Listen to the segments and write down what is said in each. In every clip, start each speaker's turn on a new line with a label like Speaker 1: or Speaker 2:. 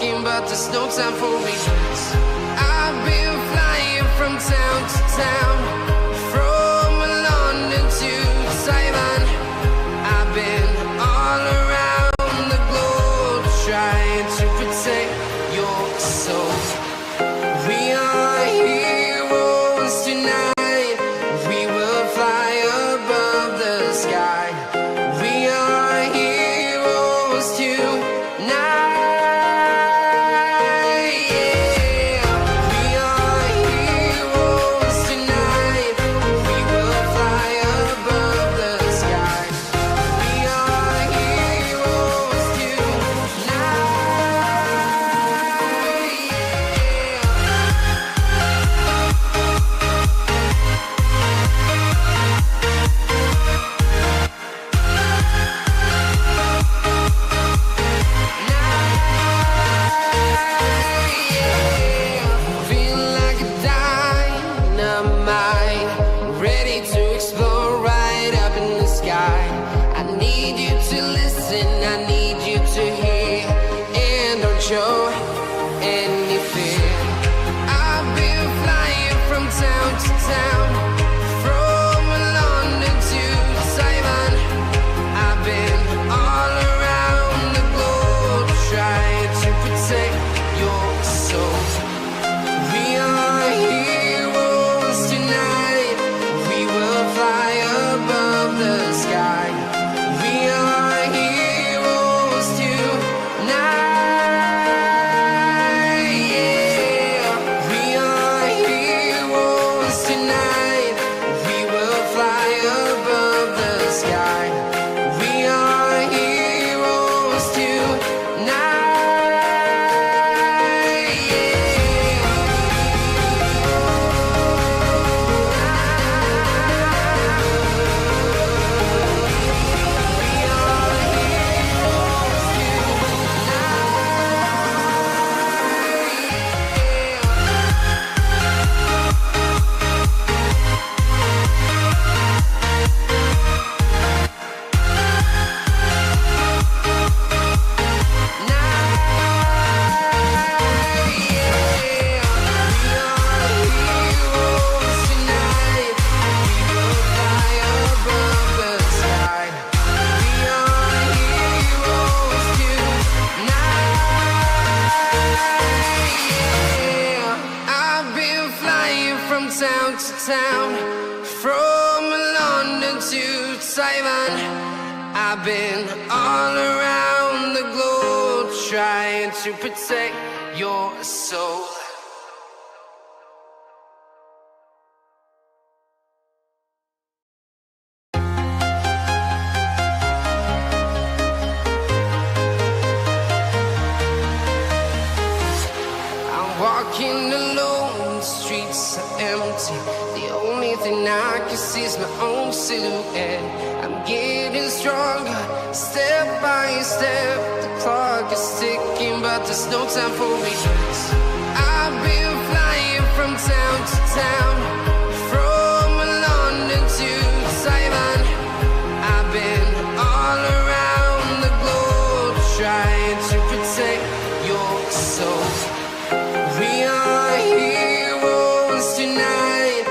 Speaker 1: ticking, but there's no time for regrets. I've been flying from town to town, from London to Taiwan. I've been all around the globe trying to protect your soul. We are heroes tonight. We will fly above the sky. We are heroes tonight. I've been all around the globe trying to protect your soul. I'm walking alone, the streets are empty. The only thing I can see is my own silhouette. I'm getting stronger, step by step. The clock is ticking, but there's no time for regrets. I've been flying from town to town, from London to Taiwan. I've been all around the globe trying to protect your soul. We are heroes tonight.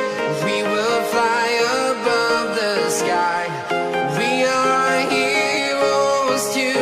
Speaker 1: We will fly above the sky. We are heroes tonight.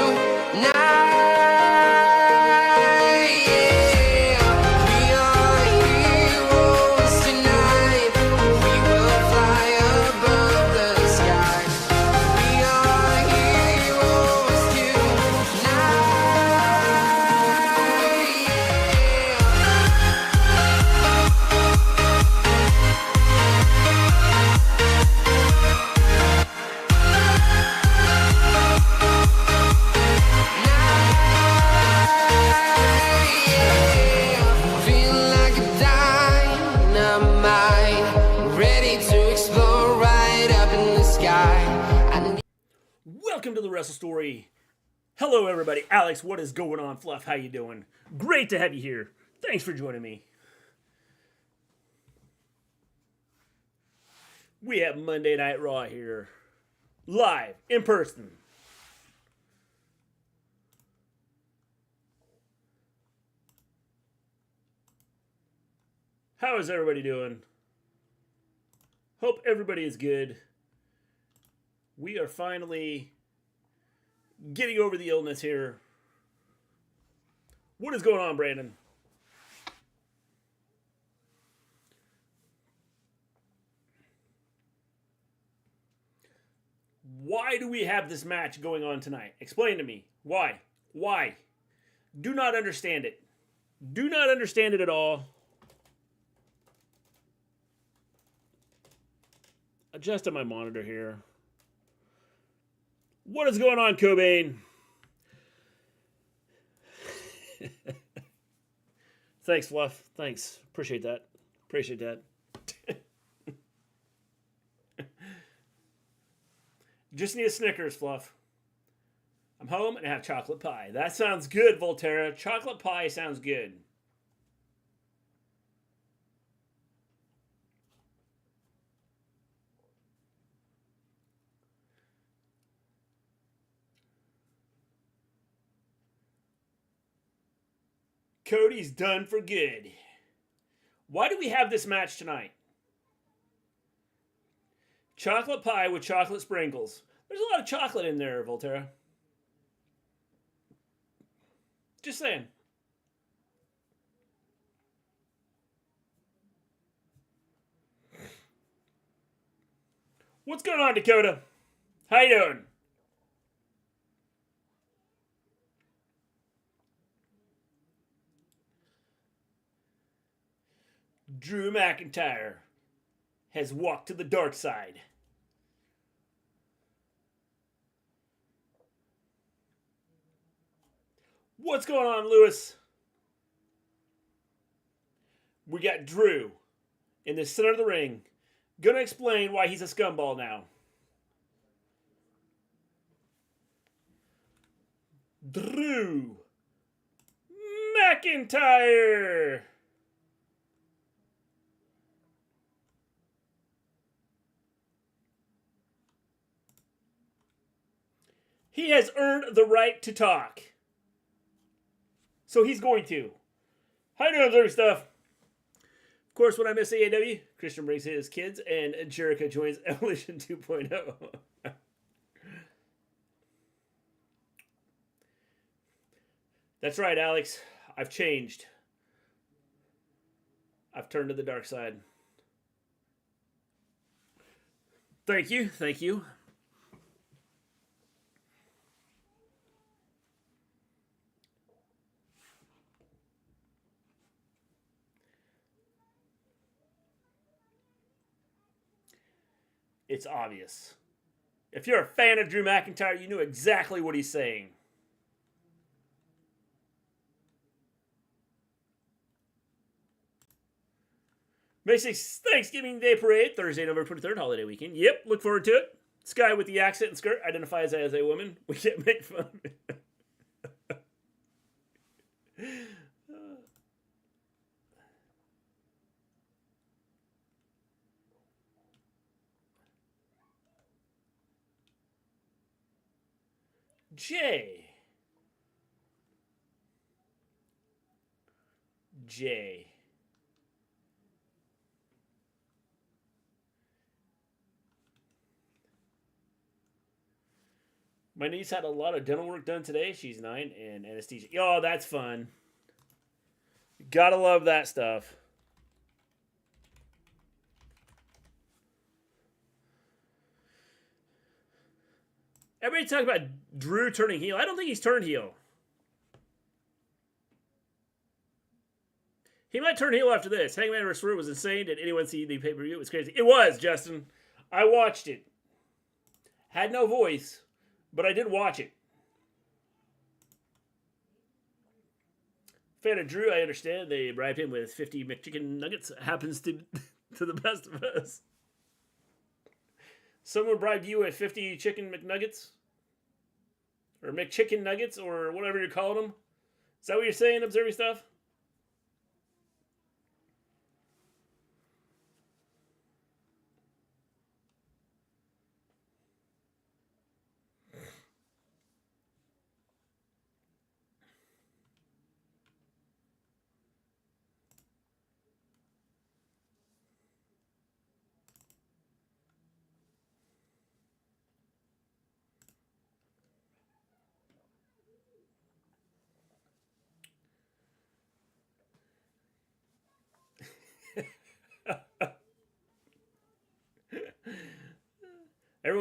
Speaker 2: Welcome to the Wrestle Story. Hello, everybody. Alex, what is going on, Fluff? How you doing? Great to have you here. Thanks for joining me. We have Monday Night Raw here, live, in person. How is everybody doing? Hope everybody is good. We are finally getting over the illness here. What is going on, Brandon? Why do we have this match going on tonight? Explain to me. Why? Why? Do not understand it. Do not understand it at all. Adjusting my monitor here. What is going on, Cobain? Thanks, Fluff. Thanks. Appreciate that. Appreciate that. Just need a Snickers, Fluff. I'm home and I have chocolate pie. That sounds good, Volterra. Chocolate pie sounds good. Cody's done for good. Why do we have this match tonight? Chocolate pie with chocolate sprinkles. There's a lot of chocolate in there, Volterra. Just saying. What's going on, Dakota? How you doing? Drew McIntyre has walked to the dark side. What's going on, Lewis? We got Drew in the center of the ring. Gonna explain why he's a scumball now. Drew McIntyre. He has earned the right to talk. So he's going to. How you doing, Dirty Stuff? Of course, when I miss AEW, Christian brings his kids, and Jericho joins Evolution 2.0. That's right, Alex. I've changed. I've turned to the dark side. Thank you. Thank you. It's obvious. If you're a fan of Drew McIntyre, you know exactly what he's saying. May 6th, Thanksgiving Day Parade, Thursday, November 23rd, holiday weekend. Yep, look forward to it. This guy with the accent and skirt identifies as a woman. We can't make fun of it. J. My niece had a lot of dental work done today. She's 9 and anesthesia. Oh, that's fun. Gotta love that stuff. Everybody talk about Drew turning heel. I don't think he's turned heel. He might turn heel after this. Hangman vs. Drew was insane. Did anyone see the pay-per-view? It was crazy. It was, Justin. I watched it. Had no voice, but I did watch it. Fan of Drew, I understand. They bribed him with 50 McChicken nuggets. Happens to the best of us. Someone bribed you with 50 chicken McNuggets? Or McChicken nuggets, or whatever you're calling them? Is that what you're saying, observing stuff?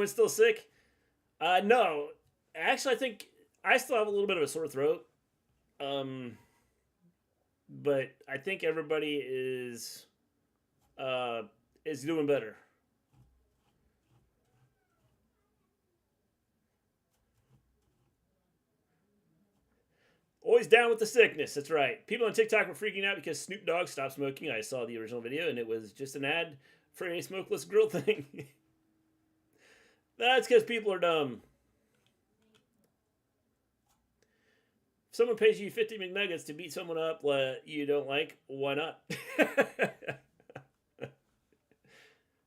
Speaker 2: everyone's still sick? No. Actually, I think I still have a little bit of a sore throat. But I think everybody is doing better. Always down with the sickness. That's right. People on TikTok were freaking out because Snoop Dogg stopped smoking. I saw the original video, and it was just an ad for a smokeless grill thing. That's because people are dumb. If someone pays you 50 McNuggets to beat someone up you don't like, why not?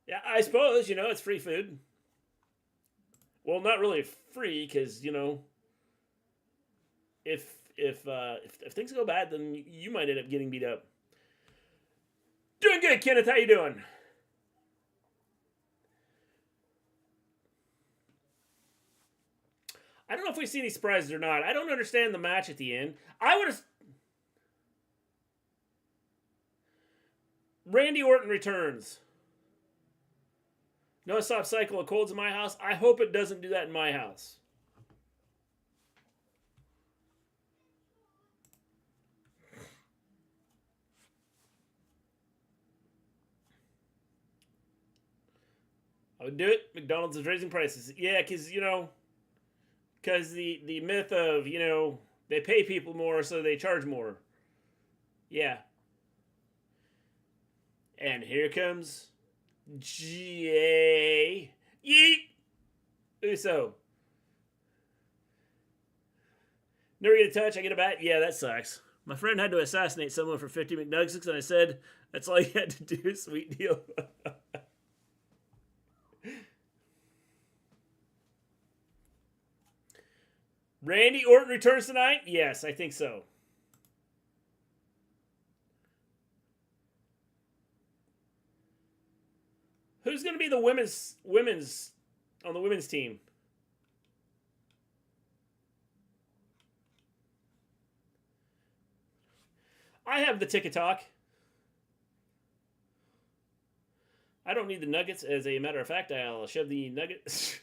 Speaker 2: Yeah, I suppose, it's free food. Well, not really free, because, if things go bad, then you might end up getting beat up. Doing good, Kenneth. How you doing? I don't know if we see any surprises or not. I don't understand the match at the end. I would have... Randy Orton returns. No stop cycle of colds in my house. I hope it doesn't do that in my house. I would do it. McDonald's is raising prices. Yeah, because, because the myth of, they pay people more, so they charge more. Yeah. And here comes Yeet Uso. Never get a touch, I get a bat. Yeah, that sucks. My friend had to assassinate someone for 50 McNuggets, and I said, that's all you had to do, sweet deal. Randy Orton returns tonight? Yes, I think so. Who's going to be the women's on the women's team? I have the ticket talk. I don't need the nuggets. As a matter of fact, I'll shove the nuggets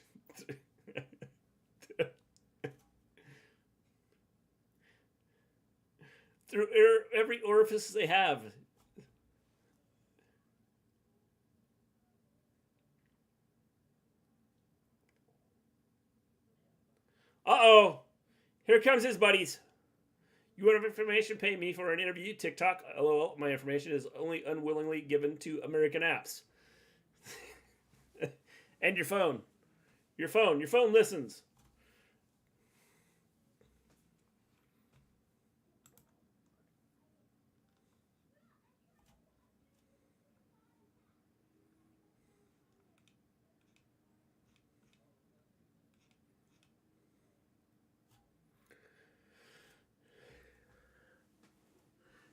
Speaker 2: through every orifice they have. Uh-oh. Here comes his buddies. You want information? Pay me for an interview. TikTok. LOL. My information is only unwillingly given to American apps. And your phone. Your phone listens.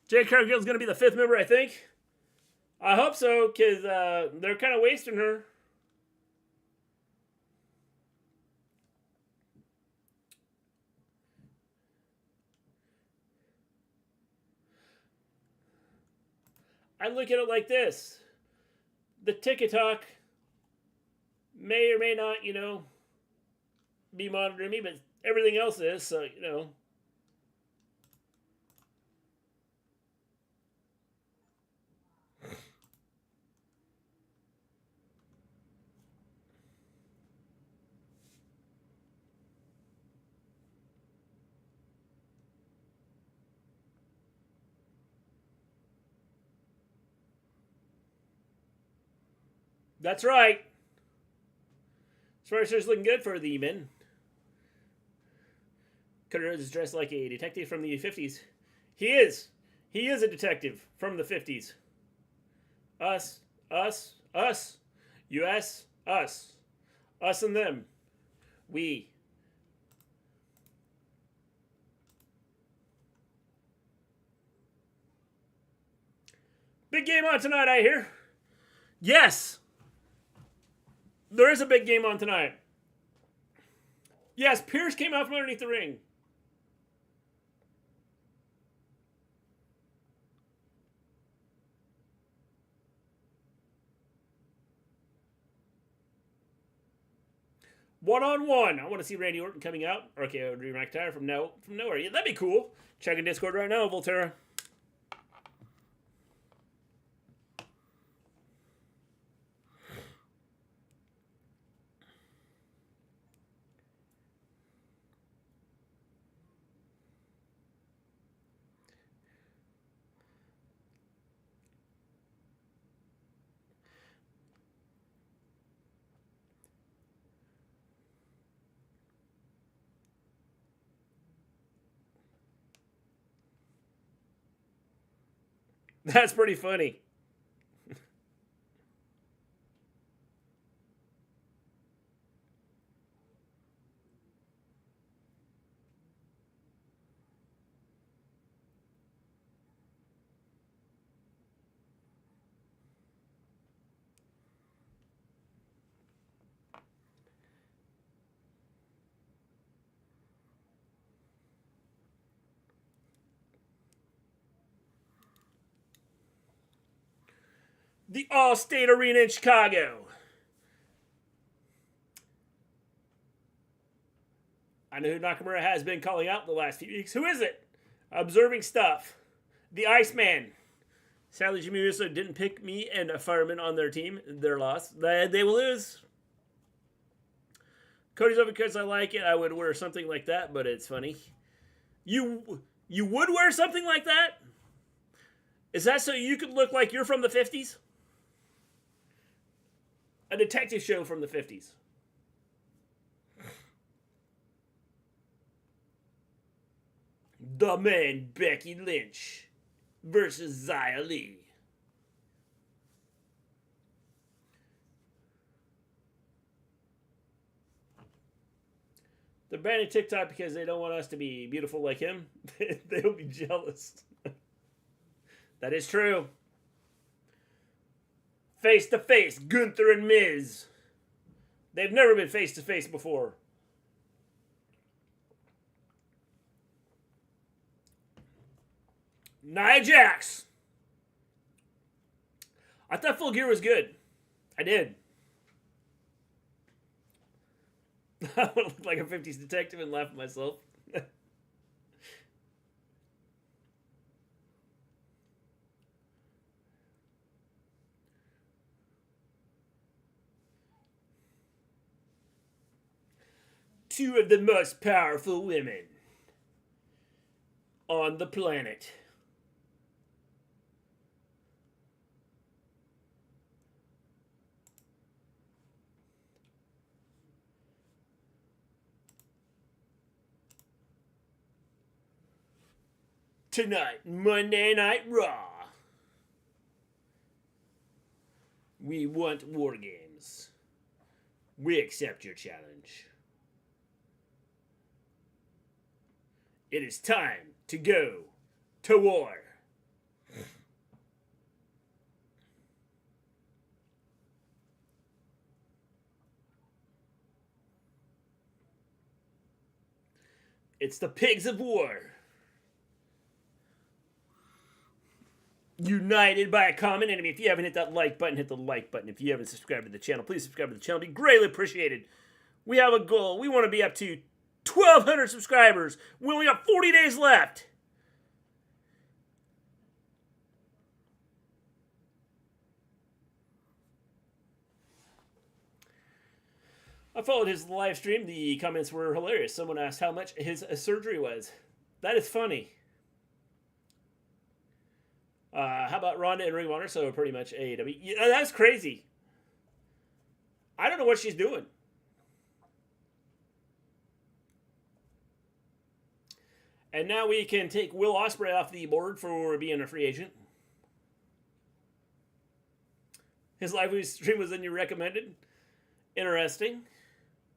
Speaker 2: Jade Cargill's going to be the 5th member, I think. I hope so, because they're kind of wasting her. I look at it like this. The TikTok may or may not, be monitoring me, but everything else is, so, That's right. Schwarzenegger's looking good for the men. Cutter is dressed like a detective from the 50s. He is. He is a detective from the 50s. Us. US, us. Us and them. We. Big game on tonight, I hear. Yes. There is a big game on tonight. Yes, Pierce came out from underneath the ring. 1-on-1. I want to see Randy Orton coming out. RKO Drew McIntyre from nowhere. Yeah, that'd be cool. Checking Discord right now, Volterra. That's pretty funny. The All-State Arena in Chicago. I know who Nakamura has been calling out the last few weeks. Who is it? Observing stuff. The Iceman. Sadly, Jimmy Uso didn't pick me and a fireman on their team. Their loss. They will lose. Cody's over because I like it. I would wear something like that, but it's funny. You would wear something like that? Is that so you could look like you're from the 50s? A detective show from the 50s. The Man Becky Lynch versus Xia Li. They're banning TikTok because they don't want us to be beautiful like him. They'll be jealous. That is true. Face to face, Gunther and Miz. They've never been face to face before. Nia Jax. I thought Full Gear was good. I did. I want to look like a 50s detective and laugh at myself. Two of the most powerful women on the planet. Tonight, Monday Night Raw. We want war games. We accept your challenge. It is time to go to war. It's the pigs of war. United by a common enemy. If you haven't hit that like button, hit the like button. If you haven't subscribed to the channel, please subscribe to the channel. It'd be greatly appreciated. We have a goal. We want to be up to 1,200 subscribers. We only got 40 days left. I followed his live stream. The comments were hilarious. Someone asked how much his surgery was. That is funny. How about Ronda and Ring of Honor? So pretty much AEW. Yeah, that's crazy. I don't know what she's doing. And now we can take Will Ospreay off the board for being a free agent. His live stream was in your recommended. Interesting.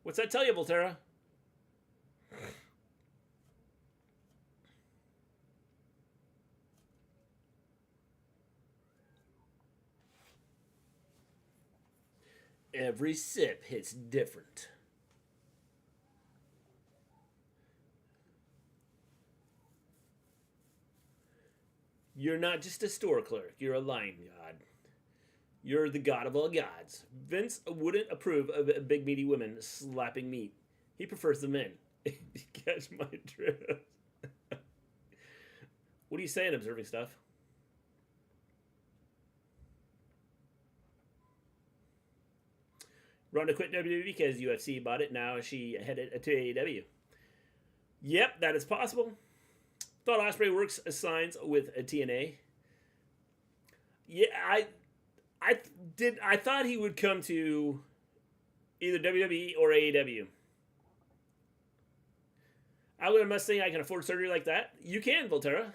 Speaker 2: What's that tell you, Volterra? Every sip hits different. You're not just a store clerk. You're a lion god. You're the god of all gods. Vince wouldn't approve of big meaty women slapping meat. He prefers the men. You catch my drift. What are you saying, observing stuff? Ronda quit WWE because UFC bought it. Now she headed to AEW. Yep, that is possible. Thought Ospreay works signs with a TNA. Yeah, I thought he would come to either WWE or AEW. I must think I can afford surgery like that. You can, Volterra.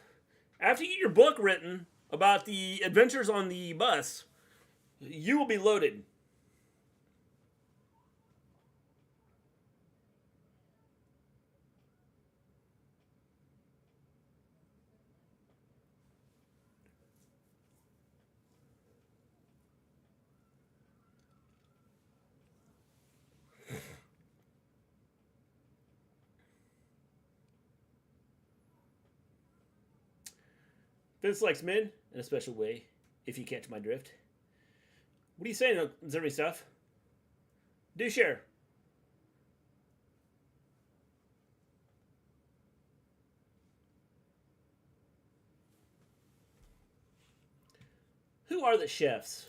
Speaker 2: After you get your book written about the adventures on the bus, you will be loaded. Vince likes men in a special way, if you catch my drift. What are you saying, observing stuff? Do share. Who are the chefs?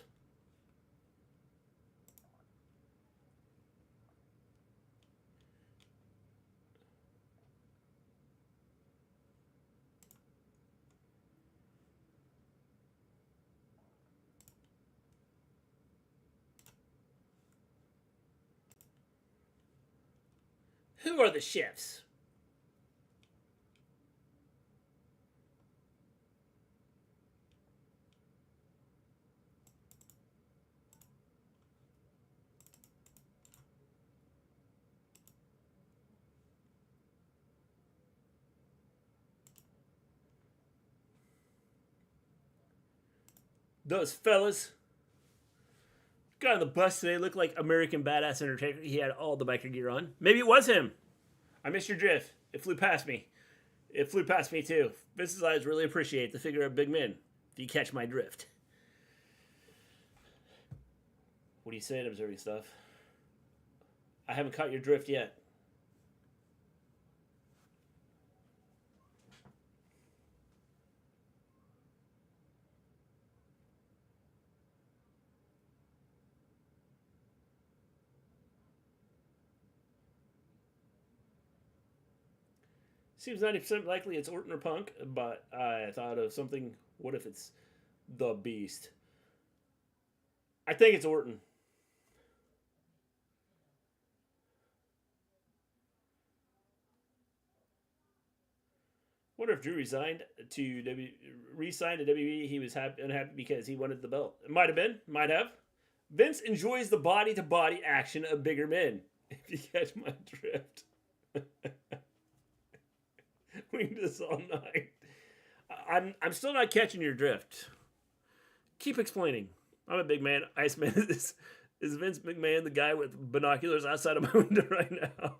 Speaker 2: Who are the chefs? Those fellas got on the bus today, looked like American Badass Undertaker. He had all the biker gear on. Maybe it was him. I missed your drift. It flew past me. It flew past me too. Vince's eyes really appreciate the figure of big men. If you catch my drift. What are you saying, observing stuff? I haven't caught your drift yet. Seems 90% likely it's Orton or Punk, but I thought of something. What if it's the Beast? I think it's Orton. Wonder if Drew re-signed to WWE. He was unhappy because he wanted the belt. It might have been, might have. Vince enjoys the body-to-body action of bigger men. If you catch my drift. We can do this all night. I'm still not catching your drift. Keep explaining. I'm a big man. Iceman is Vince McMahon the guy with binoculars outside of my window right now?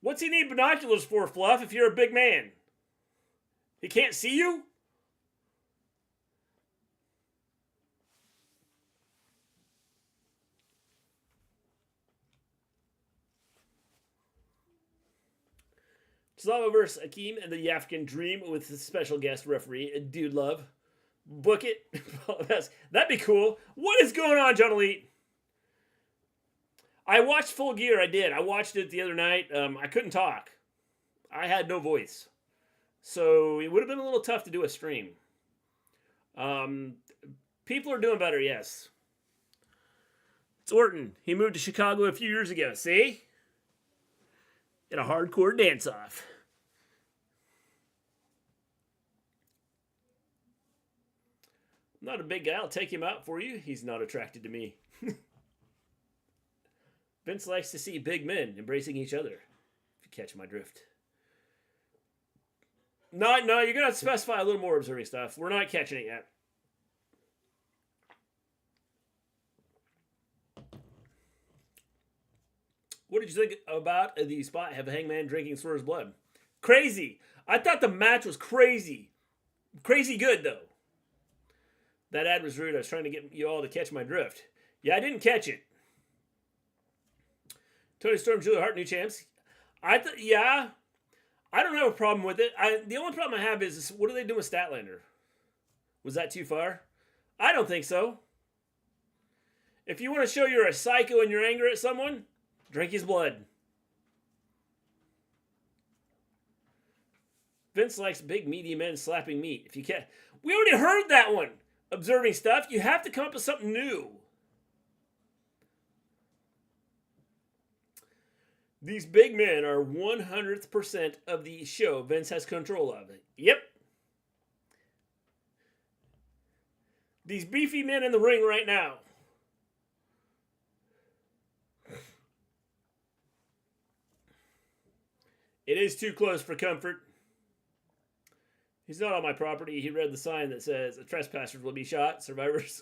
Speaker 2: What's he need binoculars for, Fluff, if you're a big man? He can't see you? Slava vs. Akeem and the African Dream with the special guest referee, Dude Love. Book it. That'd be cool. What is going on, John Elite? I watched Full Gear. I did. I watched it the other night. I couldn't talk. I had no voice. So it would have been a little tough to do a stream. People are doing better, yes. It's Orton. He moved to Chicago a few years ago. See? In a hardcore dance-off. I'm not a big guy. I'll take him out for you. He's not attracted to me. Vince likes to see big men embracing each other. If you catch my drift. No, you're going to specify a little more observing stuff. We're not catching it yet. What did you think about the spot of Hangman drinking Swerve's blood? Crazy. I thought the match was crazy. Crazy good, though. That ad was rude. I was trying to get you all to catch my drift. Yeah, I didn't catch it. Tony Storm, Julia Hart, new champs. Yeah, I don't have a problem with it. The only problem I have is what do they do with Statlander? Was that too far? I don't think so. If you want to show you're a psycho and you're angry at someone, drink his blood. Vince likes big, meaty men slapping meat. If you can't, we already heard that one. Observing stuff. You have to come up with something new. These big men are 100% of the show Vince has control of. Yep. These beefy men in the ring right now. It is too close for comfort. He's not on my property. He read the sign that says, trespassers will be shot. Survivors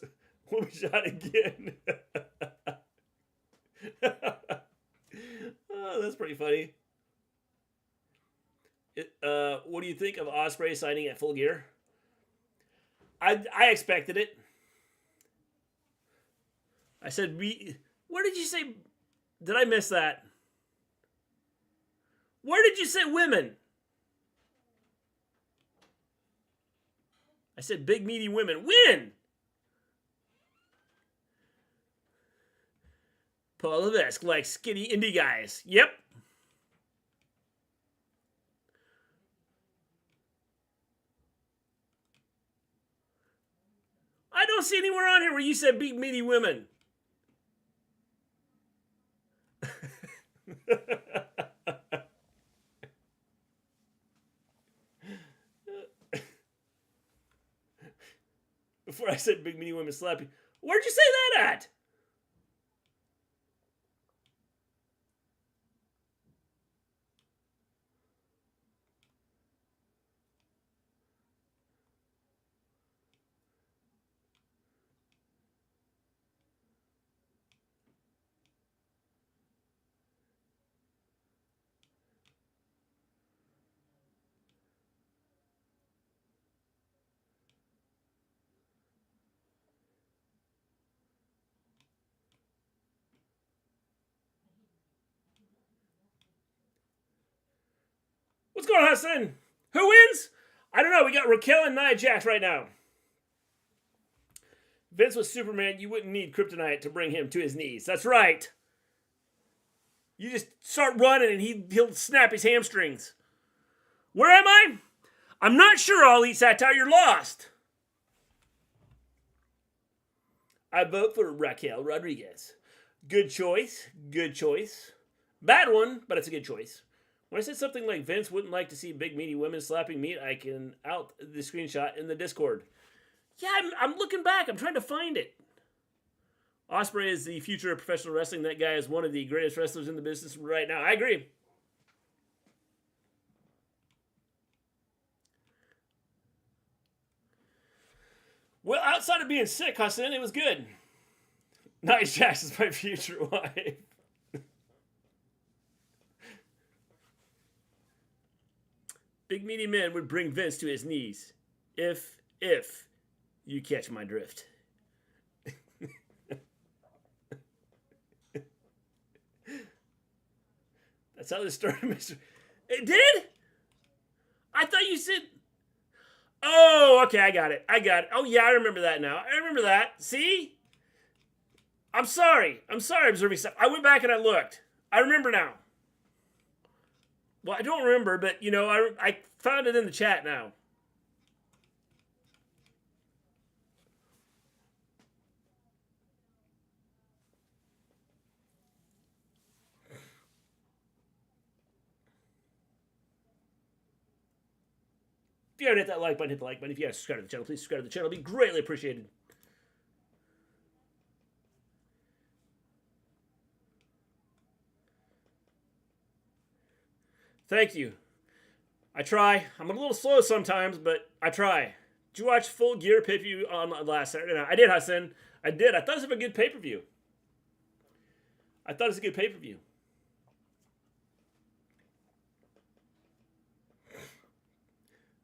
Speaker 2: will be shot again. Oh, that's pretty funny. What do you think of Ospreay signing at Full Gear? I expected it. I said, where did you say? Did I miss that? Where did you say women? I said big meaty women. When? Paul Levesque likes skinny indie guys. Yep. I don't see anywhere on here where you said big meaty women. Before I said big meaty women slapping. Where'd you say that at? What's going on, Hassan? Who wins? I don't know. We got Raquel and Nia Jax right now. Vince was Superman. You wouldn't need kryptonite to bring him to his knees. That's right. You just start running and he'll snap his hamstrings. Where am I? I'm not sure, I'll eat satire. You're lost. I vote for Raquel Rodriguez. Good choice. Good choice. Bad one, but it's a good choice. When I said something like Vince wouldn't like to see big meaty women slapping meat, I can out the screenshot in the Discord. Yeah, I'm looking back. I'm trying to find it. Ospreay is the future of professional wrestling. That guy is one of the greatest wrestlers in the business right now. I agree. Well, outside of being sick, Hassan, it was good. Nia Jax is my future wife. Big meaty men would bring Vince to his knees. If you catch my drift. That's how this started, Mr. It did? I thought you said... Oh, okay, I got it. Oh, yeah, I remember that now. I remember that. See? I'm sorry, observing stuff. I went back and I looked. I remember now. Well, I don't remember, but, I found it in the chat now. If you haven't hit that like button, hit the like button. If you haven't subscribed to the channel, please subscribe to the channel. It'd be greatly appreciated. Thank you. I try. I'm a little slow sometimes, but I try. Did you watch Full Gear pay-per-view on last Saturday night? I did, Hassan. I did. I thought it was a good pay-per-view.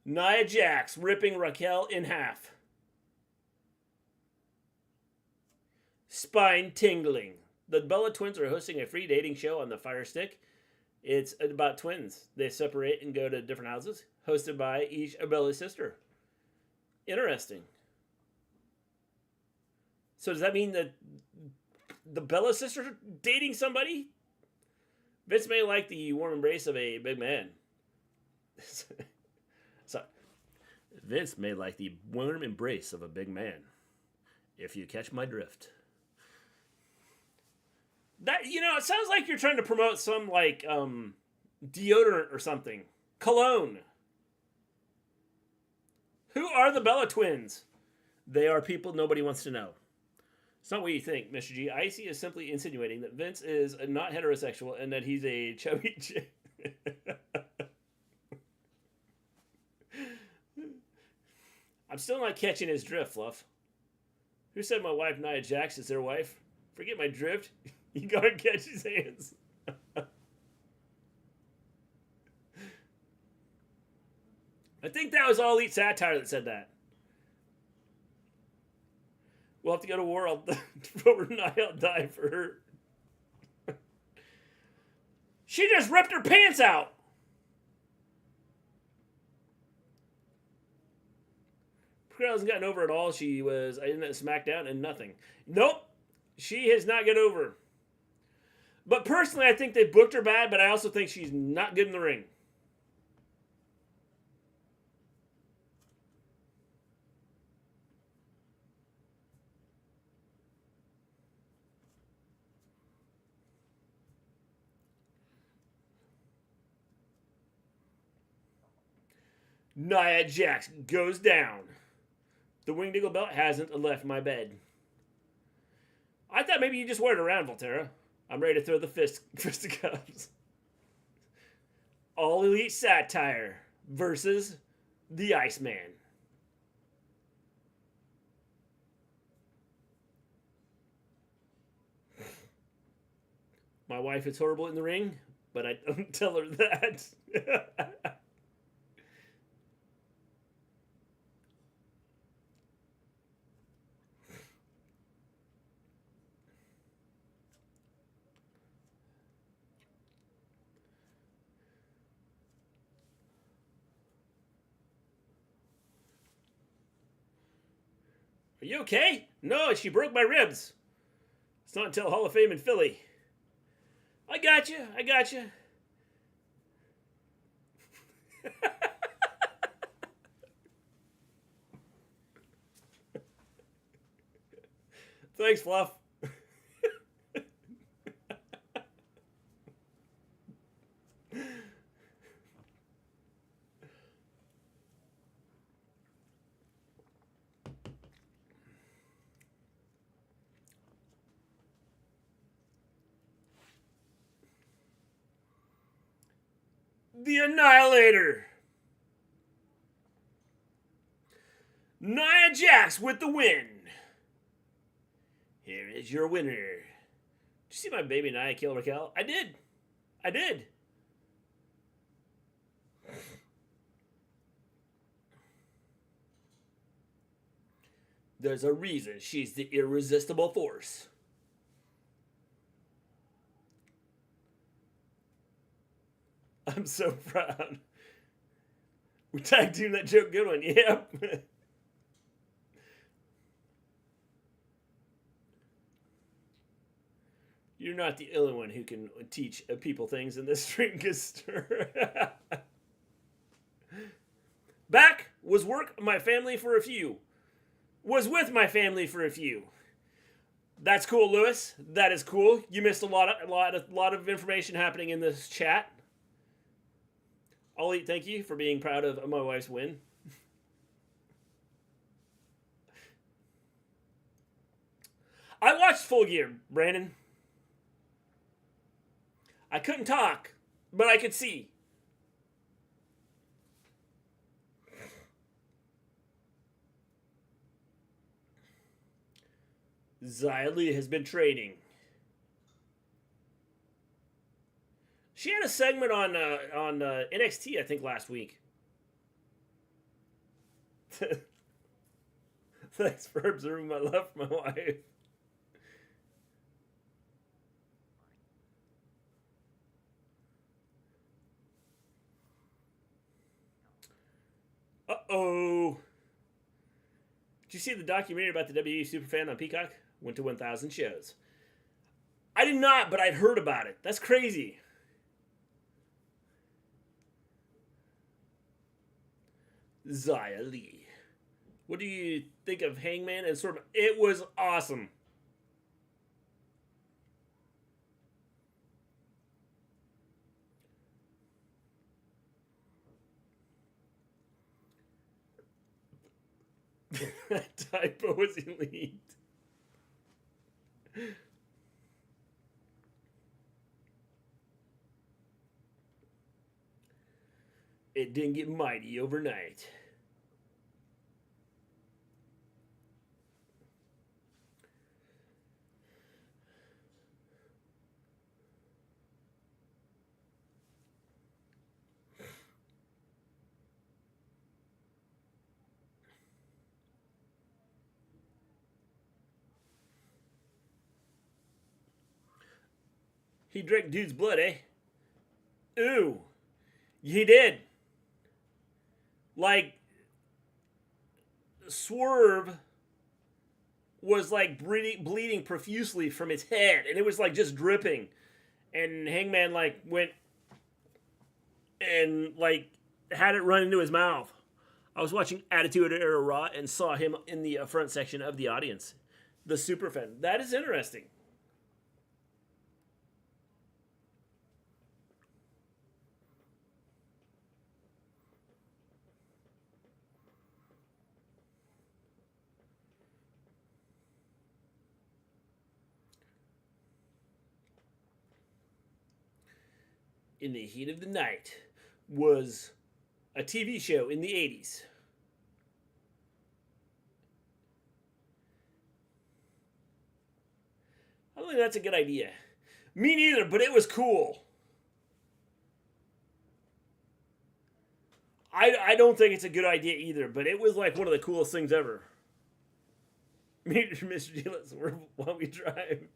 Speaker 2: Nia Jax ripping Raquel in half. spine tingling. The Bella twins are hosting a free dating show on the Fire Stick. It's about twins. They separate and go to different houses, hosted by each Bella's sister. Interesting. So does that mean that the Bella sisters are dating somebody? Vince may like the warm embrace of a big man. So, Vince may like the warm embrace of a big man. If you catch my drift. That, it sounds like you're trying to promote some, deodorant or something. Cologne. Who are the Bella twins? They are people nobody wants to know. It's not what you think, Mr. G. Icy is simply insinuating that Vince is not heterosexual and that he's a chubby chick. I'm still not catching his drift, Fluff. Who said my wife Nia Jax is their wife? Forget my drift. You gotta catch his hands. I think that was All Elite Satire that said that. We'll have to go to war. I'll die for her. She just ripped her pants out. Raquel hasn't gotten over at all. She was in that SmackDown and nothing. Nope. She has not got over. But personally, I think they booked her bad, but I also think she's not good in the ring. Nia Jax goes down. The Winged Eagle belt hasn't left my bed. I thought maybe you just wore it around, Volterra. I'm ready to throw the fisticuffs. All Elite Satire versus the Iceman. My wife is horrible in the ring, but I don't tell her that. Are you okay? No, she broke my ribs. It's not until Hall of Fame in Philly. I got you. Thanks, Fluff. The Annihilator. Nia Jax with the win. Here is your winner. Did you see my baby Nia kill Raquel? I did. There's a reason she's the irresistible force. I'm so proud. We tag team that joke. Good one. Yep. You're not the only one who can teach people things in this drinkster. Back was work my family for a few. Was with my family for a few. That's cool, Lewis. That is cool. You missed a lot of information happening in this chat. Ollie, thank you for being proud of my wife's win. I watched Full Gear, Brandon. I couldn't talk, but I could see. Xia Li has been training. She had a segment on NXT, I think, last week. Thanks for observing my love for my wife. you see the documentary about the WWE Superfan on Peacock? Went to 1,000 shows. I did not, but I'd heard about it. That's crazy. Xia Li. What do you think of Hangman and Sword? It was awesome. That typo was elite. It didn't get mighty overnight. He drank dude's blood, eh? Ooh. He did. Like, Swerve was like bleeding profusely from his head, and it was like just dripping. And Hangman like went and like had it run into his mouth. I was watching Attitude Era Raw and saw him in the front section of the audience. The Superfan. That is interesting. In the Heat of the Night was a TV show in the 80s. I don't think that's a good idea. Me neither, but it was cool. I don't think it's a good idea either, but it was like one of the coolest things ever. Mr. G, let's work while we drive.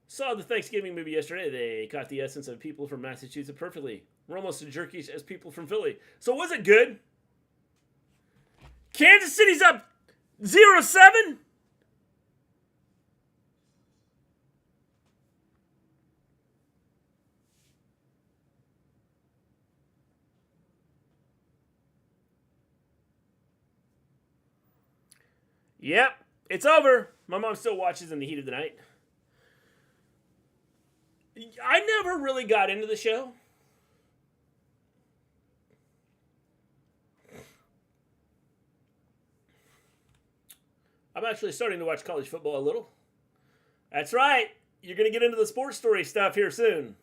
Speaker 2: Saw the Thanksgiving movie yesterday. They caught the essence of people from Massachusetts perfectly. We're almost as jerky as people from Philly. So was it good? Kansas City's up 0-7? Yep, it's over. My mom still watches In the Heat of the Night. I never really got into the show. I'm actually starting to watch college football a little. That's right. You're going to get into the sports story stuff here soon.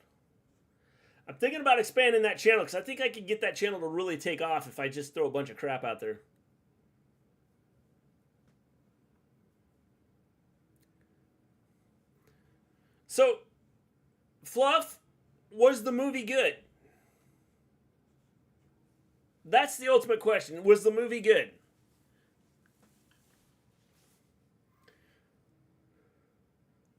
Speaker 2: I'm thinking about expanding that channel because I think I could get that channel to really take off if I just throw a bunch of crap out there. So, Fluff, was the movie good? That's the ultimate question. Was the movie good?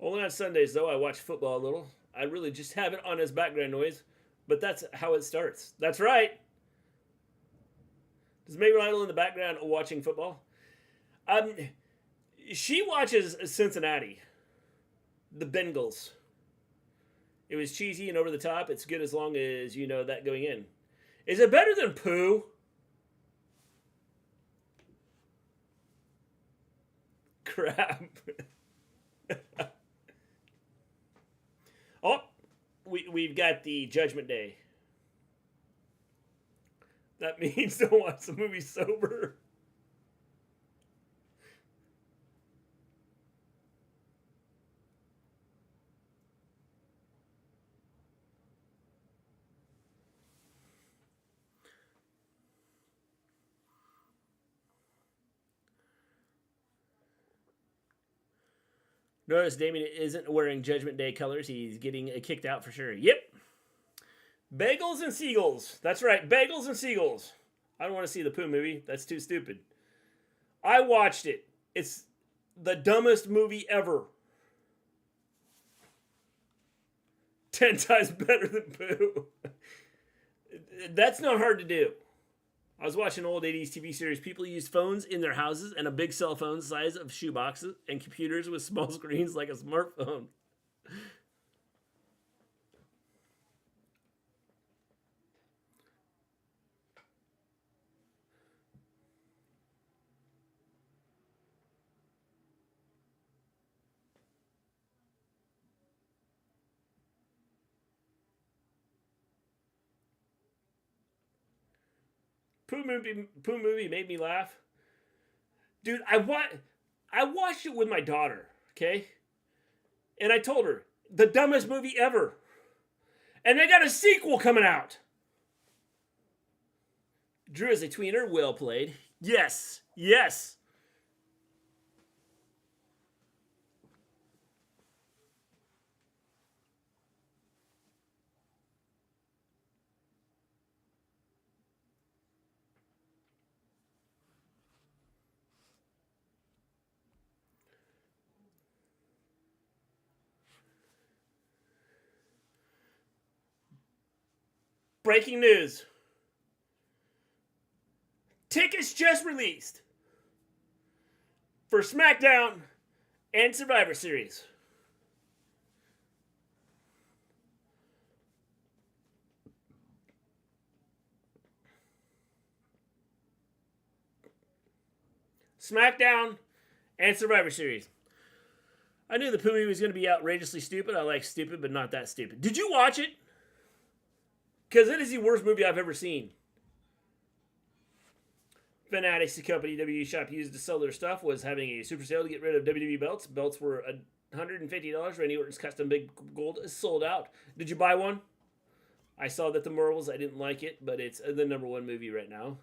Speaker 2: Only on Sundays, though, I watch football a little. I really just have it on as background noise, but that's how it starts. That's right. Does Maven Idol in the background watching football? She watches Cincinnati, the Bengals. It was cheesy and over the top. It's good as long as you know that going in. Is it better than poo? Crap. Oh, we've got the Judgment Day. That means don't watch the movie sober. Notice Damien isn't wearing Judgment Day colors. He's getting kicked out for sure. Yep. Bagels and Seagulls. That's right. Bagels and Seagulls. I don't want to see the Pooh movie. That's too stupid. I watched it. It's the dumbest movie ever. 10 times better than Pooh. That's not hard to do. I was watching old 80s TV series. People used phones in their houses and a big cell phone size of shoeboxes and computers with small screens like a smartphone. Pooh movie made me laugh. Dude, I watched it with my daughter, okay? And I told her, the dumbest movie ever. And they got a sequel coming out. Drew as a tweener, well played. Yes, yes. Breaking news. Tickets just released for SmackDown and Survivor Series. SmackDown and Survivor Series. I knew the Pooh movie was going to be outrageously stupid. I like stupid, but not that stupid. Did you watch it? Because it is the worst movie I've ever seen. Fanatics, the company WWE shop used to sell their stuff, was having a super sale to get rid of WWE belts. Belts were $150. Randy Orton's custom big gold is sold out. Did you buy one? I saw that the Marvels. I didn't like it, but it's the number one movie right now.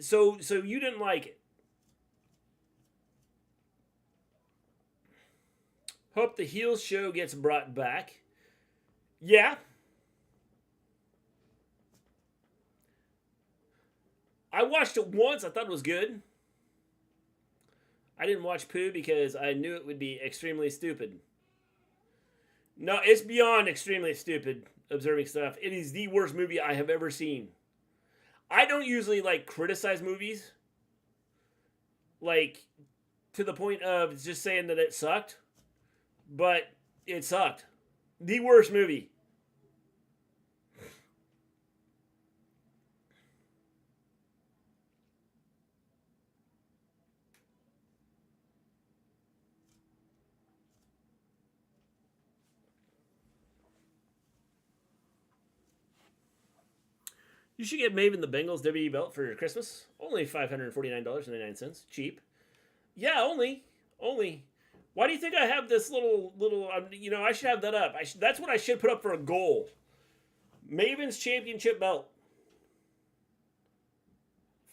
Speaker 2: So you didn't like it. Hope the Heels show gets brought back. Yeah. I watched it once. I thought it was good. I didn't watch Pooh because I knew it would be extremely stupid. No, it's beyond extremely stupid observing stuff. It is the worst movie I have ever seen. I don't usually criticize movies. To the point of just saying that it sucked. But it sucked. The worst movie. You should get Maven the Bengals WWE belt for Christmas. Only $549.99. Cheap. Yeah, only. Why do you think I have this little? I should have that up. That's what I should put up for a goal. Maven's championship belt.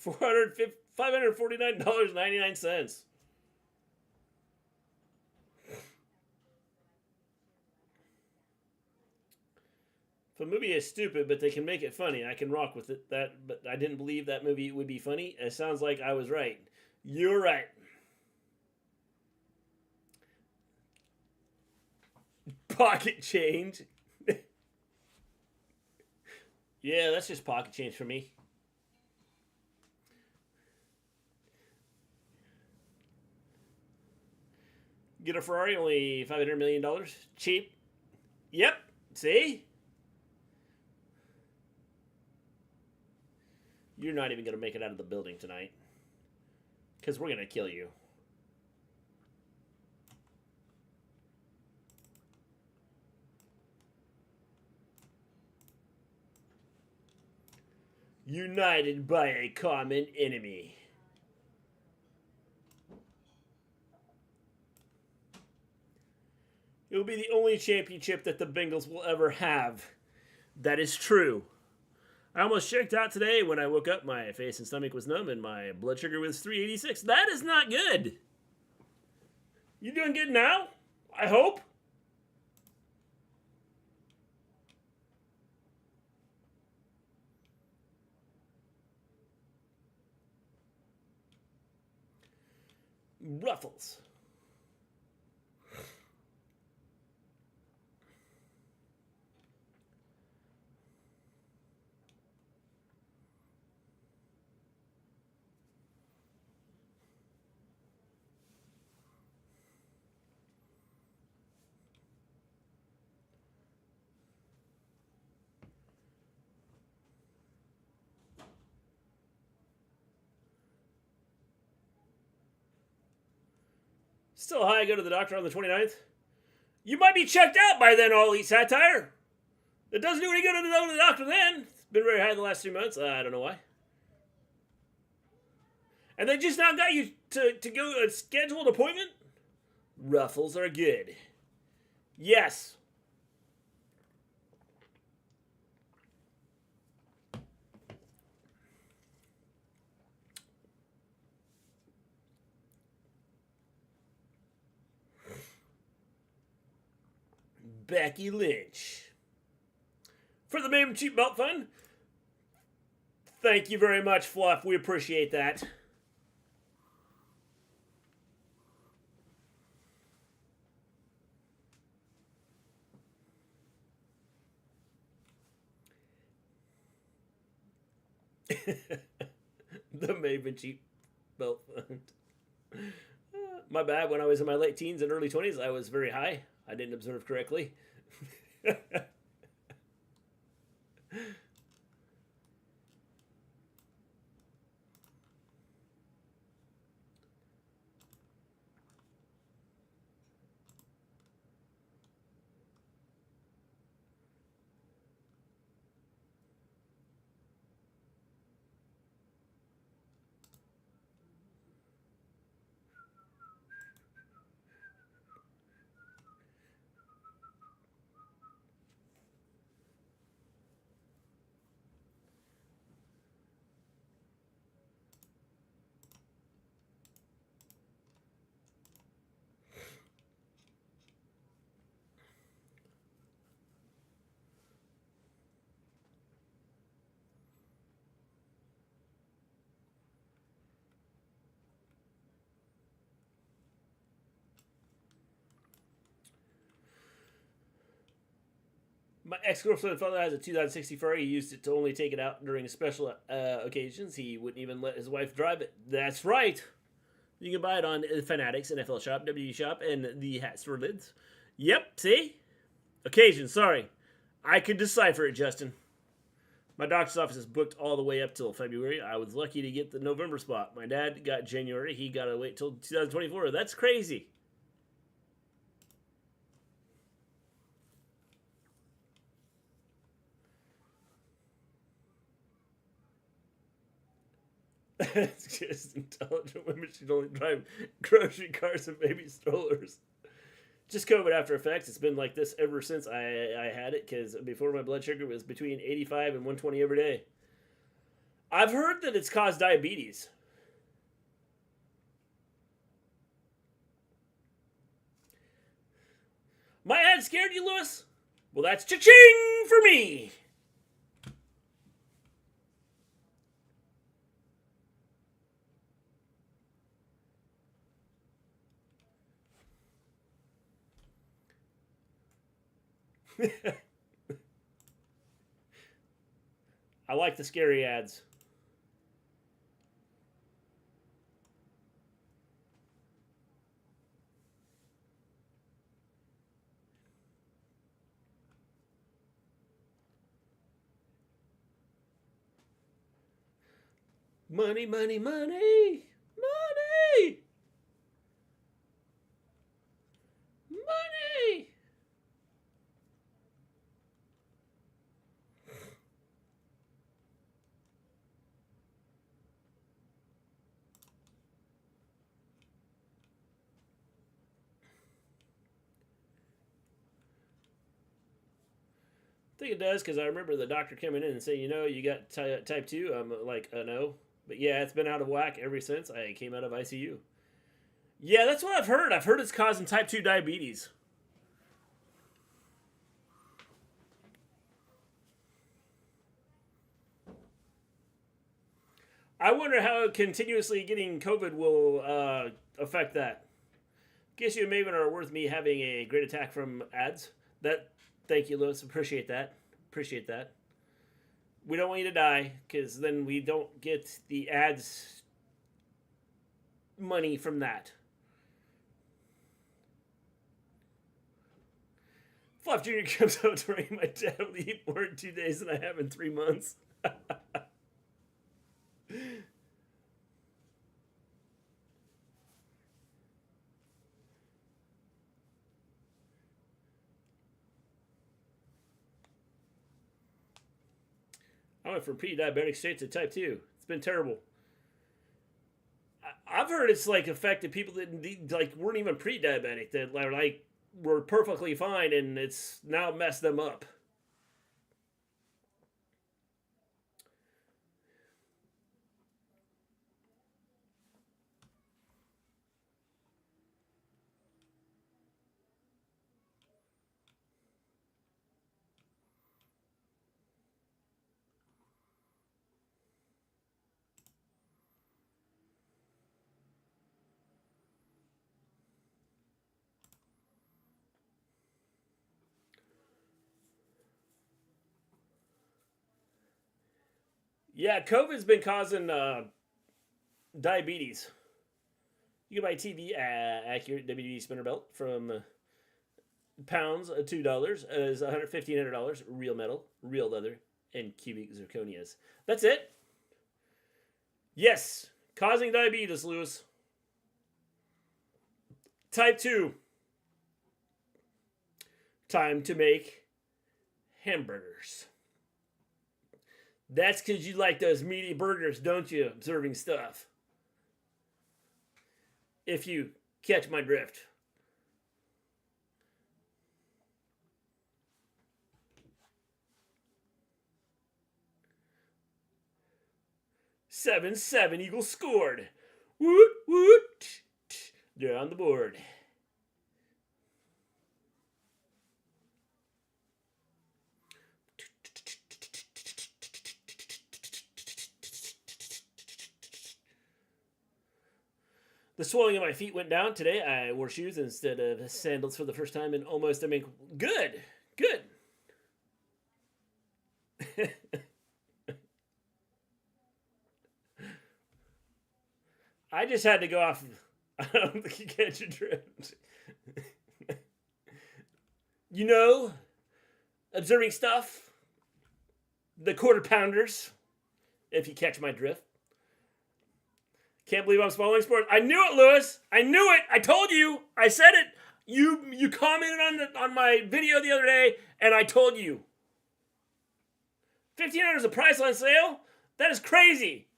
Speaker 2: $549.99. If a movie is stupid, but they can make it funny, I can rock with it. But I didn't believe that movie would be funny. It sounds like I was right. You're right. Pocket change. Yeah, that's just pocket change for me. Get a Ferrari, only $500 million. Cheap. Yep. See? You're not even going to make it out of the building tonight. Because we're going to kill you. United by a common enemy. It will be the only championship that the Bengals will ever have. That is true. I almost checked out today when I woke up. My face and stomach was numb and my blood sugar was 386. That is not good. You doing good now? I hope. Ruffles. Still high, go to the doctor on the 29th. You might be checked out by then, All Elite Satire. It doesn't do any good to go to the doctor then. It's been very high the last 3 months. I don't know why. And they just now got you to go a scheduled appointment? Ruffles are good. Yes. Becky Lynch. For the Maven Cheap Belt Fund. Thank you very much, Fluff. We appreciate that. The Maven Cheap Belt Fund. My bad. When I was in my late teens and early 20s, I was very high. I didn't observe correctly. My ex-girlfriend father has a 2060 Ferrari. He used it to only take it out during special occasions. He wouldn't even let his wife drive it. That's right. You can buy it on Fanatics, NFL Shop, WWE Shop, and the Hats for Lids. Yep, see? Occasion, sorry. I could decipher it, Justin. My doctor's office is booked all the way up till February. I was lucky to get the November spot. My dad got January. He got to wait till 2024. That's crazy. It's just intelligent women should only drive grocery carts and baby strollers. Just COVID after effects. It's been like this ever since I had it, because before my blood sugar was between 85 and 120 every day. I've heard that it's caused diabetes. My ad scared you, Lewis? Well, that's cha-ching for me. I like the scary ads. Money, money, money! Money! Money! I think it does, because I remember the doctor coming in and saying, you know, you got type 2. I'm like, no. But yeah, it's been out of whack ever since I came out of ICU. Yeah, that's what I've heard. I've heard it's causing type 2 diabetes. I wonder how continuously getting COVID will affect that. Guess you and Maven are worth me having a great attack from ads. Thank you, Lewis. Appreciate that. Appreciate that. We don't want you to die, because then we don't get the ads money from that. Fluff Jr. comes out to ring. My dad will eat more in 2 days than I have in 3 months. I went from pre-diabetic straight to type 2. It's been terrible. I've heard it's like affected people that like weren't even pre-diabetic, that like were perfectly fine, and it's now messed them up. Yeah, COVID's been causing diabetes. You can buy TV accurate WWE spinner belt from pounds $2 is $1,500. Real metal, real leather, and cubic zirconias. That's it. Yes, causing diabetes, Lewis. Type 2. Time to make hamburgers. That's because you like those meaty burgers, don't you? Observing stuff. If you catch my drift. Seven Eagles scored. Woot woot. They're on the board. The swelling of my feet went down today. I wore shoes instead of sandals for the first time in almost a week. Good. I just had to go off. I don't think you catch your drift. You know, observing stuff. The quarter pounders, if you catch my drift. Can't believe I'm spoiling sports. I knew it, Lewis. I knew it. I told you. I said it. You commented on my video the other day, and I told you. $1,500 is a price on sale? That is crazy.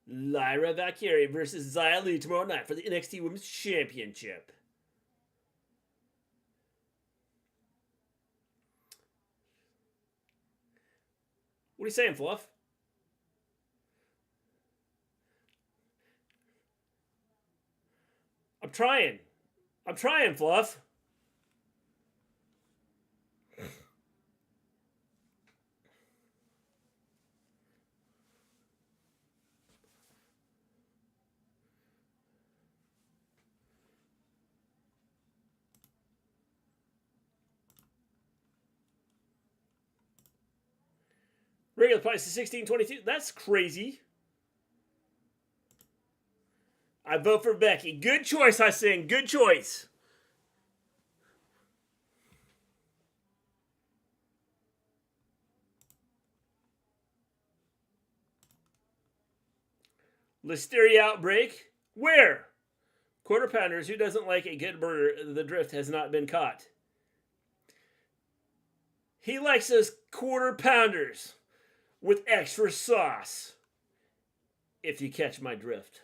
Speaker 2: Lyra Valkyrie versus Xia Li tomorrow night for the NXT Women's Championship. What are you saying, Fluff? I'm trying, Fluff. Regular price is $16.22. That's crazy. I vote for Becky. Good choice, I sing. Good choice. Listeria outbreak? Where? Quarter pounders. Who doesn't like a good burger? The drift has not been caught. He likes those quarter pounders with extra sauce. If you catch my drift.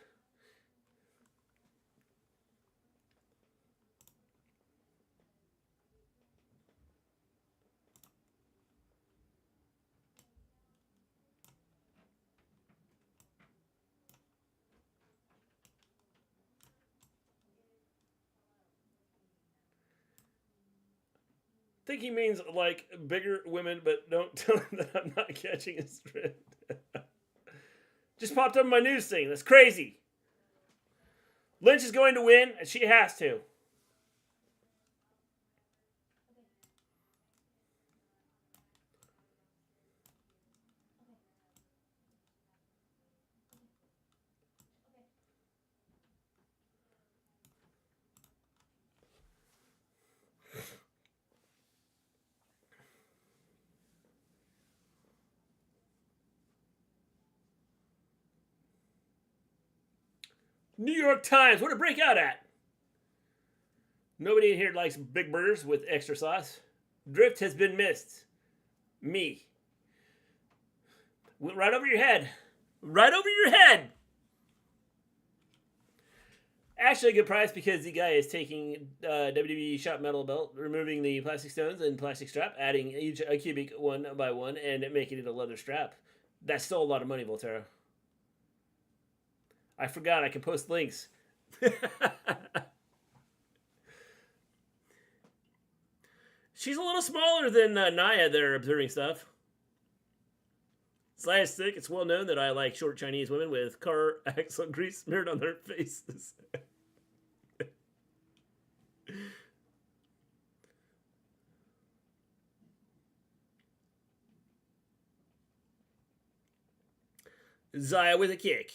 Speaker 2: I think he means like bigger women, but don't tell him that I'm not catching his drift. Just popped up on my news thing. That's crazy. Lynch is going to win, and she has to. New York Times, where to break out at? Nobody in here likes big burgers with extra sauce. Drift has been missed. Me. Went right over your head. Right over your head! Actually, a good price because the guy is taking WWE shot metal belt, removing the plastic stones and plastic strap, adding each a cubic one by one, and making it a leather strap. That's still a lot of money, Volterra. I forgot I can post links. She's a little smaller than Nia there observing stuff. Slice stick, it's well known that I like short Chinese women with car axle grease smeared on their faces. Xia with a kick.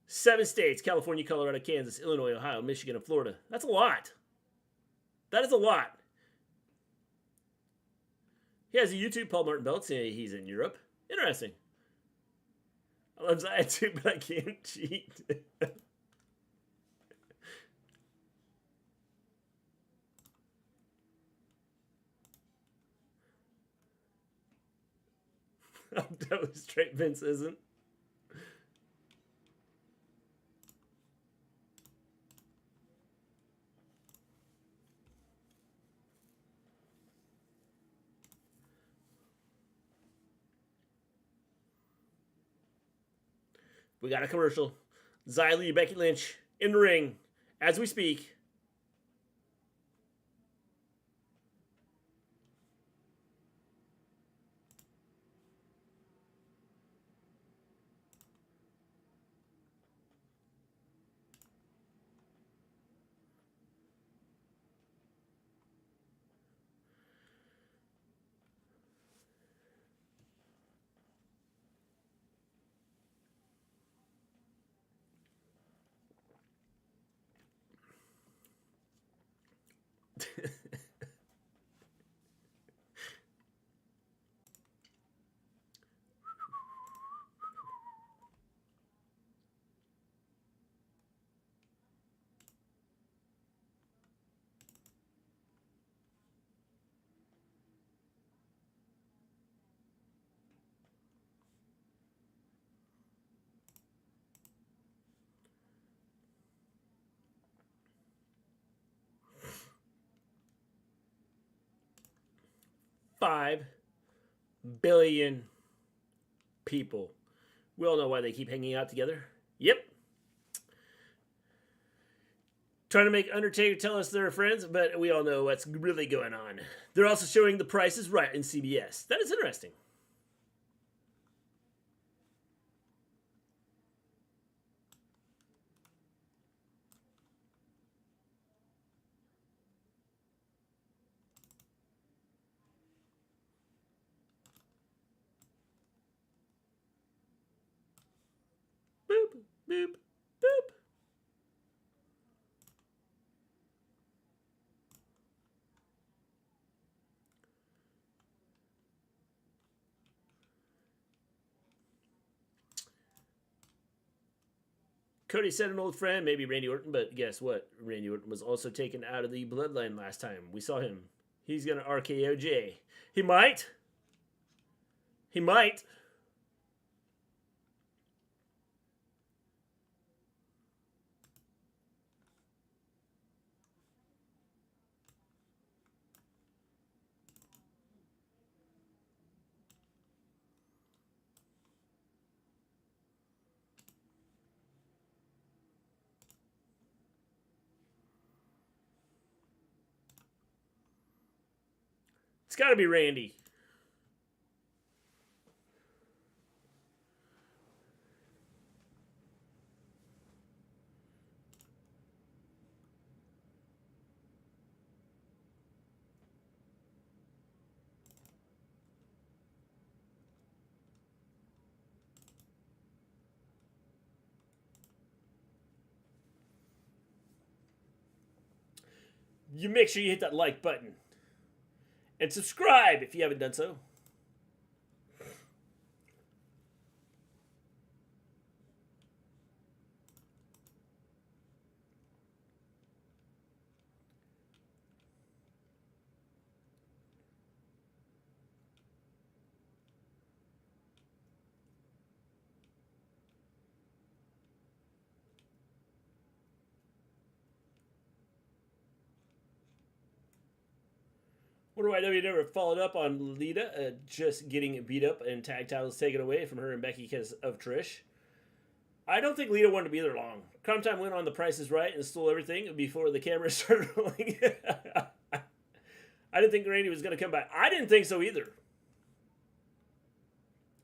Speaker 2: Seven states: California, Colorado, Kansas, Illinois, Ohio, Michigan, and Florida. That's a lot. That is a lot. He has a YouTube Paul Martin belt saying he's in Europe. Interesting. I love Xia too, but I can't cheat. I'm totally straight. Vince isn't. We got a commercial. Xia Li, Becky Lynch in the ring as we speak. $5 billion people. We all know why they keep hanging out together. Yep. Trying to make Undertaker tell us they're friends, but we all know what's really going on. They're also showing The Price is Right in CBS. That is interesting. Boop, boop, boop. Cody said an old friend, maybe Randy Orton, but guess what? Randy Orton was also taken out of the bloodline last time. We saw him. He's going to RKO Jay. He might. He might. It's got to be Randy. you make sure you hit that like button. And subscribe if you haven't done so. Wonder why WWE never followed up on Lita just getting beat up and tag titles taken away from her and Becky because of Trish. I don't think Lita wanted to be there long. Crime Time went on The Price is Right and stole everything before the camera started rolling. I didn't think Randy was going to come back. I didn't think so either.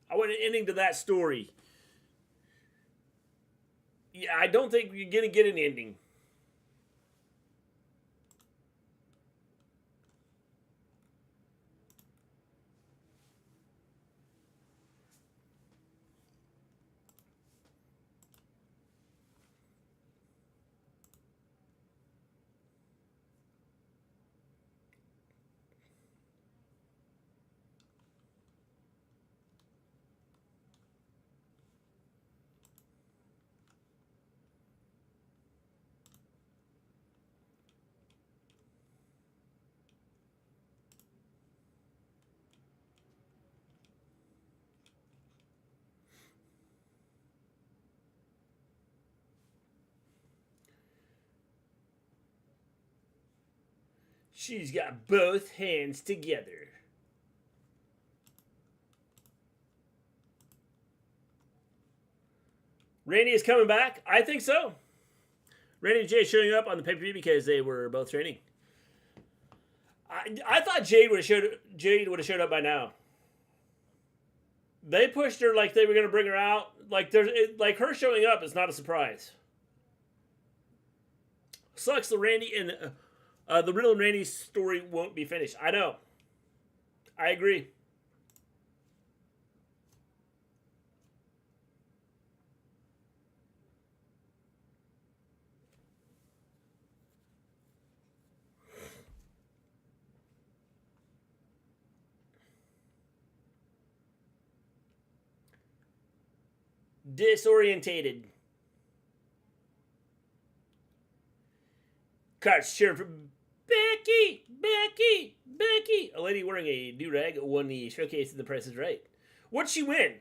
Speaker 2: I want an ending to that story. Yeah, I don't think you're going to get an ending. She's got both hands together. Randy is coming back? I think so. Randy and Jay showing up on the pay-per-view because they were both training. I thought Jade would have showed up by now. They pushed her like they were going to bring her out. Like her showing up is not a surprise. Sucks the Randy and the Riddle and Randy story won't be finished. I know. I agree. Disorientated. Cards cheering for Becky, Becky, Becky. A lady wearing a do-rag won the showcase in The Price is Right. What'd she win?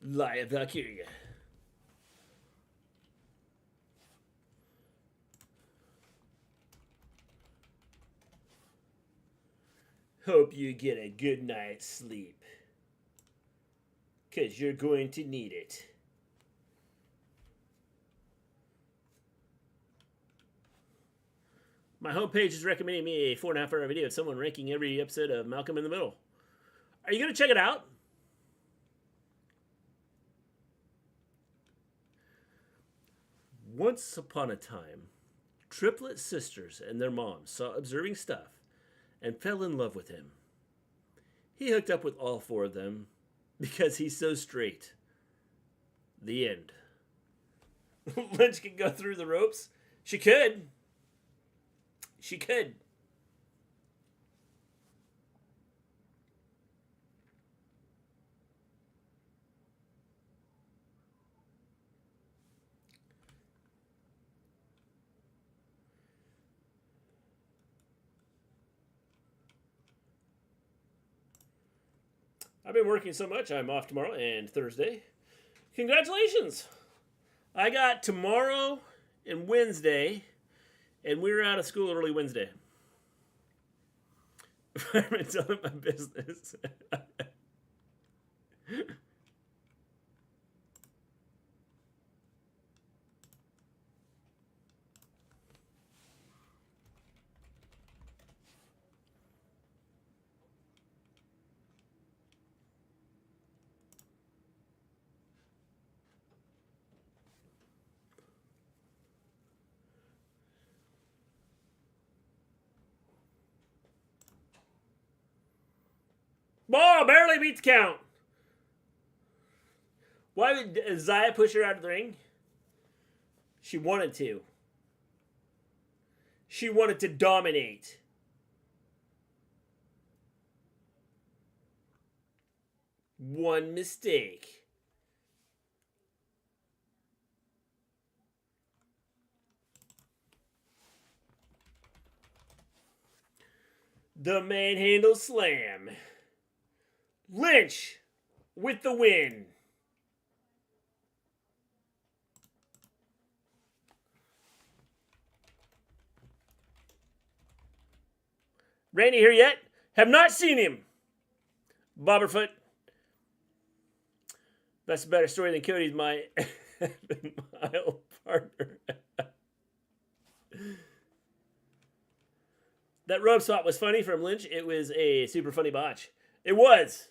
Speaker 2: Lia Valkyria. Hope you get a good night's sleep. 'Cause you're going to need it. My homepage is recommending me a 4.5 hour video of someone ranking every episode of Malcolm in the Middle. Are you going to check it out? Once upon a time, triplet sisters and their moms saw Observing Stuff and fell in love with him. He hooked up with all four of them because he's so straight. The end. Lynch can go through the ropes? She could. She could. I've been working so much, I'm off tomorrow and Thursday. Congratulations! I got tomorrow and Wednesday, and we were out of school early Wednesday. I've been telling my business. Oh, barely beat the count. Why would Xia push her out of the ring? She wanted to. She wanted to dominate. One mistake. The manhandle slam. Lynch with the win. Randy here yet? Have not seen him. Bobberfoot. That's a better story than Cody's my mile partner. That rope spot was funny from Lynch. It was a super funny botch. It was.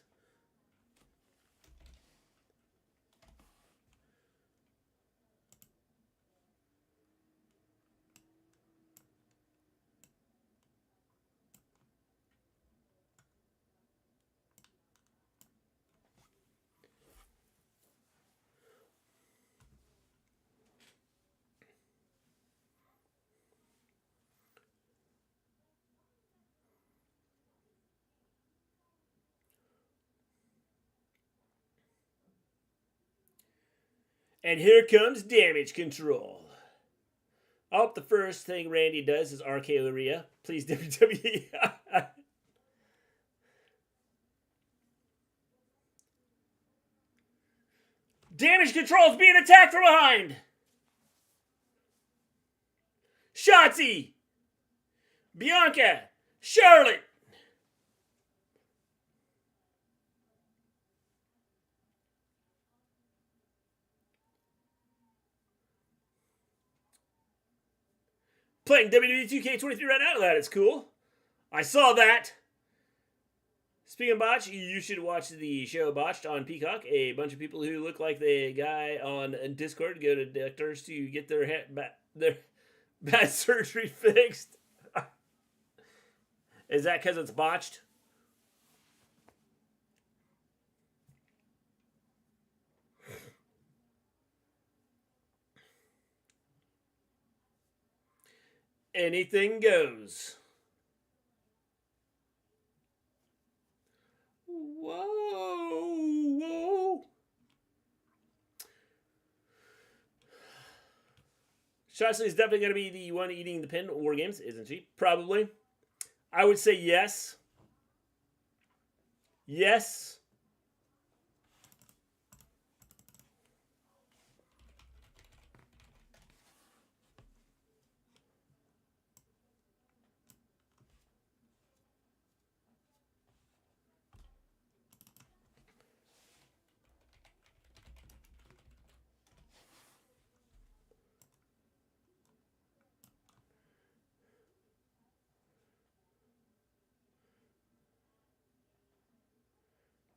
Speaker 2: And here comes damage control. I hope the first thing Randy does is RKO Rhea. Please, WWE. Damage control is being attacked from behind. Shotzi. Bianca. Charlotte. Playing WWE 2K23 right now. That is cool. I saw that. Speaking of botch, you should watch the show Botched on Peacock. A bunch of people who look like the guy on Discord go to doctors to get their bad surgery fixed. Is that because it's botched? Anything goes. Whoa. Shotzi is definitely going to be the one eating the pin at War Games, isn't she? Probably. I would say yes. Yes.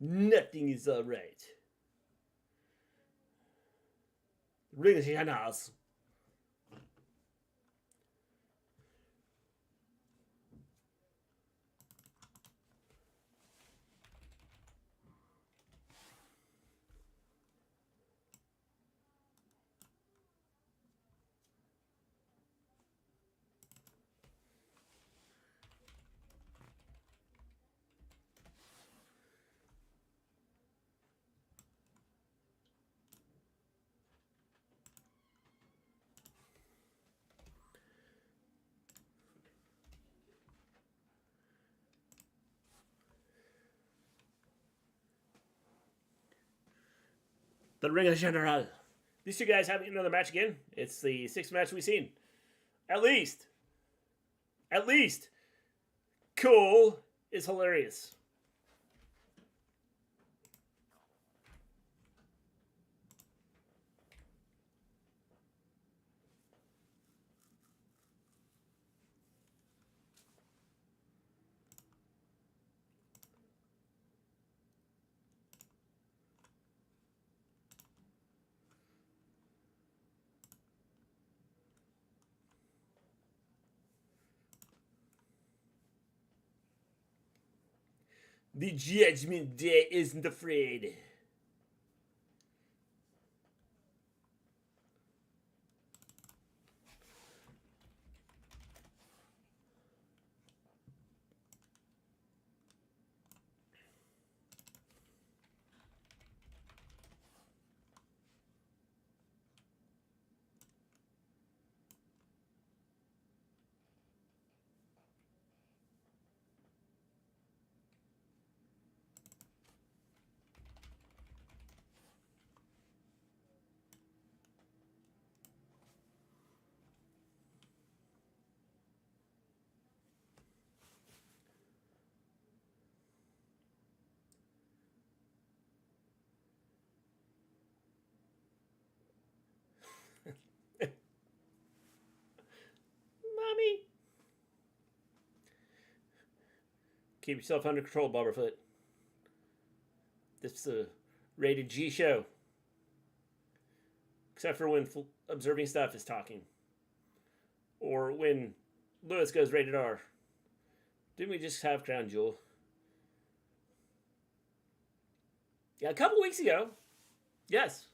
Speaker 2: Nothing is alright. Ring the channels. The Ring of General. These two guys having another match again. It's the sixth match we've seen. At least. Cole is hilarious. The Judgment Day isn't afraid. Mommy. Keep yourself under control, Bobberfoot. This is a rated G show. Except for when observing stuff is talking. Or when Lewis goes rated R. Didn't we just have Crown Jewel? Yeah, a couple weeks ago. Yes.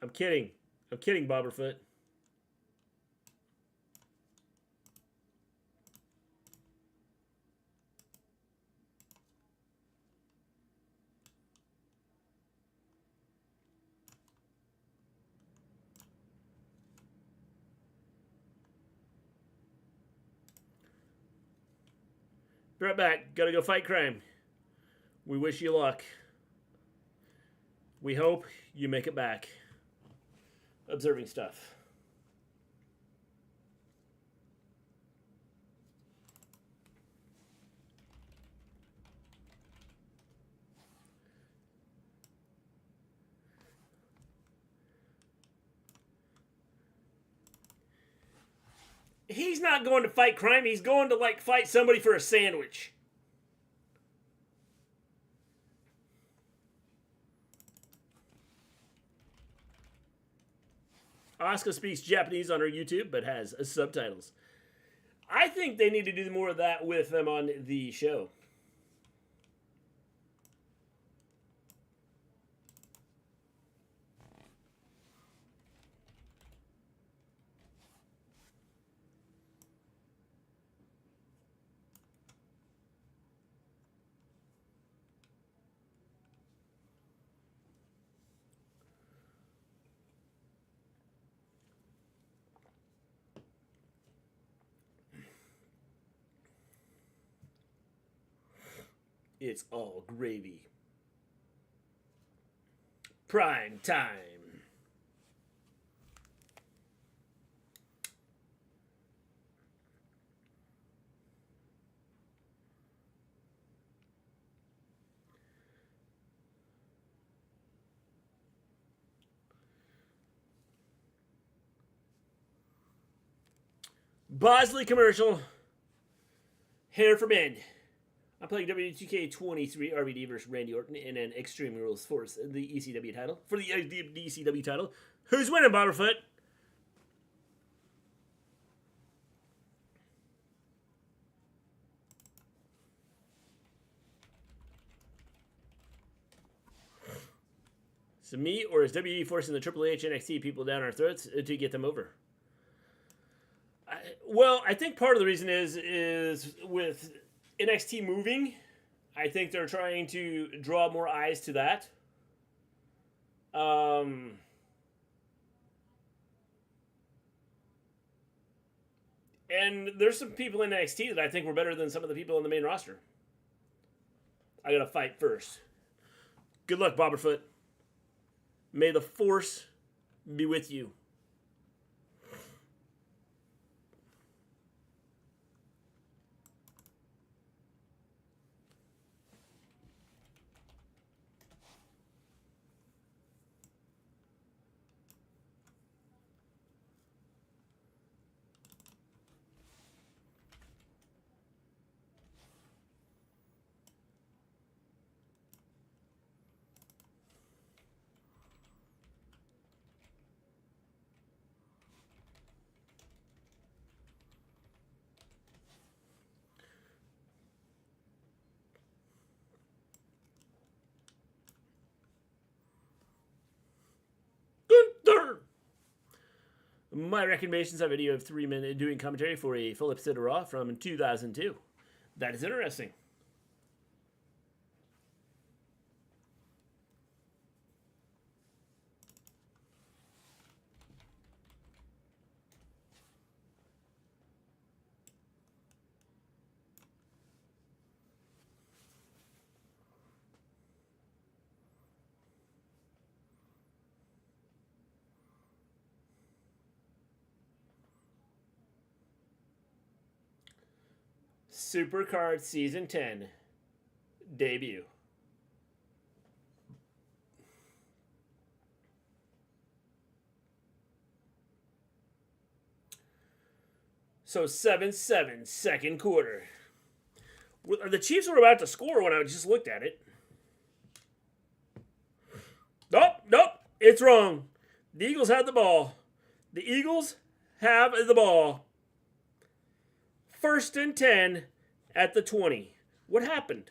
Speaker 2: I'm kidding. I'm kidding, Bobberfoot. Be right back. Gotta go fight crime. We wish you luck. We hope you make it back. Observing stuff. He's not going to fight crime. He's going to, like, fight somebody for a sandwich. Asuka speaks Japanese on her YouTube, but has subtitles. I think they need to do more of that with them on the show. It's all gravy. Prime time. Bosley commercial. Hair for men. I'm playing WTK23 RVD versus Randy Orton in an Extreme Rules Force, the ECW title. For the ECW title, who's winning, Bobberfoot? So me, or is WWE forcing the Triple H NXT people down our throats to get them over? I think part of the reason is with NXT moving, I think they're trying to draw more eyes to that. And there's some people in NXT that I think were better than some of the people on the main roster. I gotta fight first. Good luck, Bobberfoot. May the Force be with you. My recommendations are a video of 3 men doing commentary for a full episode of Raw from 2002. That is interesting. Supercard Season 10 debut. So 7-7, second quarter. The Chiefs were about to score when I just looked at it. Nope, it's wrong. The Eagles had the ball. The Eagles have the ball. 1st and 10 at the 20. What happened?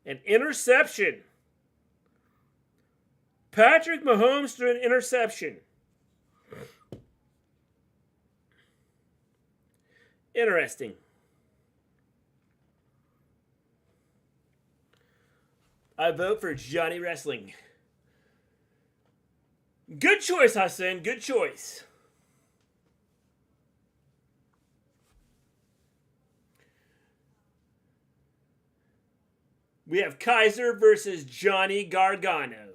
Speaker 2: An interception. Patrick Mahomes threw an interception. Interesting. I vote for Johnny Wrestling. Good choice, Hassan. Good choice. We have Kaiser versus Johnny Gargano.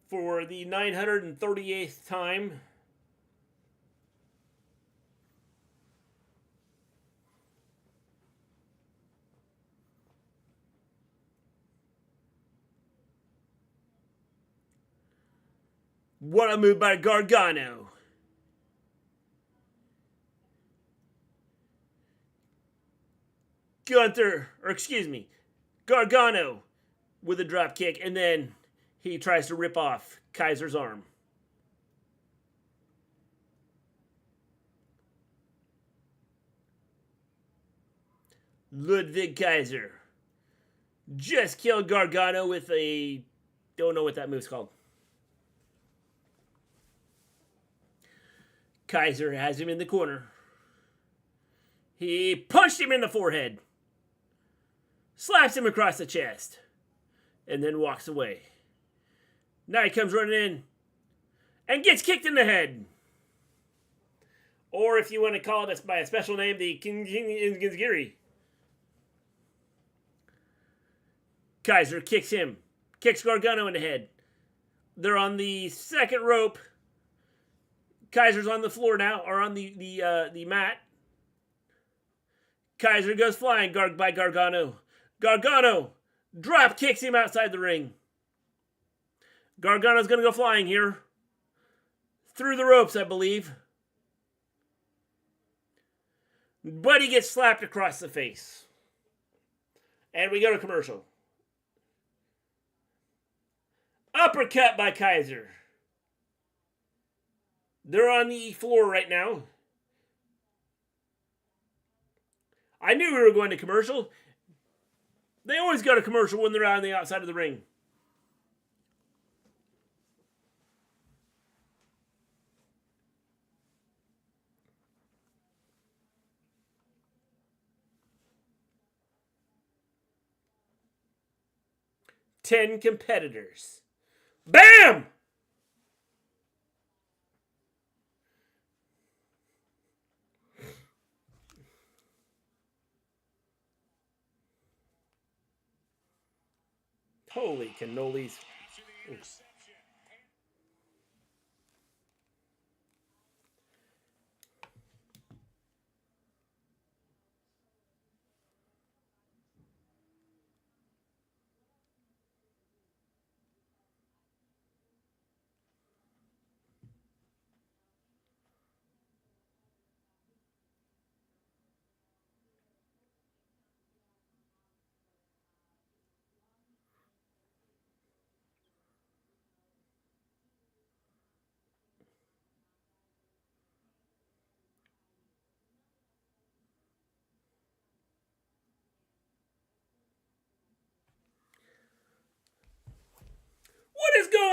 Speaker 2: For the 938th time. What a move by Gargano. Gargano with a drop kick, and then he tries to rip off Kaiser's arm. Ludwig Kaiser just killed Gargano with a... don't know what that move's called. Kaiser has him in the corner. He punched him in the forehead. Slaps him across the chest. And then walks away. Now he comes running in. And gets kicked in the head. Or if you want to call it by a special name, the Kingiri. Kaiser kicks him. Kicks Gargano in the head. They're on the second rope. Kaiser's on the floor now, or on the mat. Kaiser goes flying by Gargano. Gargano drop kicks him outside the ring. Gargano's going to go flying here. Through the ropes, I believe. But he gets slapped across the face. And we go to commercial. Uppercut by Kaiser. They're on the floor right now. I knew we were going to commercial. They always go to commercial when they're on the outside of the ring. Ten competitors. Bam! Holy cannolis. Oops.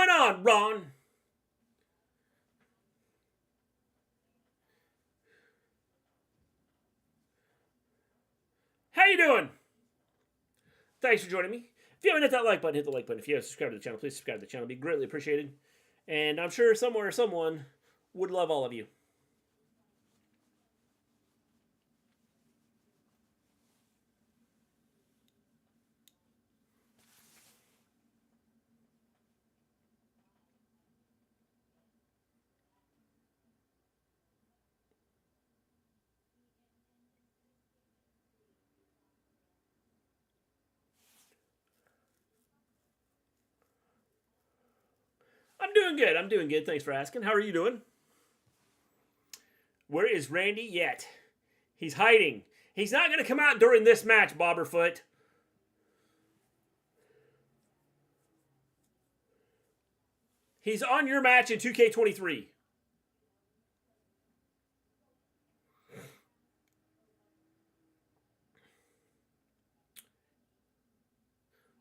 Speaker 2: going on, Ron? How you doing? Thanks for joining me. If you haven't hit that like button, hit the like button. If you haven't subscribed to the channel, please subscribe to the channel. It'd be greatly appreciated. And I'm sure somewhere someone would love all of you. I'm doing good. I'm doing good. Thanks for asking. How are you doing? Where is Randy yet? He's hiding. He's not going to come out during this match, Bobberfoot. He's on your match in 2K23.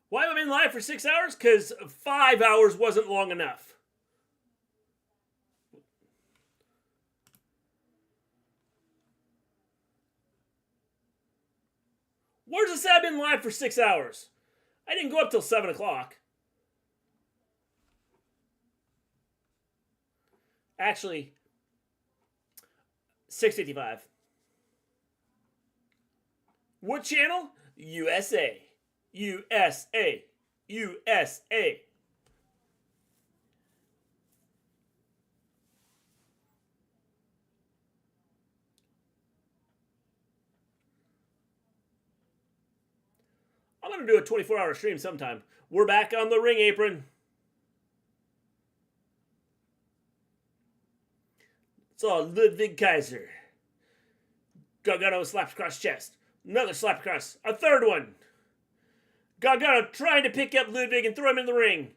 Speaker 2: Why have I been live for 6 hours? Because 5 hours wasn't long enough. Where's it say I've been live for 6 hours? I didn't go up till 7 o'clock. Actually, 6:55. What channel? USA. USA. USA. I'm going to do a 24-hour stream sometime. We're back on the ring apron. It's all Ludwig Kaiser. Gargano slaps across chest. Another slap across. A third one. Gargano trying to pick up Ludwig and throw him in the ring.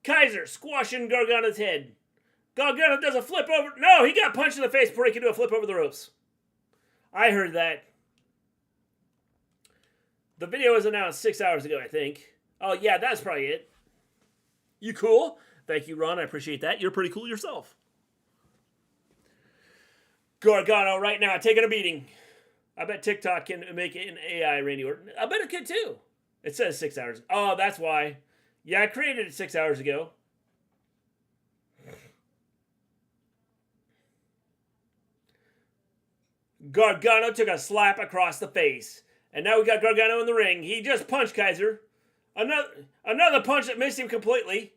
Speaker 2: Kaiser squashing Gargano's head. Gargano does a flip over. No, he got punched in the face before he could do a flip over the ropes. I heard that. The video was announced 6 hours ago, I think. Oh, yeah, that's probably it. You cool? Thank you, Ron. I appreciate that. You're pretty cool yourself. Gargano right now taking a beating. I bet TikTok can make it an AI Randy Orton. I bet it could too. It says 6 hours. Oh, that's why. Yeah, I created it 6 hours ago. Gargano took a slap across the face. And now we got Gargano in the ring. He just punched Kaiser. Another punch that missed him completely.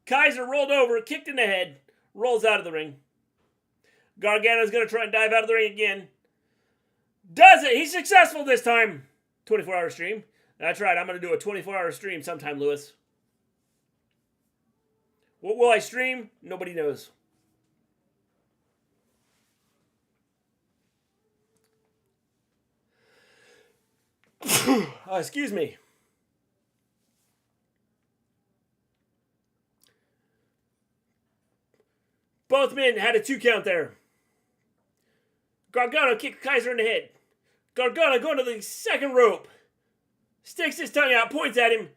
Speaker 2: Kaiser rolled over, kicked in the head, rolls out of the ring. Gargano's going to try and dive out of the ring again. Does it! He's successful this time. 24-hour stream. That's right, I'm going to do a 24-hour stream sometime, Lewis. What will I stream? Nobody knows. Excuse me. Both men had a 2 count there. Gargano kicked Kaiser in the head. Gargano going to the second rope. Sticks his tongue out, points at him.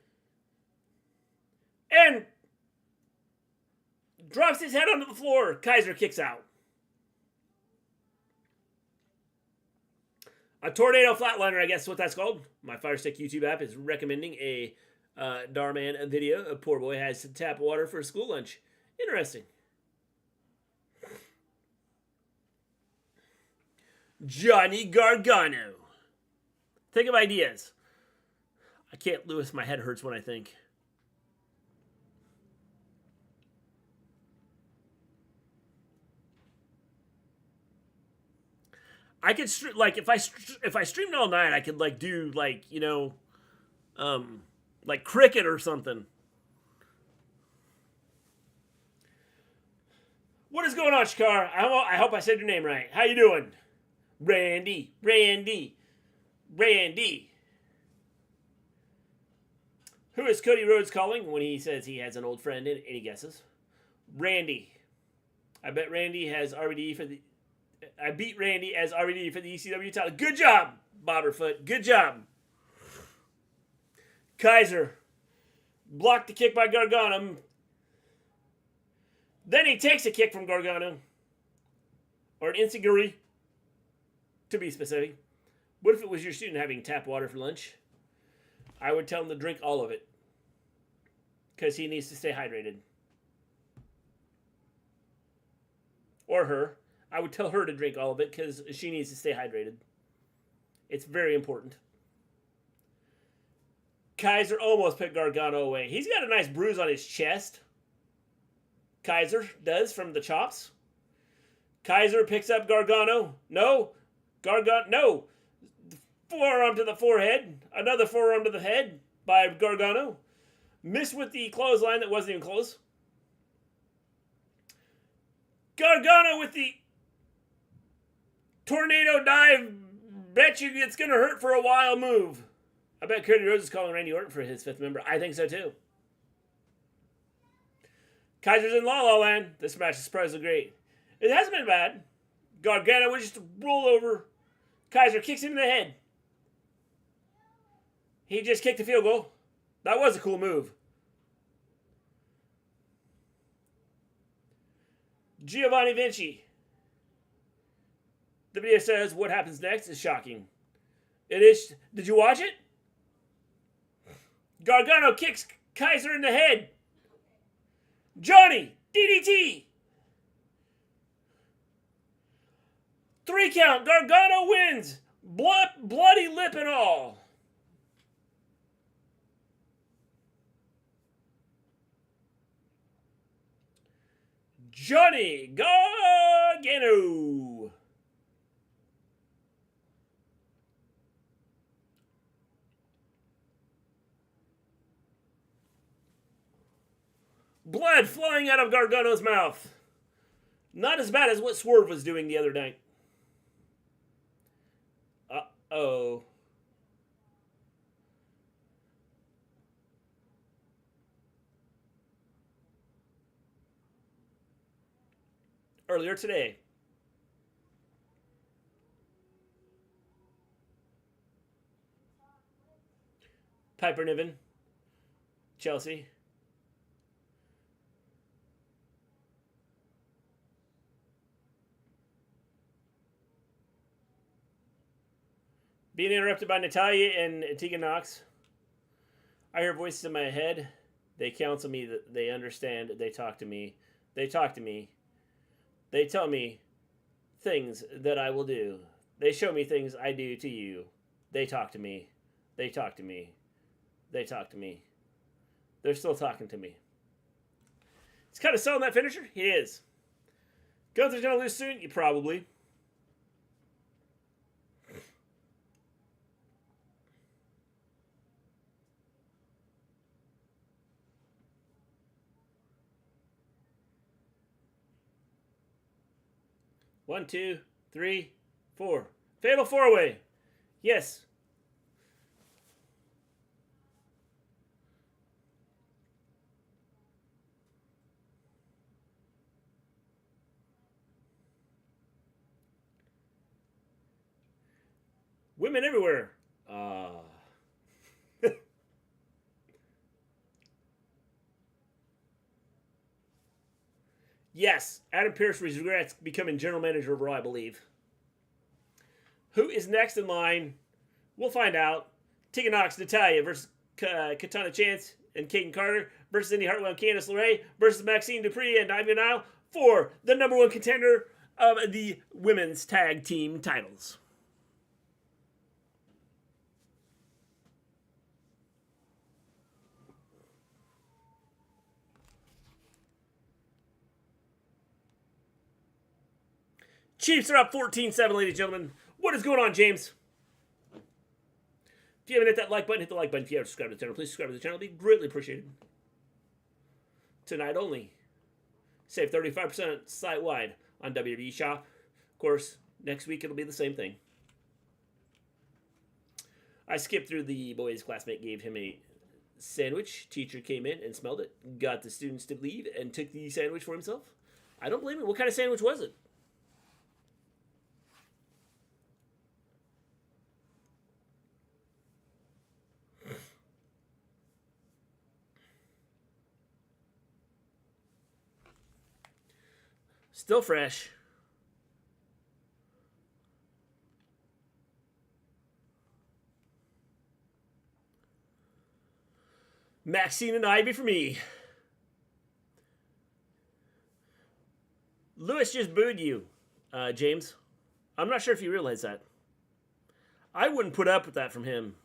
Speaker 2: And drops his head onto the floor. Kaiser kicks out. A tornado flatliner, I guess is what that's called. My Firestick YouTube app is recommending a Darman video. A poor boy has to tap water for school lunch. Interesting. Johnny Gargano. Think of ideas. I can't, Lewis, my head hurts when I think. I could like if I streamed all night, I could like do like, you know, like cricket or something. What is going on, Shakar? I hope I said your name right. How you doing? Randy. Who is Cody Rhodes calling when he says he has an old friend in? Any guesses? Randy. I bet Randy has RVD for the... I beat Randy as RVD for the ECW title. Good job, Bobberfoot. Good job. Kaiser blocked the kick by Gargano. Then he takes a kick from Gargano. Or an enziguri, to be specific. What if it was your student having tap water for lunch? I would tell him to drink all of it. Because he needs to stay hydrated. Or her. I would tell her to drink all of it because she needs to stay hydrated. It's very important. Kaiser almost put Gargano away. He's got a nice bruise on his chest. Kaiser does from the chops. Kaiser picks up Gargano. No. Gargano. No. Forearm to the forehead. Another forearm to the head by Gargano. Missed with the clothesline that wasn't even close. Gargano with the tornado dive. Bet you it's going to hurt for a while move. I bet Cody Rhodes is calling Randy Orton for his fifth member. I think so too. Kaiser's in La La Land. This match is surprisingly great. It hasn't been bad. Gargano would just roll over. Kaiser kicks him in the head. He just kicked a field goal. That was a cool move. Giovanni Vinci. The video says what happens next is shocking. It is. Did you watch it? Gargano kicks Kaiser in the head. Johnny, DDT. 3 count. Gargano wins. Bloody lip and all. Johnny Gargano. Blood flying out of Gargano's mouth. Not as bad as what Swerve was doing the other night. Uh-oh. Earlier today. Piper Niven. Chelsea. Being interrupted by Natalya and Tegan Knox. I hear voices in my head. They counsel me, that they understand, they talk to me. They talk to me. They tell me things that I will do. They show me things I do to you. They talk to me. They talk to me. They talk to me. They're still talking to me. He's kind of selling that finisher. He is. Gunther's going to lose soon? You probably. One, two, three, four. Fatal 4-way. Yes. Women everywhere. Yes, Adam Pearce regrets becoming general manager of Raw, I believe. Who is next in line? We'll find out. Tegan Knox, Natalya versus Katana Chance and Kaden Carter versus Indy Hartwell and Candice LeRae versus Maxine Dupree and Ivy Nile for the number one contender of the women's tag team titles. Chiefs are up 14-7, ladies and gentlemen. What is going on, James? If you haven't hit that like button, hit the like button. If you haven't subscribed to the channel, please subscribe to the channel. It'd be greatly appreciated. Tonight only. Save 35% site-wide on WWE Shop. Of course, next week it'll be the same thing. I skipped through the boys' classmate gave him a sandwich. Teacher came in and smelled it, got the students to leave, and took the sandwich for himself. I don't blame him. What kind of sandwich was it? Still fresh. Maxine and Ivy for me. Lewis just booed you, James. I'm not sure if you realize that. I wouldn't put up with that from him.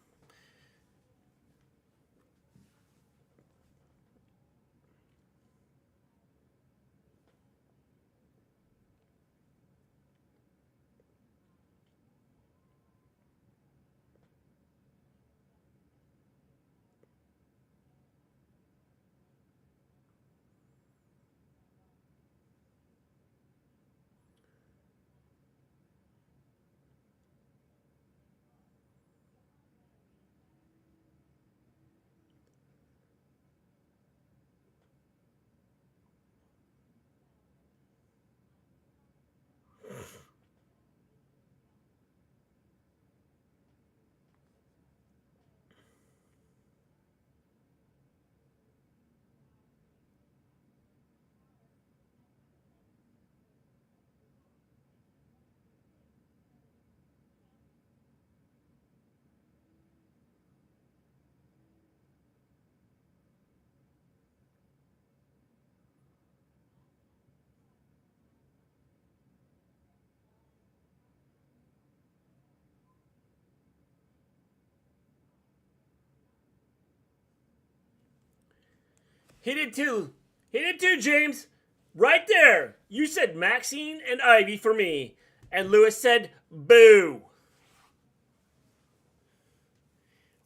Speaker 2: He did too. He did too, James. Right there. You said Maxine and Ivy for me. And Lewis said boo.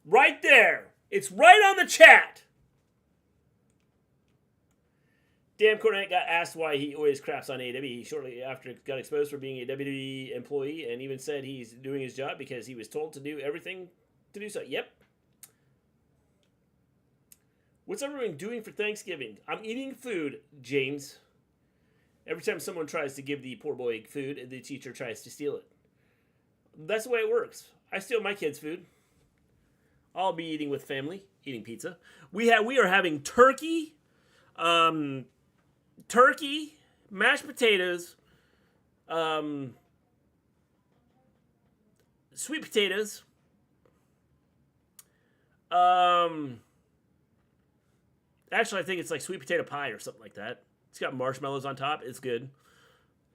Speaker 2: Right there. It's right on the chat. Dan Cornette got asked why he always craps on AEW. He shortly after got exposed for being a WWE employee and even said he's doing his job because he was told to do everything to do so. Yep. What's everyone doing for Thanksgiving? I'm eating food, James. Every time someone tries to give the poor boy food, the teacher tries to steal it. That's the way it works. I steal my kids' food. I'll be eating with family, eating pizza. We are having turkey, mashed potatoes, sweet potatoes, actually, I think it's like sweet potato pie or something like that. It's got marshmallows on top. It's good.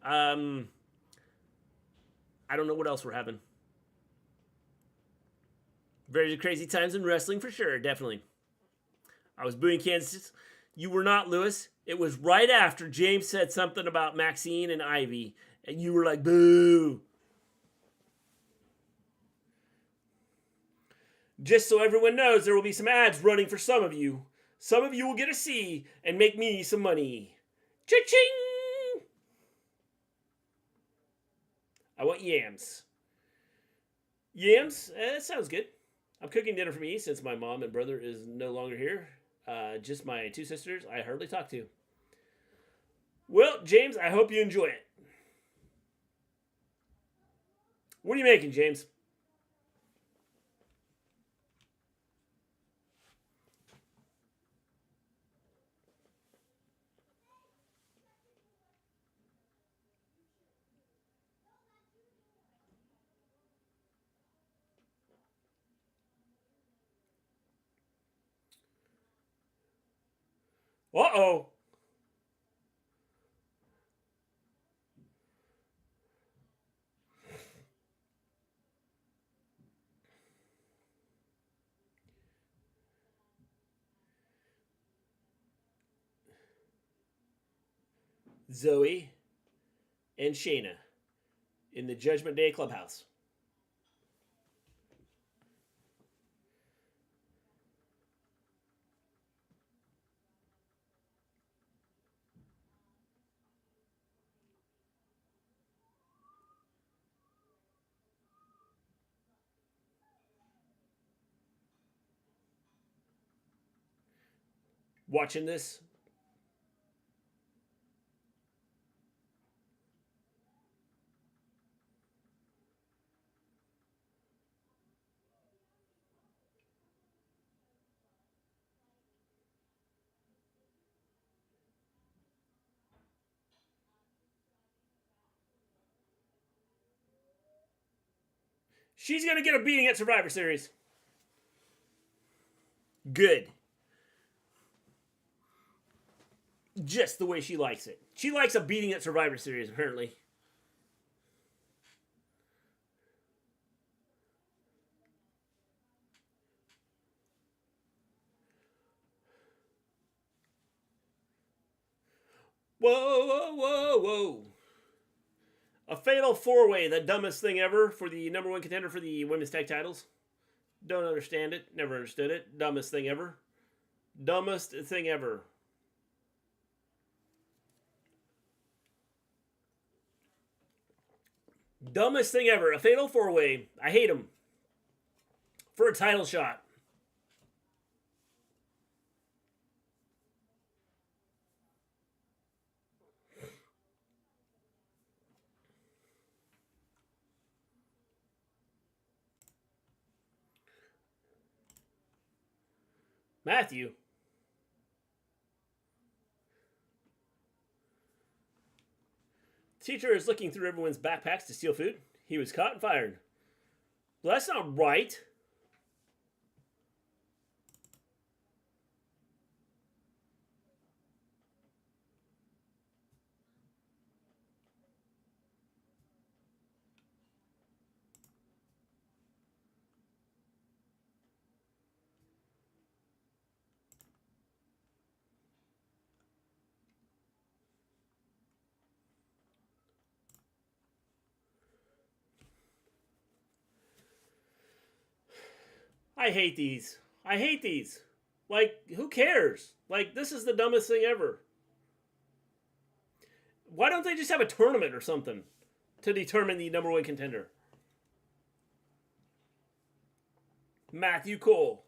Speaker 2: I don't know what else we're having. Very crazy times in wrestling for sure, definitely. I was booing Kansas. You were not, Lewis. It was right after James said something about Maxine and Ivy, and you were like, boo. Just so everyone knows, there will be some ads running for some of you. Some of you will get a C and make me some money. Cha-ching! I want yams. Yams? That sounds good. I'm cooking dinner for me since my mom and brother is no longer here. Just my two sisters I hardly talk to. Well, James, I hope you enjoy it. What are you making, James? Uh-oh. Zoe and Shayna in the Judgment Day Clubhouse. Watching this. She's going to get a beating at Survivor Series. Good. Just the way she likes it. She likes a beating at Survivor Series, apparently. Whoa, whoa, whoa, whoa. A fatal four-way, the dumbest thing ever for the number one contender for the women's tag titles. Don't understand it. Never understood it. Dumbest thing ever. Dumbest thing ever. Dumbest thing ever. A fatal four-way. I hate him. For a title shot. Matthew. Teacher is looking through everyone's backpacks to steal food. He was caught and fired. Well, that's not right. I hate these. I hate these. Like, who cares? Like, this is the dumbest thing ever. Why don't they just have a tournament or something to determine the number one contender? Matthew Cole.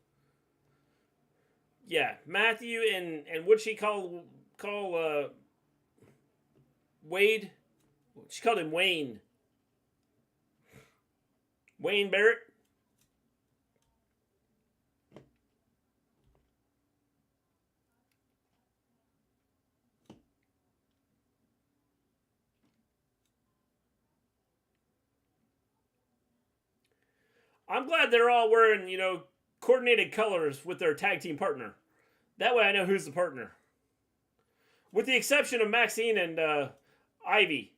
Speaker 2: Yeah, Matthew and what'd she call Wade? She called him Wayne. Wayne Barrett. I'm glad they're all wearing, coordinated colors with their tag team partner. That way I know who's the partner. With the exception of Maxine and Ivy.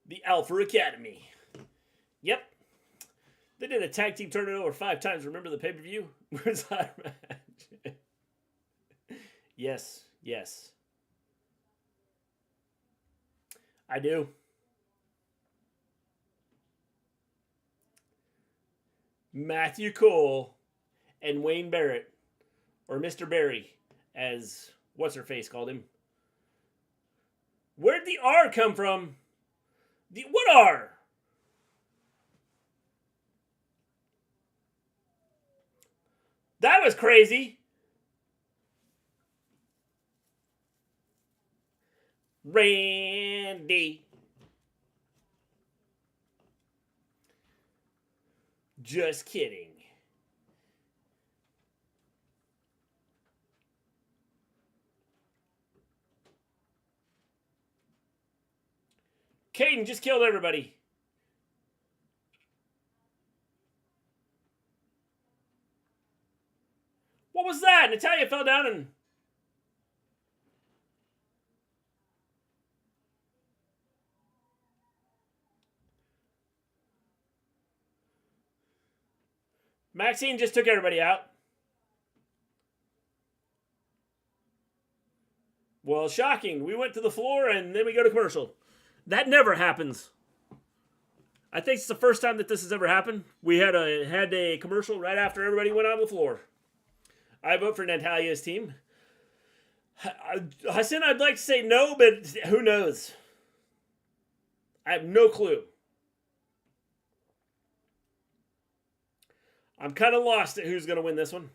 Speaker 2: The Alpha Academy. Yep. They did a tag team tournament over 5 times. Remember the pay-per-view? Where's that match? Yes. Yes. I do. Matthew Cole and Wayne Barrett. Or Mr. Barry, as what's-her-face called him. Where'd the R come from? What R? That was crazy. Randy. Just kidding. Caden just killed everybody. What was that? Natalia fell down and... Maxine just took everybody out. Well, shocking. We went to the floor and then we go to commercial. That never happens. I think it's the first time that this has ever happened. We had a commercial right after everybody went on the floor. I vote for Natalia's team. Hassan, I'd like to say no, but who knows? I have no clue. I'm kind of lost at who's going to win this one.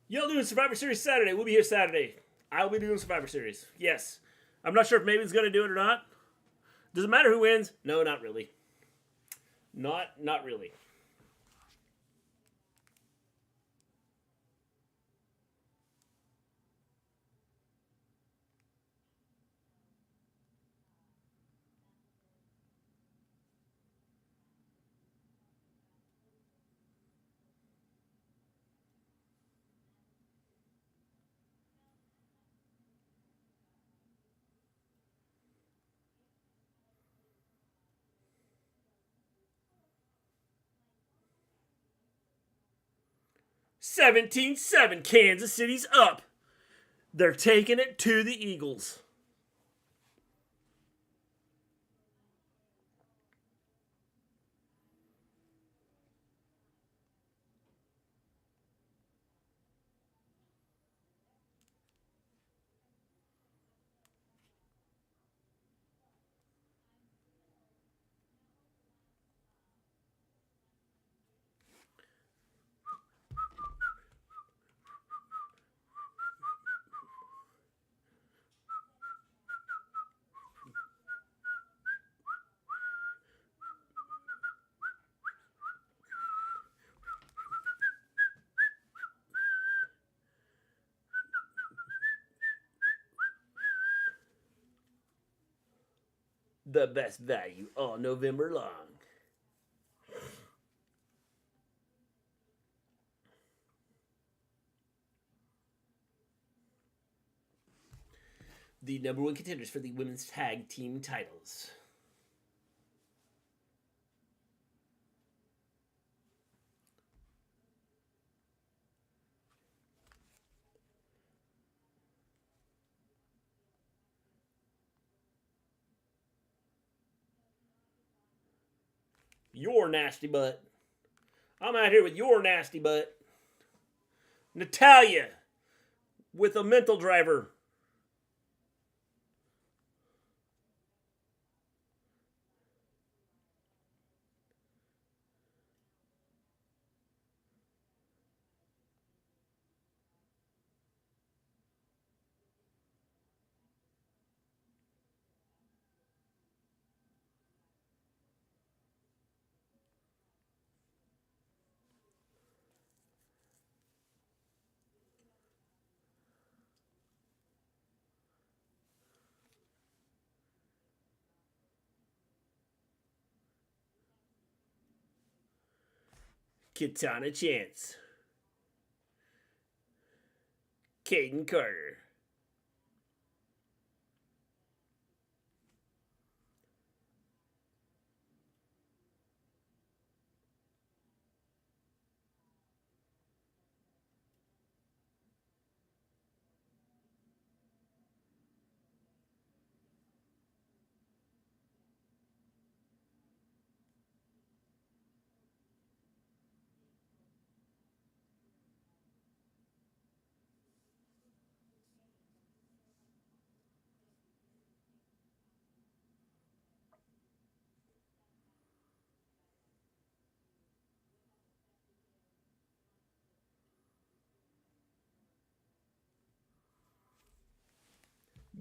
Speaker 2: Y'all doing Survivor Series Saturday. We'll be here Saturday. I'll be doing Survivor Series. Yes. I'm not sure if Maven's going to do it or not. Does it matter who wins? No, not really. Not really. (17-7). Kansas City's up. They're taking it to the Eagles. The best value all November long. The number one contenders for the women's tag team titles. Your nasty butt. I'm out here with your nasty butt. Natalia with a mental driver. Katana Chance. Caden Carter.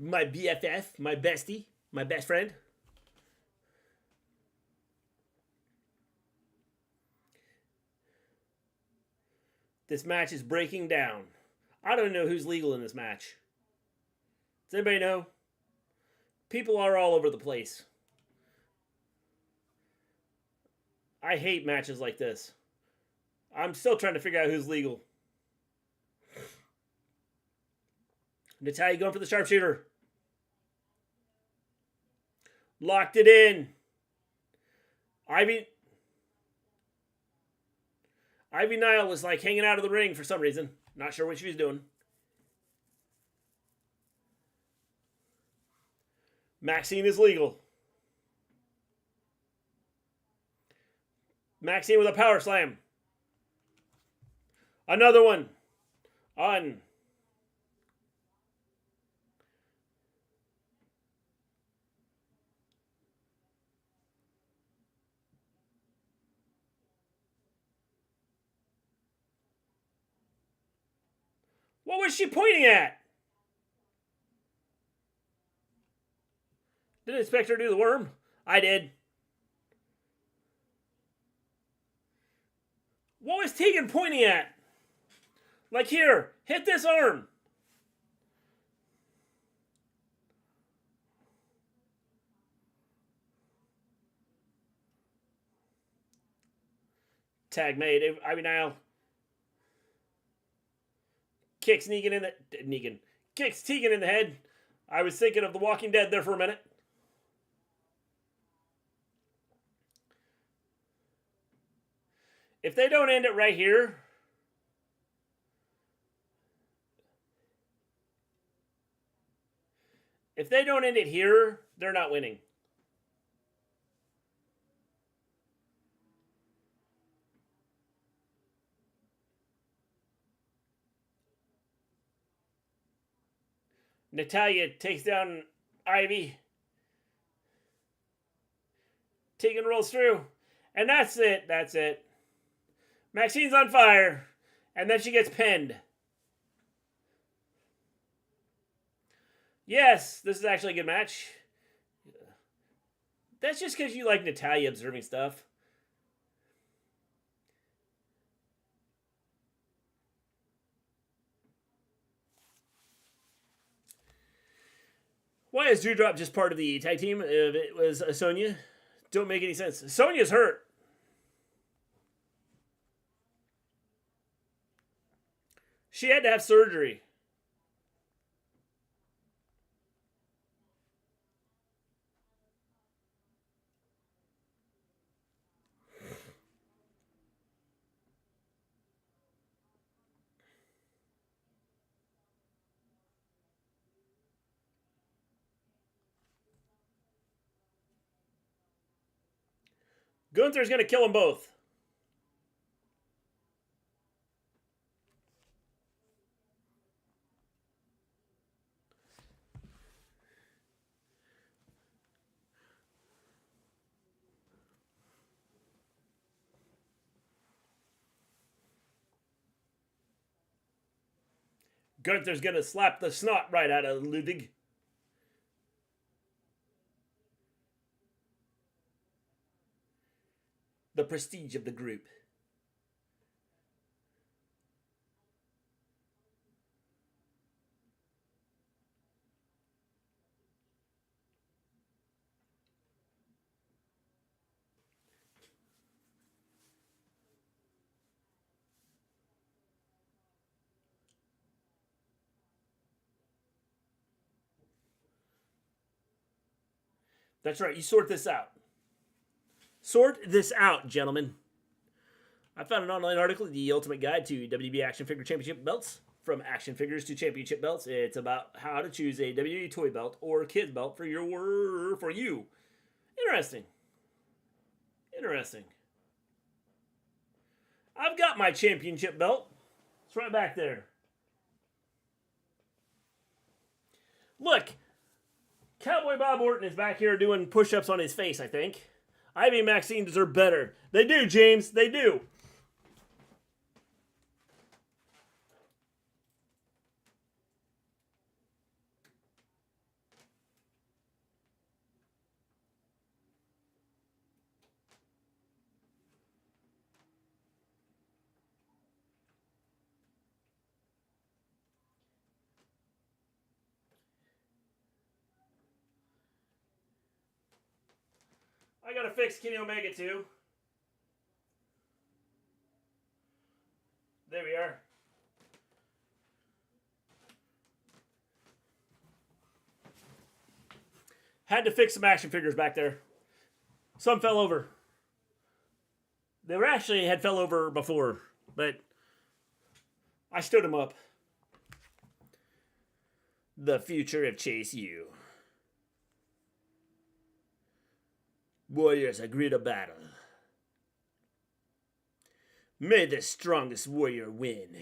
Speaker 2: my BFF, my bestie, my best friend. This match is breaking down. I don't know who's legal in this match. Does anybody know? People are all over the place. I hate matches like this. I'm still trying to figure out who's legal. Natalya going for the sharpshooter. Locked it in. Ivy Nile was like hanging out of the ring for some reason. Not sure what she was doing. Maxine is legal. Maxine with a power slam. Another one. On. What was she pointing at? Didn't expect her to do the worm. I did. What was Tegan pointing at? Like, here, hit this arm. Tag made. Ivy Nile kicks kicks Tegan in the head. I was thinking of The Walking Dead there for a minute. If they don't end it right here, they're not winning. Natalya takes down Ivy. Tegan rolls through. And that's it. Maxine's on fire. And then she gets pinned. Yes, this is actually a good match. That's just because you like Natalya observing stuff. Why is Dewdrop just part of the tag team if it was Sonya? Don't make any sense. Sonya's hurt. She had to have surgery. Gunther's going to kill them both. Gunther's going to slap the snot right out of Ludwig. The prestige of the group. That's right, you sort this out. Sort this out, gentlemen. I found an online article, The Ultimate Guide to WWE Action Figure Championship Belts. From action figures to championship belts. It's about how to choose a WWE toy belt or kids belt for you. Interesting. I've got my championship belt. It's right back there. Look, Cowboy Bob Orton is back here doing push-ups on his face, I think. Ivy and Maxine deserve better. They do, James. They do. I gotta fix Kenny Omega too. There we are. Had to fix some action figures back there. Some fell over. They were actually had fell over before, but I stood them up. The future of Chase U. Warriors agree to battle. May the strongest warrior win.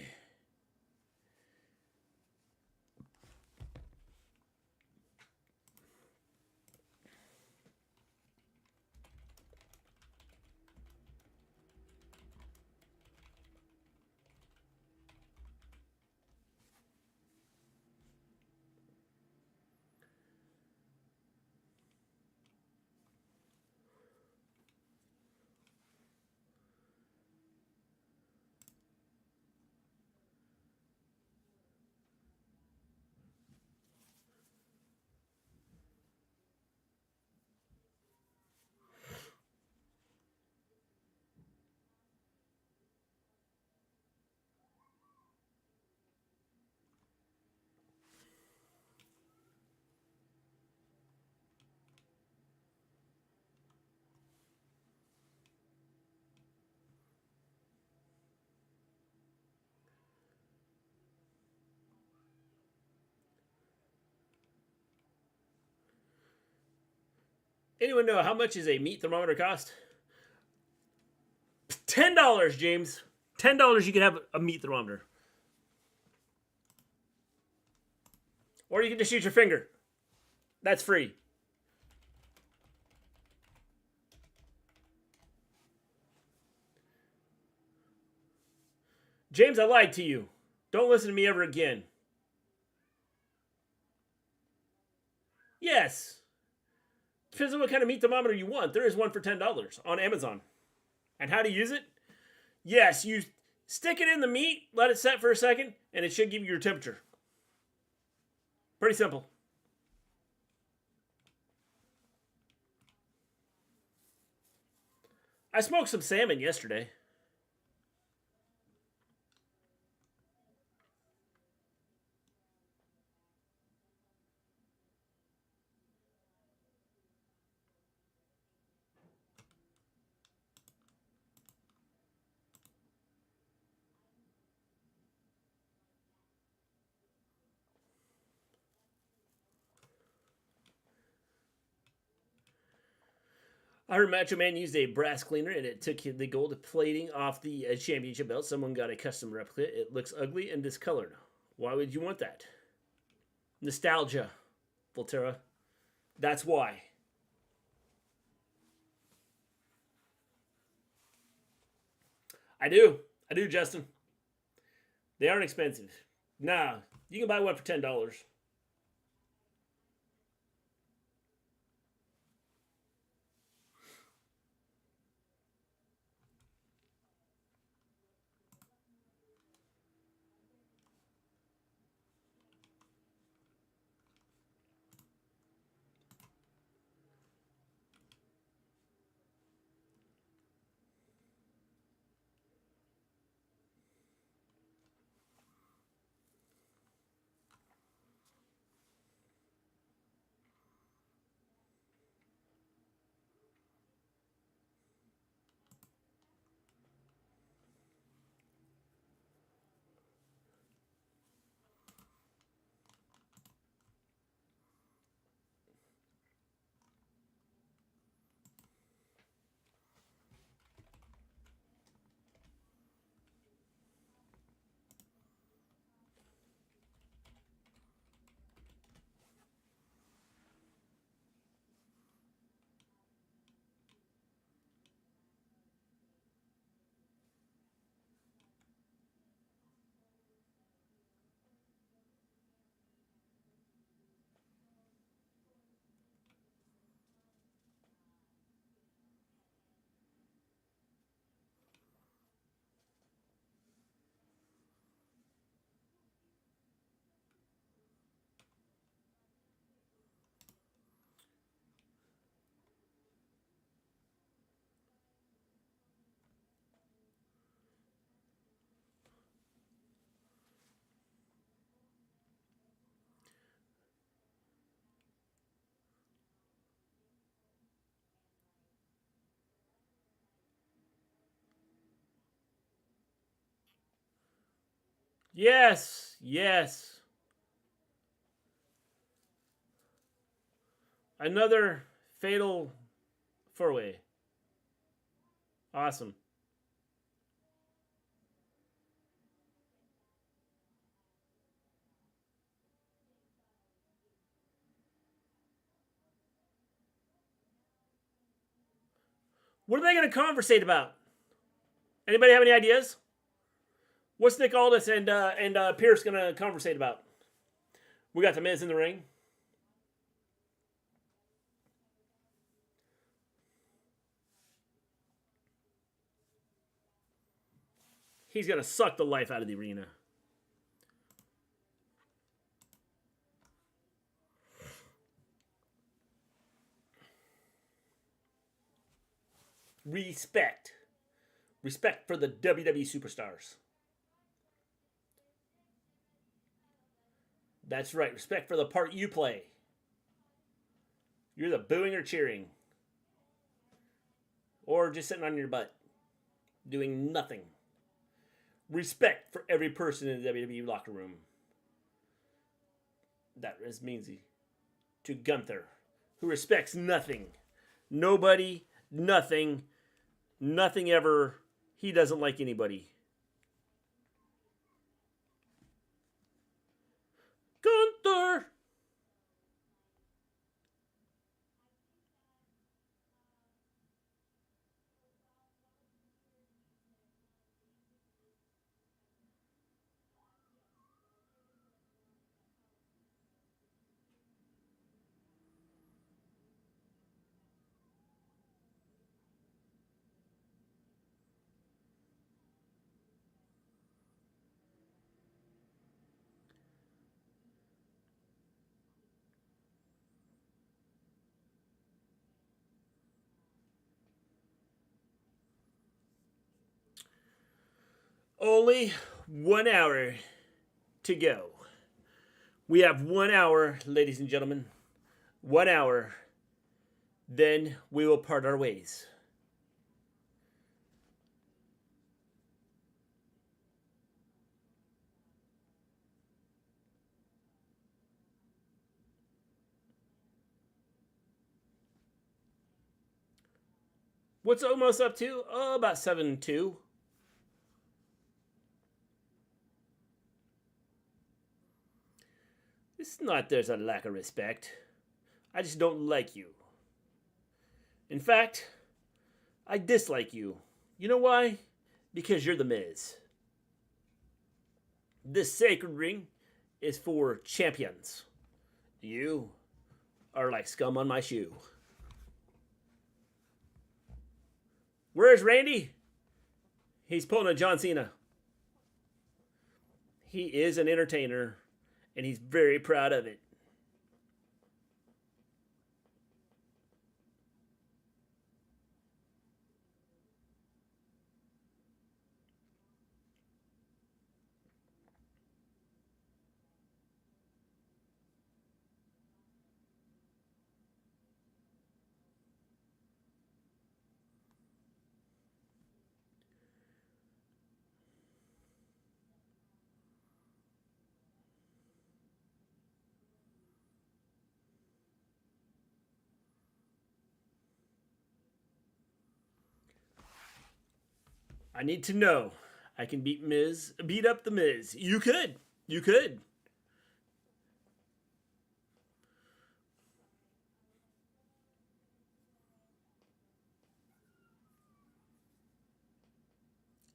Speaker 2: Anyone know how much is a meat thermometer cost? $10, James. $10 you can have a meat thermometer. Or you can just use your finger. That's free. James, I lied to you. Don't listen to me ever again. Yes. Depends on what kind of meat thermometer you want. There is one for $10 on Amazon. And how to use it? Yes, you stick it in the meat, let it set for a second, and it should give you your temperature. Pretty simple. I smoked some salmon yesterday. I heard Macho Man used a brass cleaner and it took the gold plating off the championship belt. Someone got a custom replica. It looks ugly and discolored. Why would you want that? Nostalgia, Volterra. That's why. I do, Justin. They aren't expensive. Nah, you can buy one for $10. Yes. Yes. Another fatal four-way. Awesome. What are they going to conversate about? Anybody have any ideas? What's Nick Aldis and Pierce going to conversate about? We got the Miz in the ring. He's going to suck the life out of the arena. Respect. Respect for the WWE superstars. That's right. Respect for the part you play. You're the booing or cheering. Or just sitting on your butt. Doing nothing. Respect for every person in the WWE locker room. That is meansy. To Gunther, who respects nothing. Nobody, nothing, nothing ever. He doesn't like anybody. Gunther! Only 1 hour to go. We have 1 hour, ladies and gentlemen. 1 hour. Then we will part our ways. What's almost up to? Oh, about 7-2. It's not there's a lack of respect. I just don't like you. In fact, I dislike you. You know why? Because you're the Miz. This sacred ring is for champions. You are like scum on my shoe. Where's Randy? He's pulling a John Cena. He is an entertainer, and he's very proud of it. I need to know. I can beat up the Miz. You could. You could.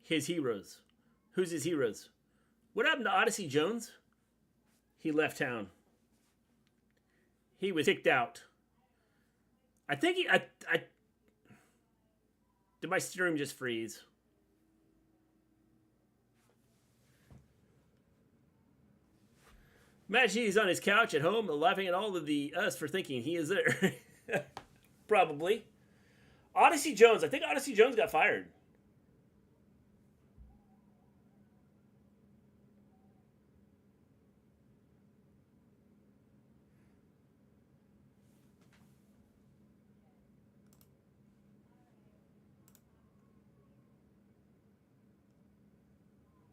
Speaker 2: His heroes. Who's his heroes? What happened to Odyssey Jones? He left town. He was kicked out. I think he. Did my stream just freeze? Imagine he's on his couch at home laughing at all of us for thinking he is there. Probably. Odyssey Jones. I think Odyssey Jones got fired.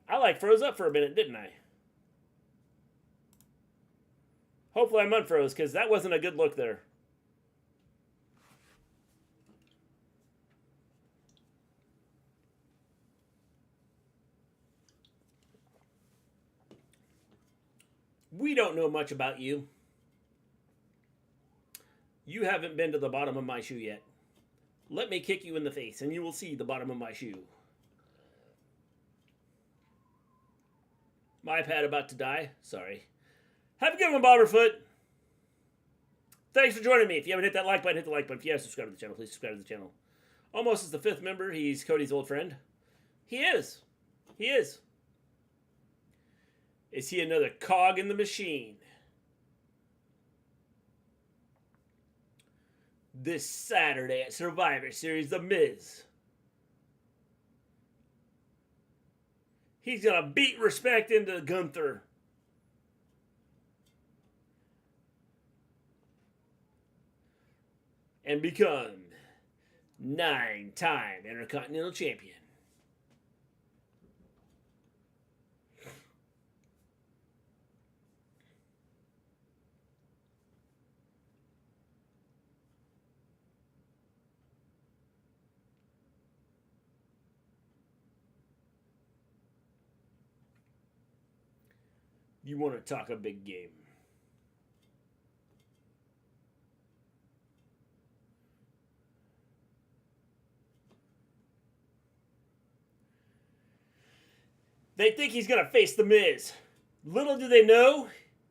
Speaker 2: I like froze up for a minute, didn't I? Hopefully I'm unfroze, because that wasn't a good look there. We don't know much about you. You haven't been to the bottom of my shoe yet. Let me kick you in the face, and you will see the bottom of my shoe. My iPad about to die. Sorry. Have a good one, Bobberfoot. Thanks for joining me. If you haven't hit that like button, hit the like button. If you haven't subscribed to the channel, please subscribe to the channel. Almost is the 5th member. He's Cody's old friend. He is. He is. Is he another cog in the machine? This Saturday at Survivor Series, The Miz. He's going to beat respect into Gunther. And become 9-time Intercontinental Champion. You want to talk a big game. They think he's going to face The Miz. Little do they know,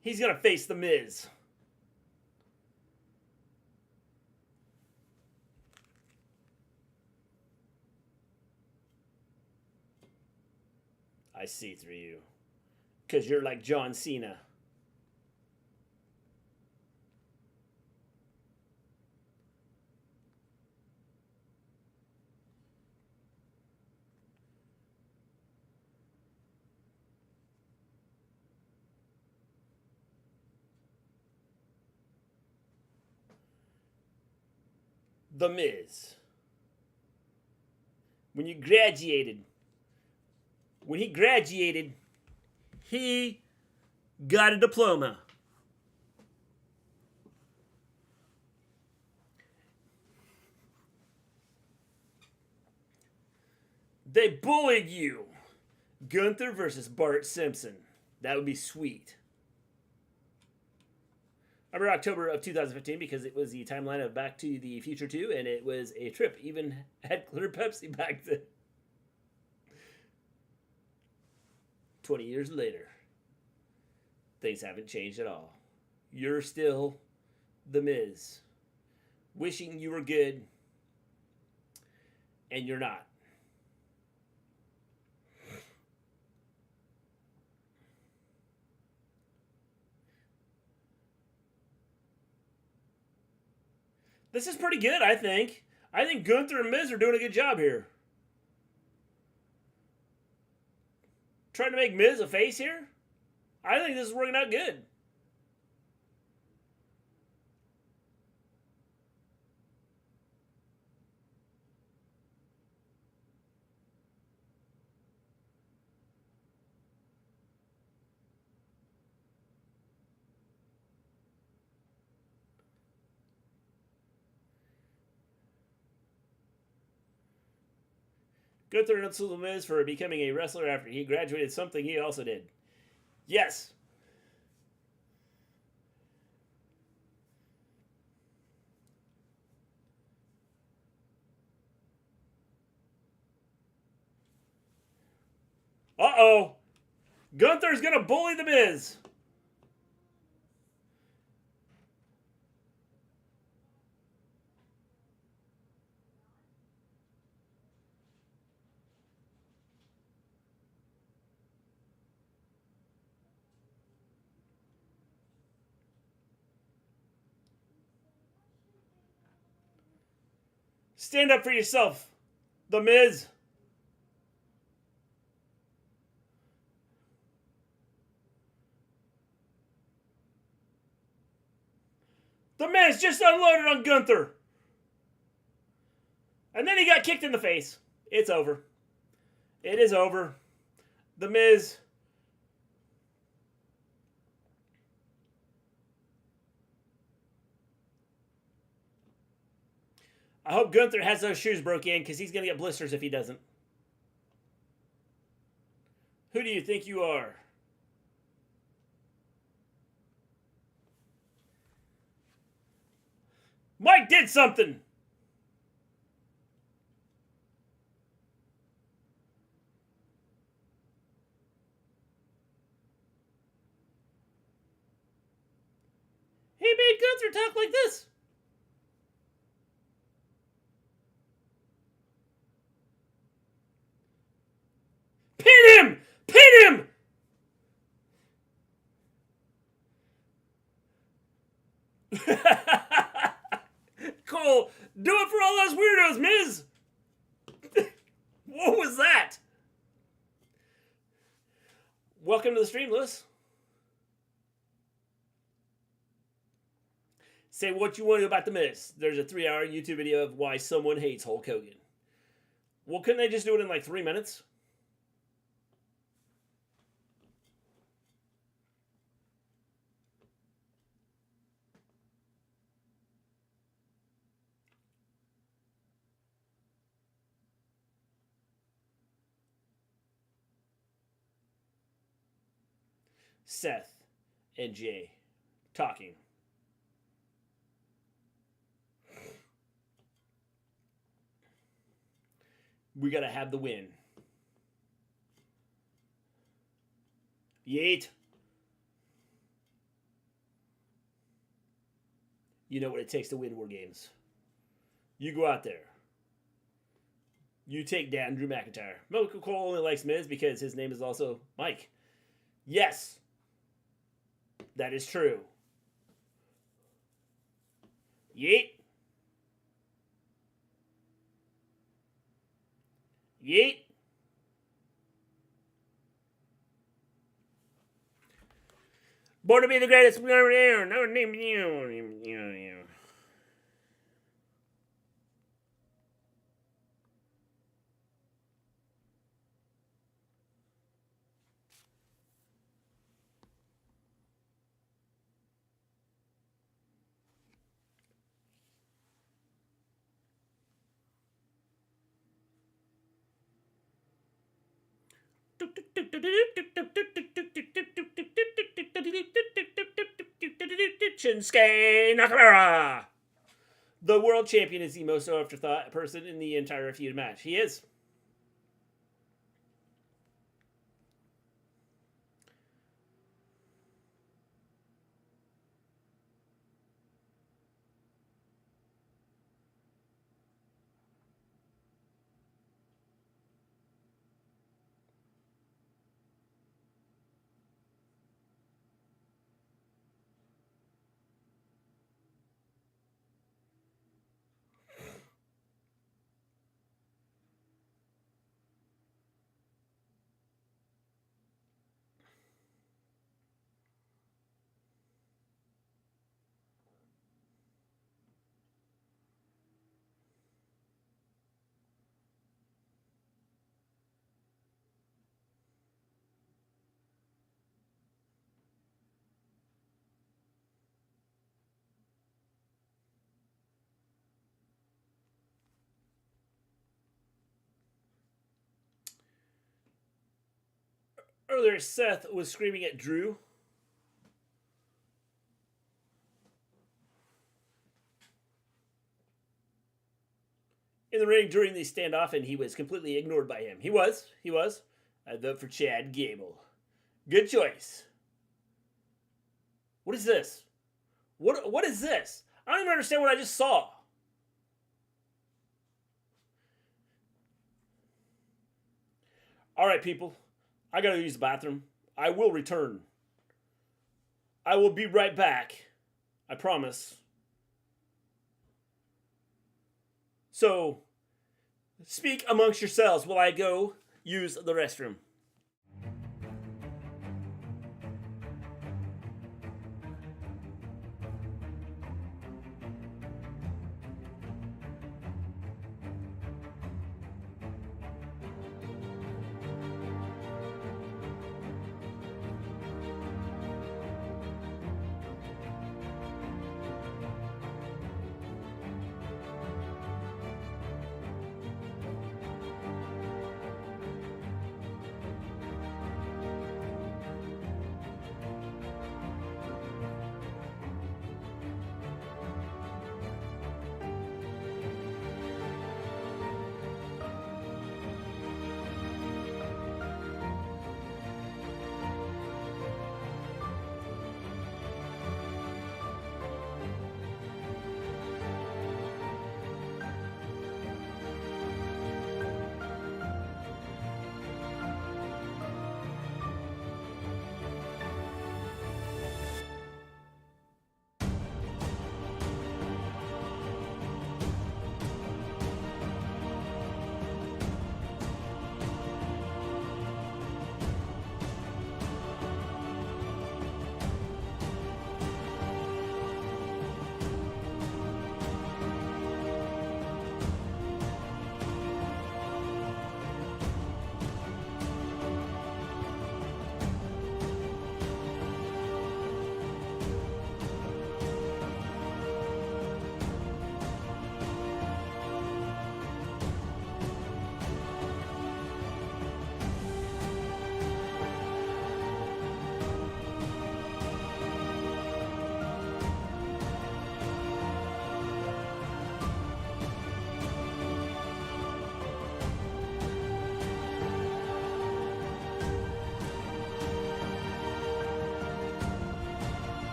Speaker 2: he's going to face The Miz. I see through you. Because you're like John Cena. The Miz. When he graduated, he got a diploma. They bullied you. Gunther versus Bart Simpson. That would be sweet. I remember October of 2015 because it was the timeline of Back to the Future 2, and it was a trip. Even had clear Pepsi back then. 20 years later, things haven't changed at all. You're still The Miz. Wishing you were good, and you're not. This is pretty good, I think. I think Gunther and Miz are doing a good job here. Trying to make Miz a face here? I think this is working out good. Gunther and The Miz for becoming a wrestler after he graduated, something he also did. Yes. Uh-oh. Gunther's going to bully The Miz. Stand up for yourself, The Miz. The Miz just unloaded on Gunther. And then he got kicked in the face. It's over. It is over. The Miz. I hope Gunther has those shoes broke in because he's going to get blisters if he doesn't. Who do you think you are? Mike did something. He made Gunther talk like this. Pin him! Pin him! Cole, do it for all those weirdos, Miz! What was that? Welcome to the stream, Lewis. Say what you want to about the Miz. There's a 3-hour YouTube video of why someone hates Hulk Hogan. Well, couldn't they just do it in like 3 minutes? Seth and Jay talking. We gotta have the win. Yeet. You know what it takes to win War Games. You go out there. You take down Drew McIntyre. Michael Cole only likes Miz because his name is also Mike. Yes. That is true. Yeet. Yeet. Born to be the greatest. No name you. Shinsuke Nakamura. The world champion is the most afterthought person in the entire feud match. He is. Earlier, Seth was screaming at Drew. In the ring during the standoff, and he was completely ignored by him. He was. I vote for Chad Gable. Good choice. What is this? What is this? I don't even understand what I just saw. All right, people. I gotta use the bathroom. I will return. I will be right back. I promise. So, speak amongst yourselves while I go use the restroom.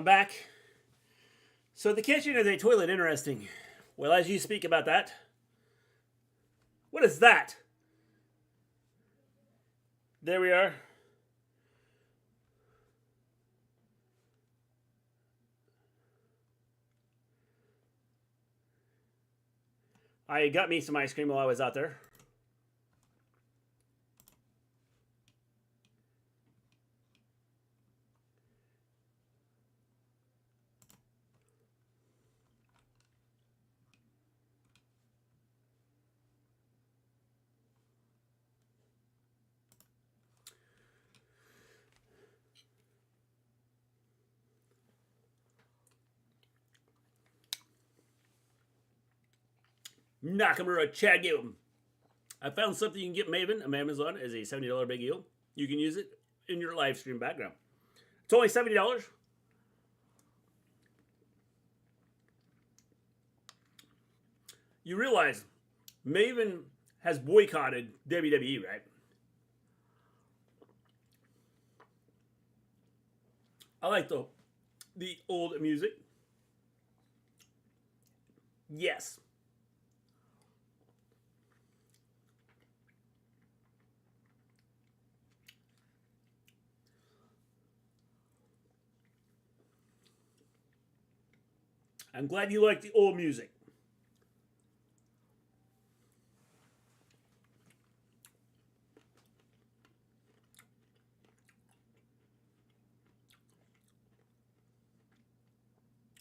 Speaker 2: back. So the kitchen is a toilet, interesting. Well, as you speak about that, what is that? There we are. I got me some ice cream while I was out there. Nakamura Chad Gable. I found something you can get Maven on Amazon as a $70 big deal. You can use it in your live stream background. It's only $70. You realize Maven has boycotted WWE, right? I like the old music. Yes. I'm glad you like the old music.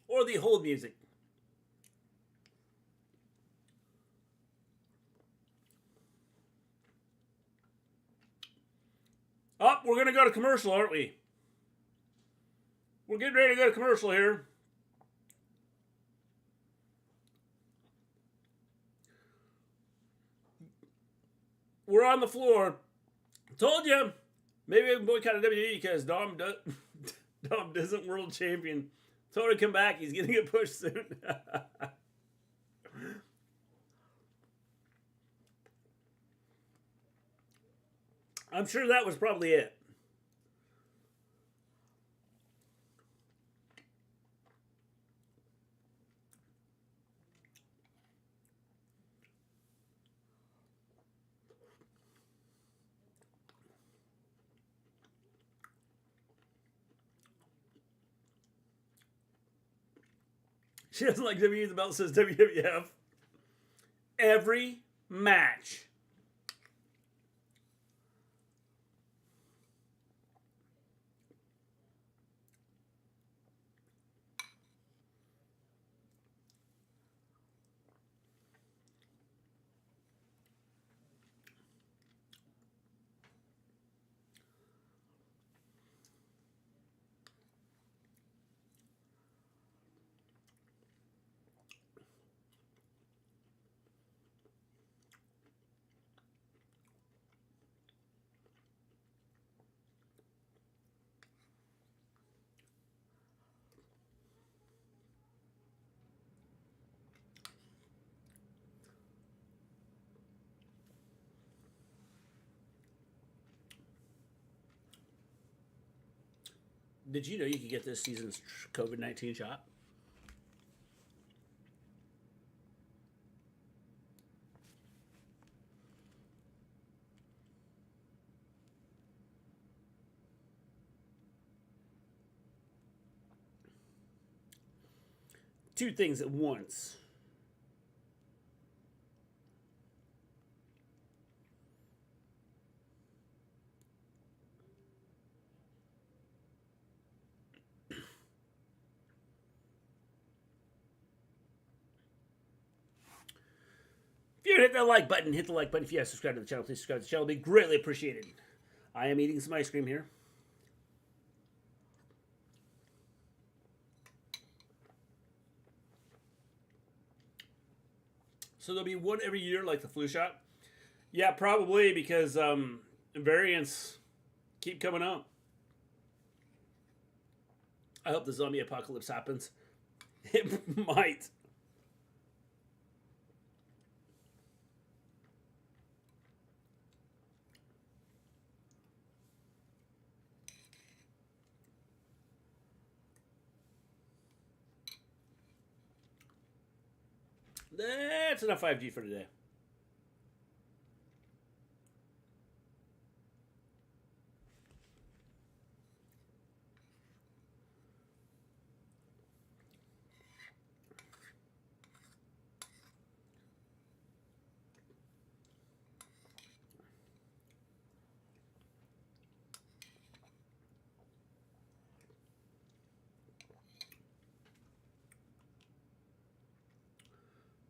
Speaker 2: Or the old music. Oh, we're going to go to commercial, aren't we? We're getting ready to go to commercial here. We're on the floor. Told you. Maybe I can boycott WWE because Dom isn't world champion. Told him to come back. He's going to get pushed soon. I'm sure that was probably it. She doesn't like WWE. The belt says WWF. Every match. Did you know you could get this season's COVID-19 shot? Two things at once. If you hit that like button, hit the like button. If you have subscribed to the channel, please subscribe to the channel. It'd be greatly appreciated. I am eating some ice cream here. So there'll be one every year like the flu shot? Yeah, probably because variants keep coming up. I hope the zombie apocalypse happens. It might. That's enough 5G for today.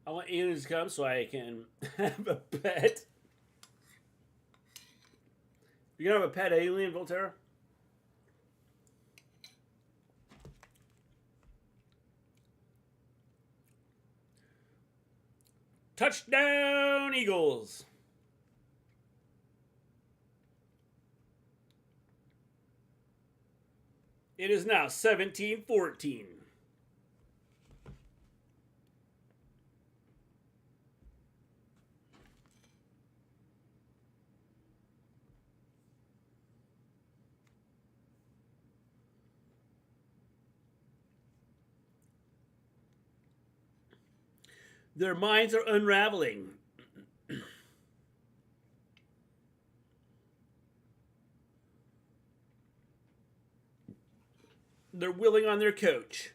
Speaker 2: I want aliens to come so I can have a pet. You gonna have a pet alien, Volterra? Touchdown, Eagles! It is now 17-14. Their minds are unraveling. They're willing on their coach.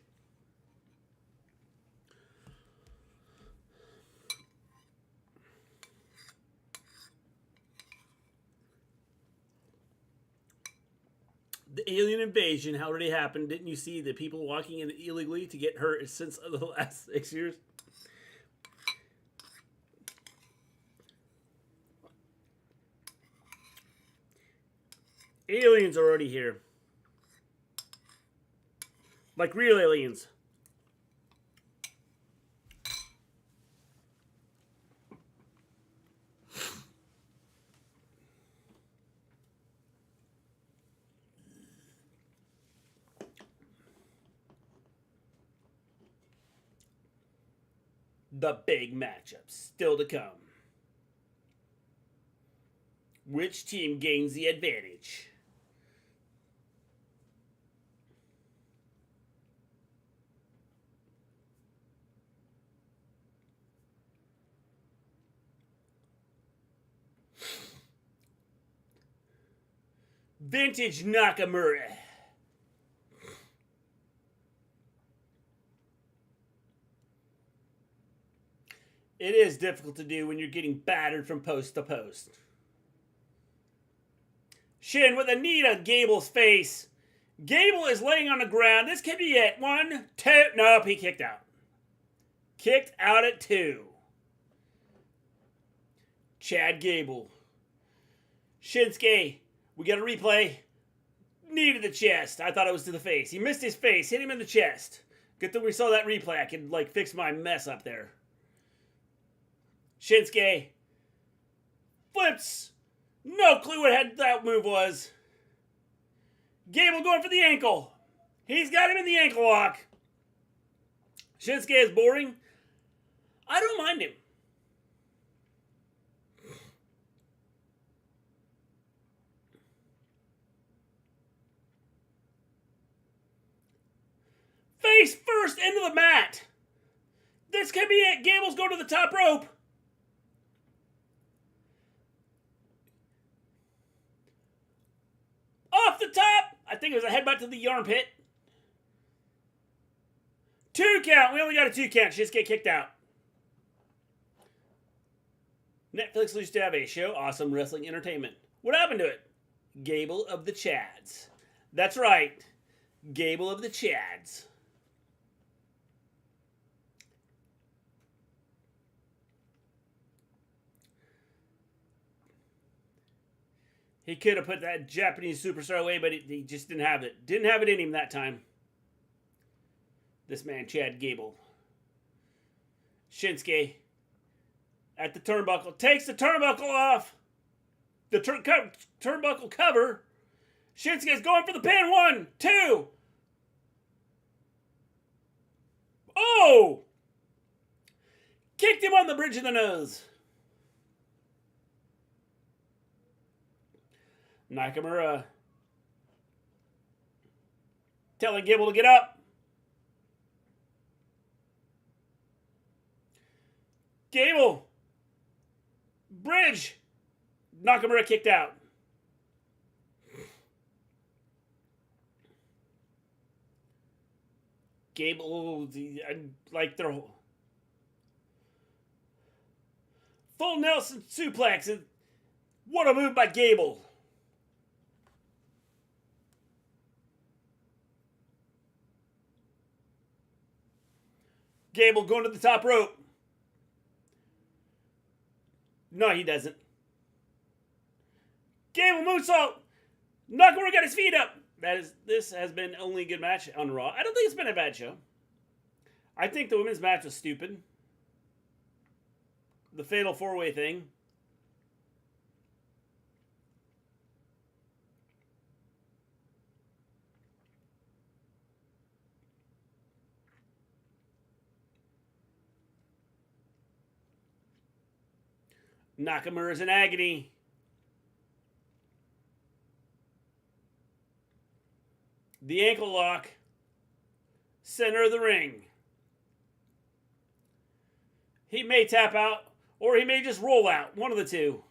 Speaker 2: The alien invasion already happened. Didn't you see the people walking in illegally to get hurt since the last 6 years? Aliens are already here. Like real aliens. The big matchup still to come. Which team gains the advantage? Vintage Nakamura. It is difficult to do when you're getting battered from post to post. Shin with a knee to Gable's face. Gable is laying on the ground. This could be it. 1, 2. Nope, he kicked out. Kicked out at 2. Chad Gable. Shinsuke. We got a replay. Knee to the chest. I thought it was to the face. He missed his face. Hit him in the chest. Good thing we saw that replay. I could, fix my mess up there. Shinsuke. Flips. No clue what that move was. Gable going for the ankle. He's got him in the ankle lock. Shinsuke is boring. I don't mind him. Face first into the mat. This could be it. Gable's going to the top rope. Off the top. I think it was a headbutt to the armpit. 2 count. We only got a 2 count. She just get kicked out. Netflix used to have a show, Awesome Wrestling Entertainment. What happened to it? Gable of the Chads. That's right. Gable of the Chads. He could have put that Japanese superstar away, but he just didn't have it. Didn't have it in him that time. This man, Chad Gable. Shinsuke at the turnbuckle. Takes the turnbuckle off. The turnbuckle cover. Shinsuke's going for the pin. 1, 2. Oh! Kicked him on the bridge of the nose. Nakamura telling Gable to get up. Gable. Bridge. Nakamura kicked out. Gable, like their whole... Full Nelson suplex. What a move by Gable. Gable going to the top rope. No, he doesn't. Gable moonsault. Nakamura got his feet up. This has been only a good match on Raw. I don't think it's been a bad show. I think the women's match was stupid. The fatal four-way thing. Nakamura's in agony. The ankle lock. Center of the ring. He may tap out, or he may just roll out. One of the two.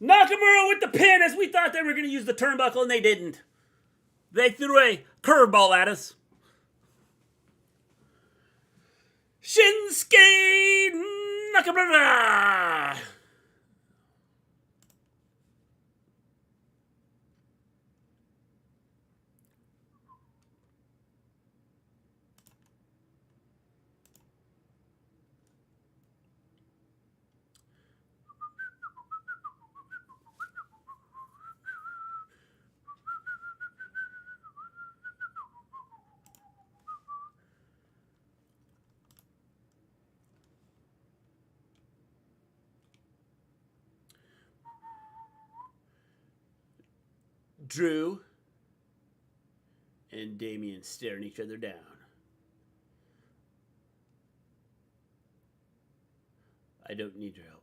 Speaker 2: Nakamura with the pin, as we thought they were going to use the turnbuckle, and they didn't. They threw a curveball at us. Shinsuke Nakamura! Drew and Damian staring each other down. I don't need your help.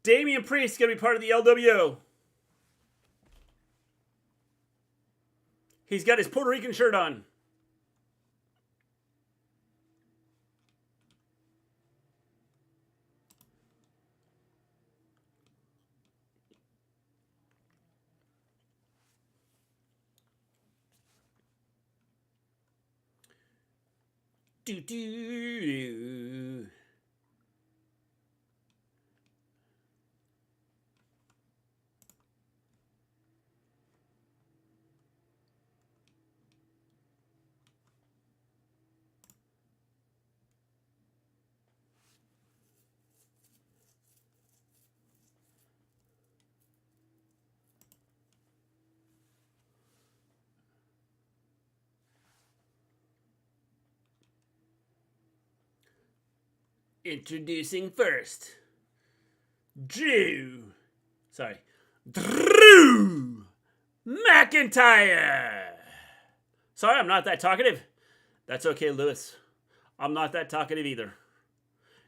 Speaker 2: Damian Priest is going to be part of the LWO. He's got his Puerto Rican shirt on. Do. Introducing first, Drew McIntyre. Sorry, I'm not that talkative. That's okay, Lewis. I'm not that talkative either.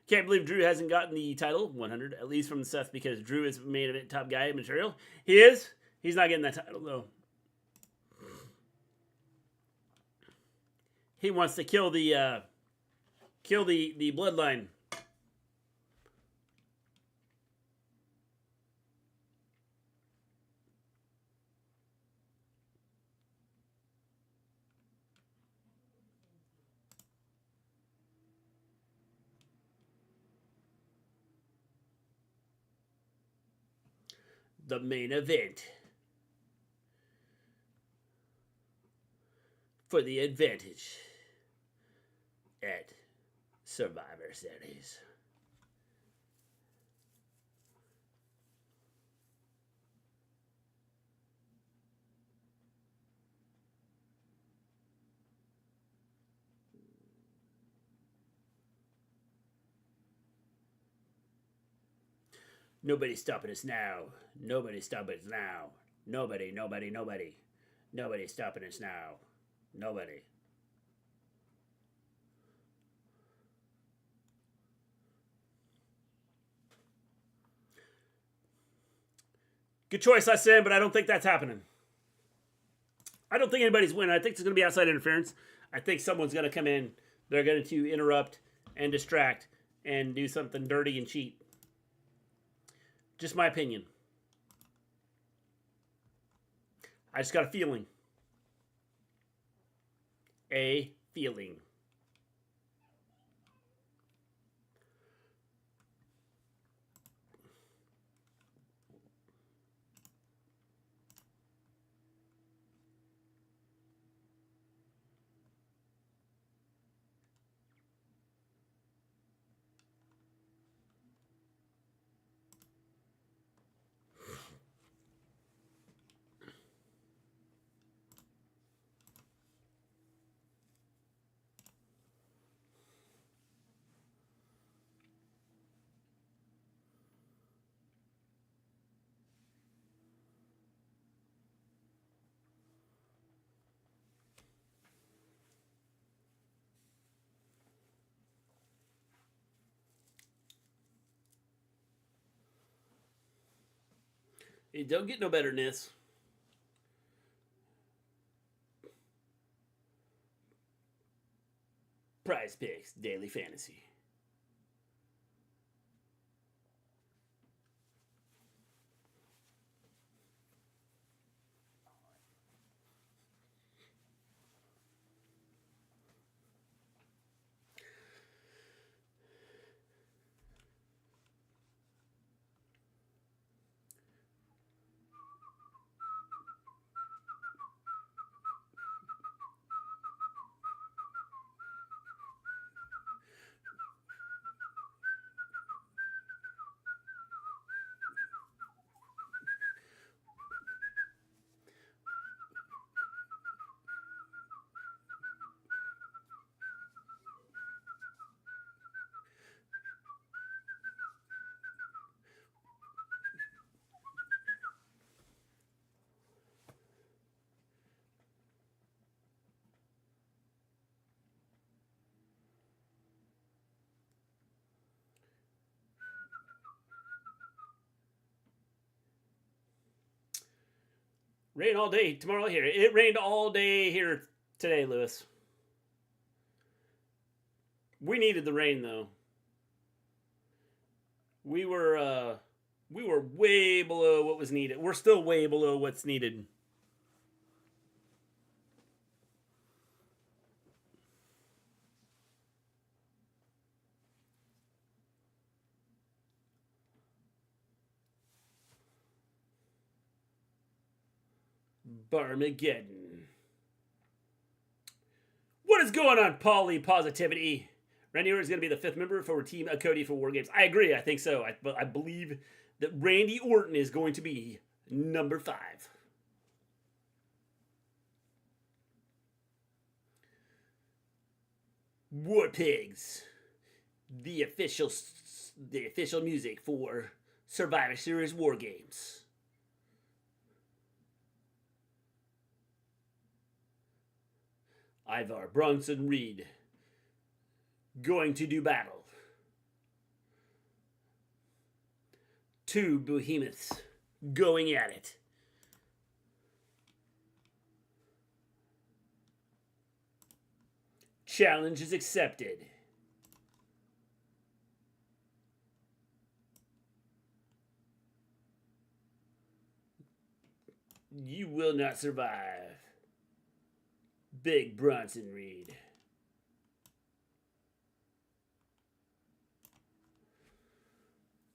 Speaker 2: Can't believe Drew hasn't gotten the title 100, at least from Seth, because Drew is main event top guy material. He is. He's not getting that title though. He wants to kill the bloodline. The main event for the advantage at Survivor Series. Nobody's stopping us now. Nobody's stopping us now. Nobody. Nobody's stopping us now. Nobody. Good choice, I said, but I don't think that's happening. I don't think anybody's winning. I think it's going to be outside interference. I think someone's going to come in. They're going to interrupt and distract and do something dirty and cheap. Just my opinion. I just got a feeling. A feeling. It don't get no better than this. Prize Picks Daily Fantasy. Rain all day tomorrow here. It rained all day here today, Lewis. We needed the rain though. We were way below what was needed. We're still way below what's needed. Barmageddon. What is going on, Polly Positivity? Randy Orton is going to be the 5th member for Team Cody for War Games. I agree. I think so. I believe that Randy Orton is going to be number 5. War Pigs. The official music for Survivor Series War Games. Ivar Bronson Reed going to do battle. 2 behemoths going at it. Challenge is accepted. You will not survive. Big Bronson Reed.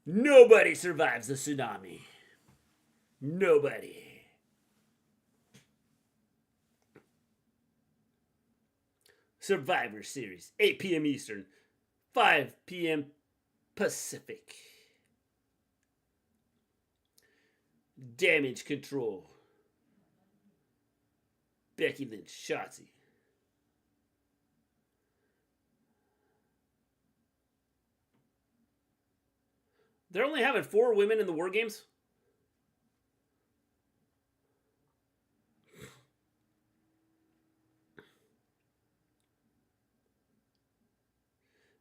Speaker 2: Nobody survives the tsunami. Nobody. Survivor Series, 8 p.m. Eastern, 5 p.m. Pacific. Damage Control. Becky Lynch, Shotzi. They're only having 4 women in the War Games?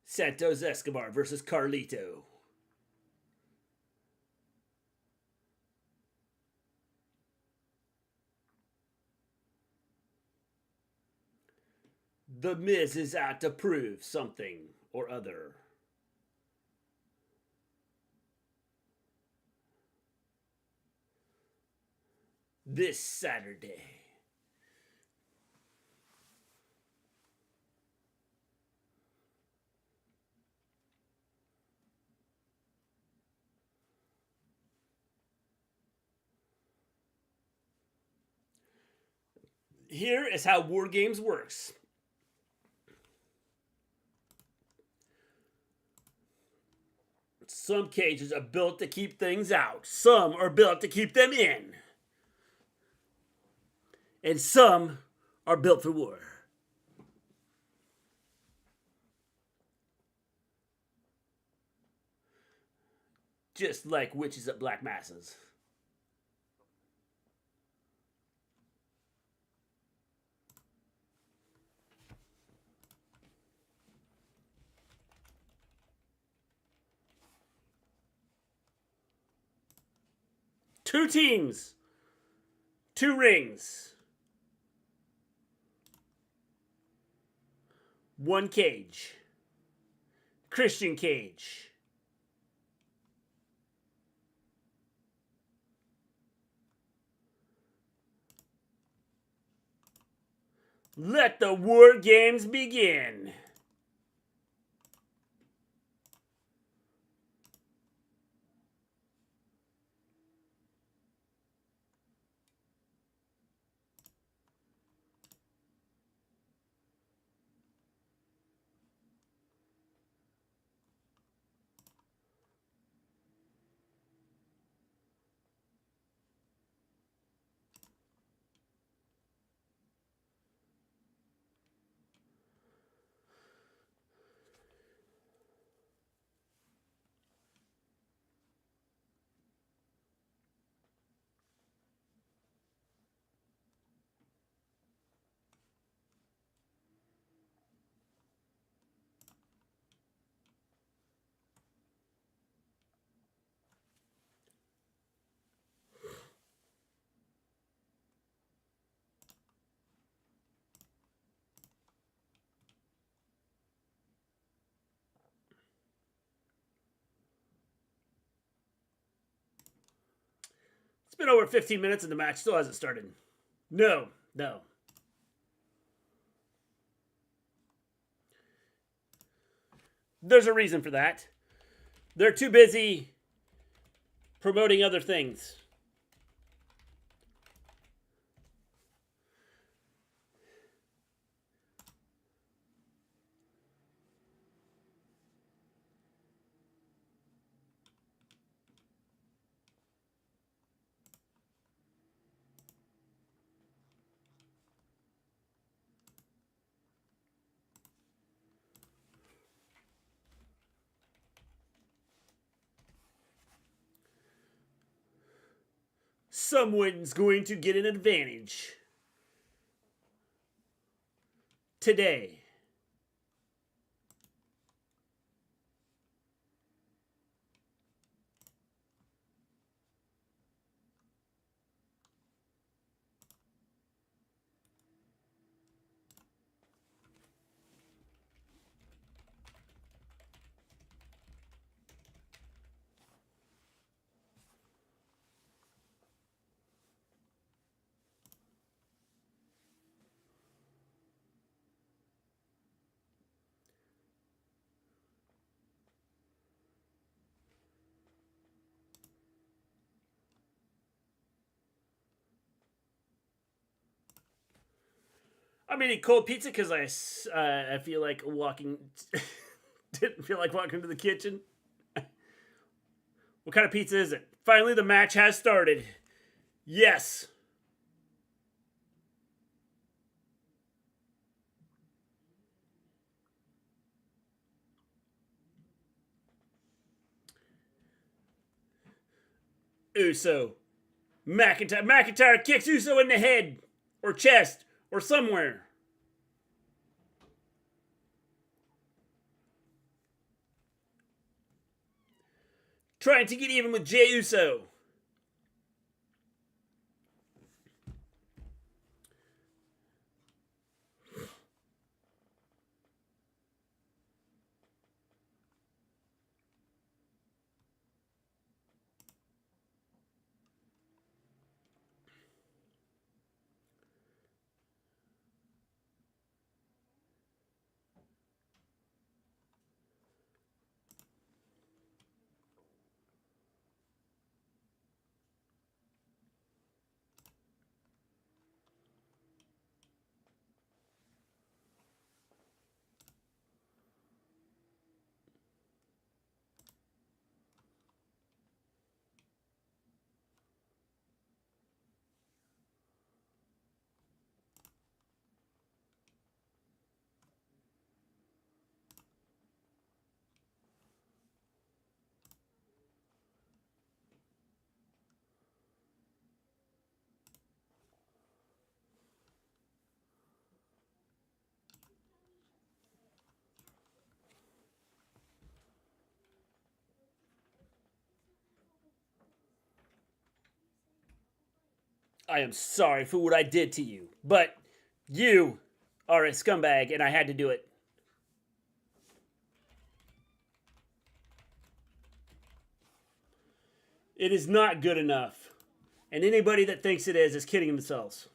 Speaker 2: Santos Escobar versus Carlito. The Miz is out to prove something or other. This Saturday. Here is how War Games works. Some cages are built to keep things out. Some are built to keep them in. And some are built for war. Just like witches at black masses. Two teams. Two rings. One cage. Christian cage. Let the War Games begin. It's been over 15 minutes and the match still hasn't started. No. There's a reason for that. They're too busy promoting other things. Someone's going to get an advantage. Today. I'm eating cold pizza because I feel like walking. Didn't feel like walking to the kitchen. What kind of pizza is it? Finally, the match has started. Yes. Uso. McIntyre kicks Uso in the head or chest or somewhere. Trying to get even with Jey Uso. I am sorry for what I did to you, but you are a scumbag and I had to do it. It is not good enough. And anybody that thinks it is kidding themselves.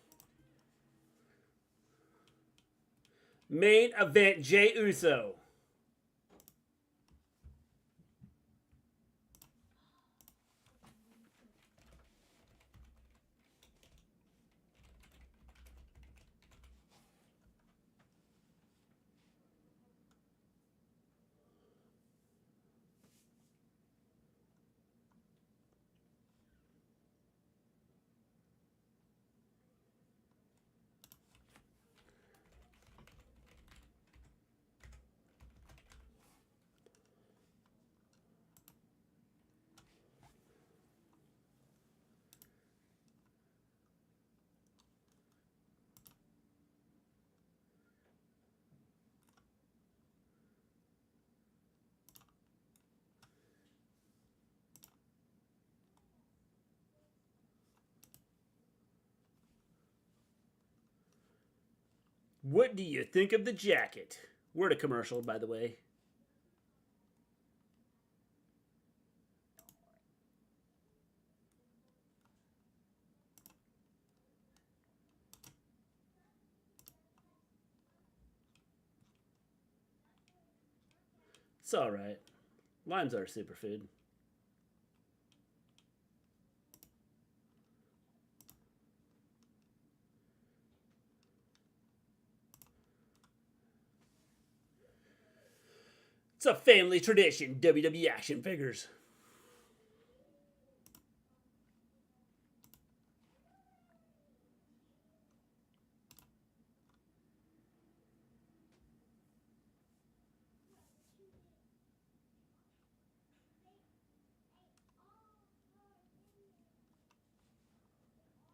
Speaker 2: Main event, Jey Uso. What do you think of the jacket? We're at a commercial, by the way. It's alright. Limes are a superfood. It's a family tradition, WWE action figures.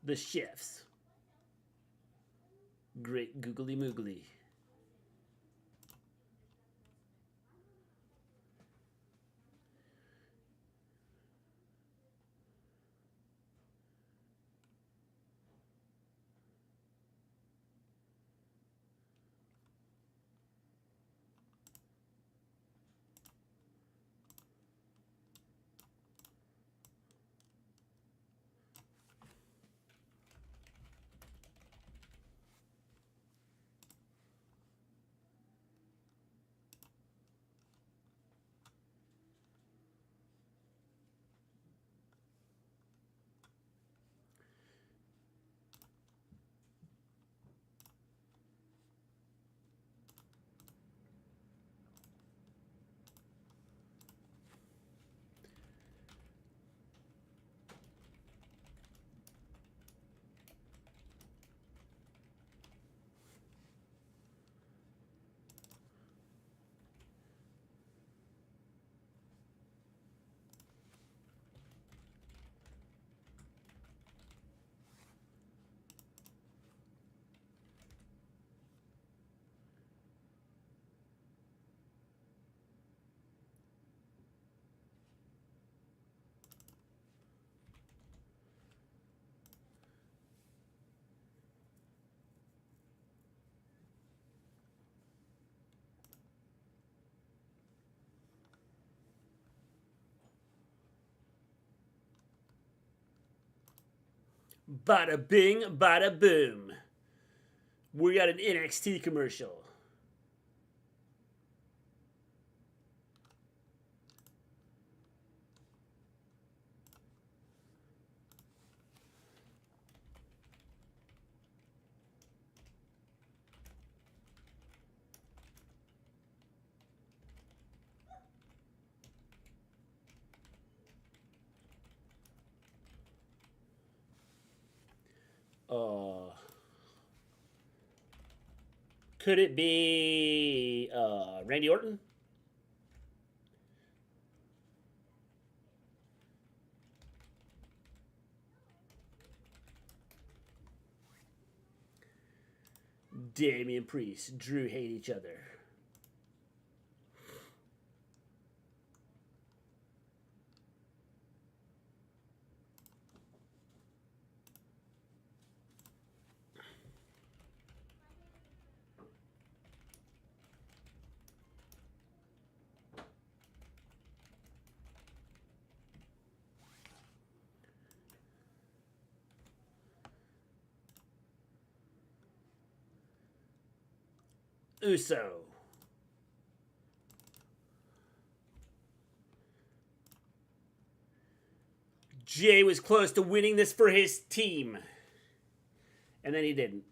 Speaker 2: The chefs. Great googly moogly. Bada bing, bada boom. We got an NXT commercial. Could it be Randy Orton? Damian Priest, Drew hate each other. Uso. Jay was close to winning this for his team. And then he didn't.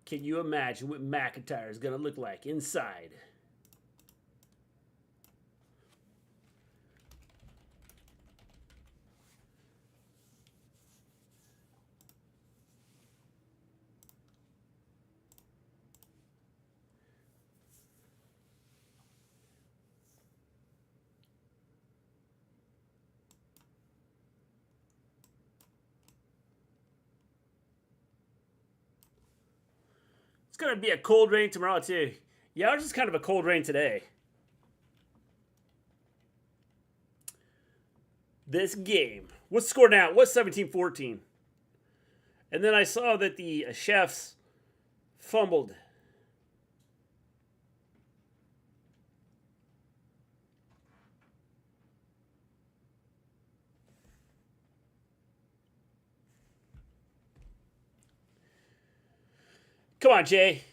Speaker 2: Can you imagine what McIntyre is going to look like inside? It's going to be a cold rain tomorrow, too. Yeah, ours is kind of a cold rain today. This game. What's the score now? What's 17-14? And then I saw that the chefs fumbled. Come on, Jay.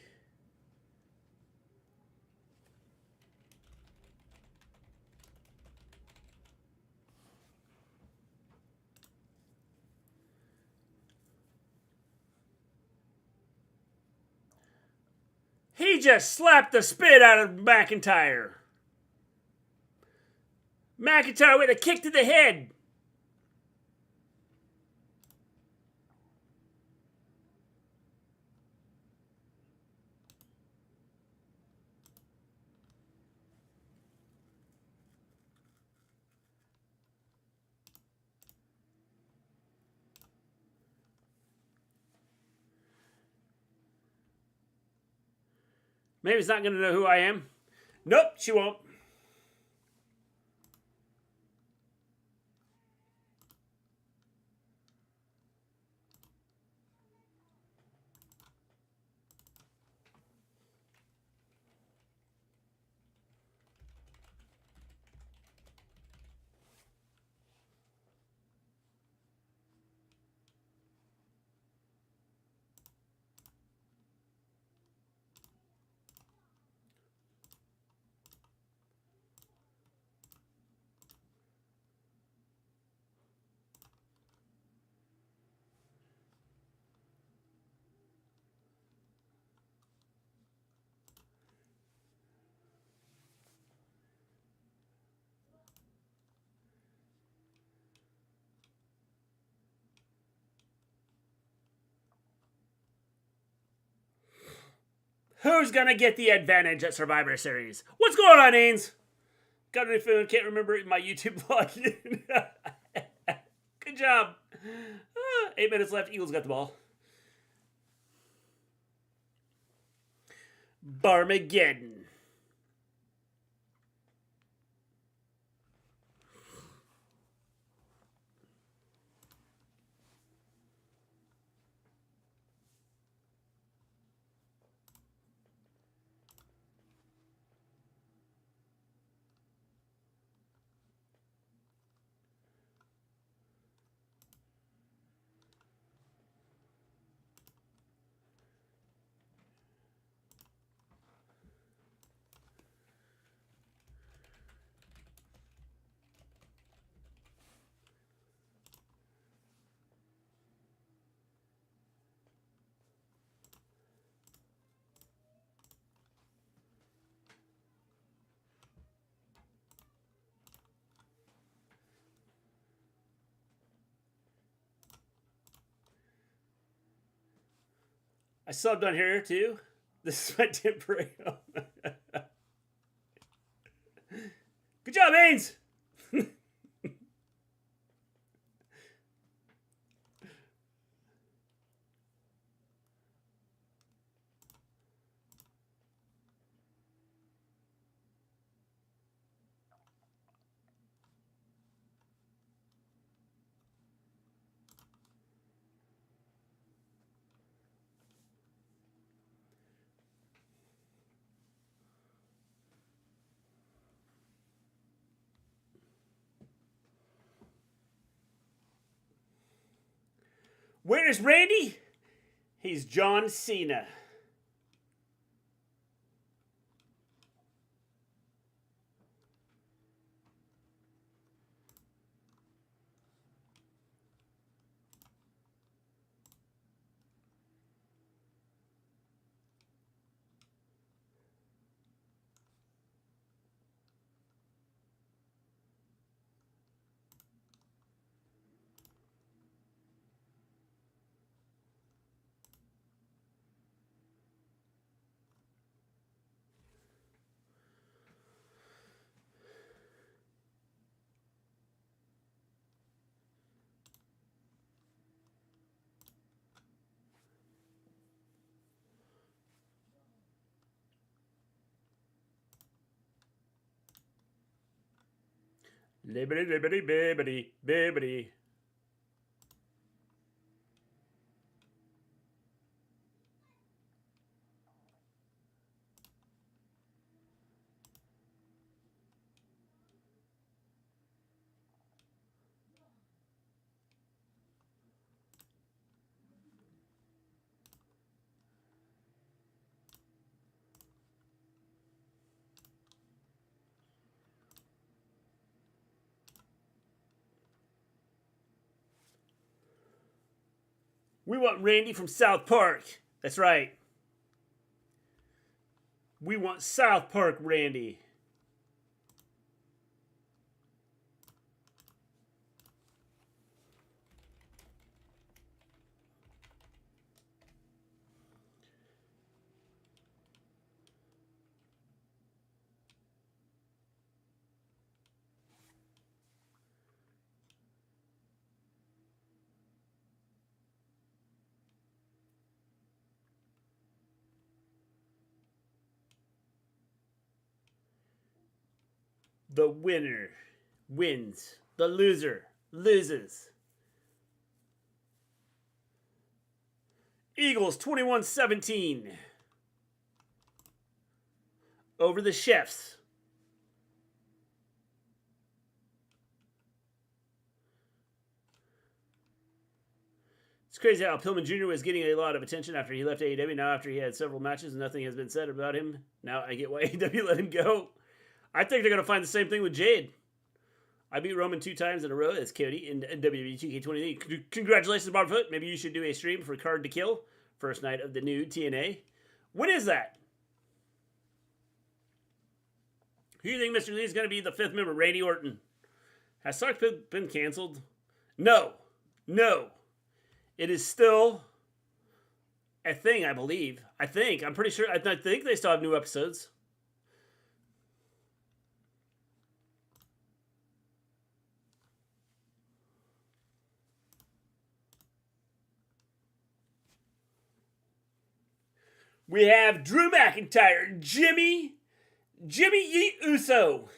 Speaker 2: He just slapped the spit out of McIntyre. McIntyre with a kick to the head. Maybe he's not going to know who I am. Nope, she won't. Who's going to get the advantage at Survivor Series? What's going on, Ains? Got any feeling? Can't remember my YouTube vlog. Good job. 8 minutes left. Eagles got the ball. Barmageddon. I subbed on here too. This is my temporary home. Reigns! Where is Randy? He's John Cena. Libbity, libbity, bibbity, bibbity. We want Randy from South Park. That's right. We want South Park Randy. The winner wins. The loser loses. Eagles 21-17 over the Chefs. It's crazy how Pillman Jr. was getting a lot of attention after he left AEW. Now after he had several matches and nothing has been said about him. Now I get why AEW let him go. I think they're going to find the same thing with Jade. I beat Roman 2 times in a row as Cody in WWE 2K20. Congratulations, Barfoot. Maybe you should do a stream for Card to Kill. First night of the new TNA. When is that? Who do you think Mister Lee is going to be the 5th member? Randy Orton. Has Sark been canceled? No. No. It is still a thing, I believe. I'm pretty sure. I think they still have new episodes. We have Drew McIntyre, Jimmy Eat Uso.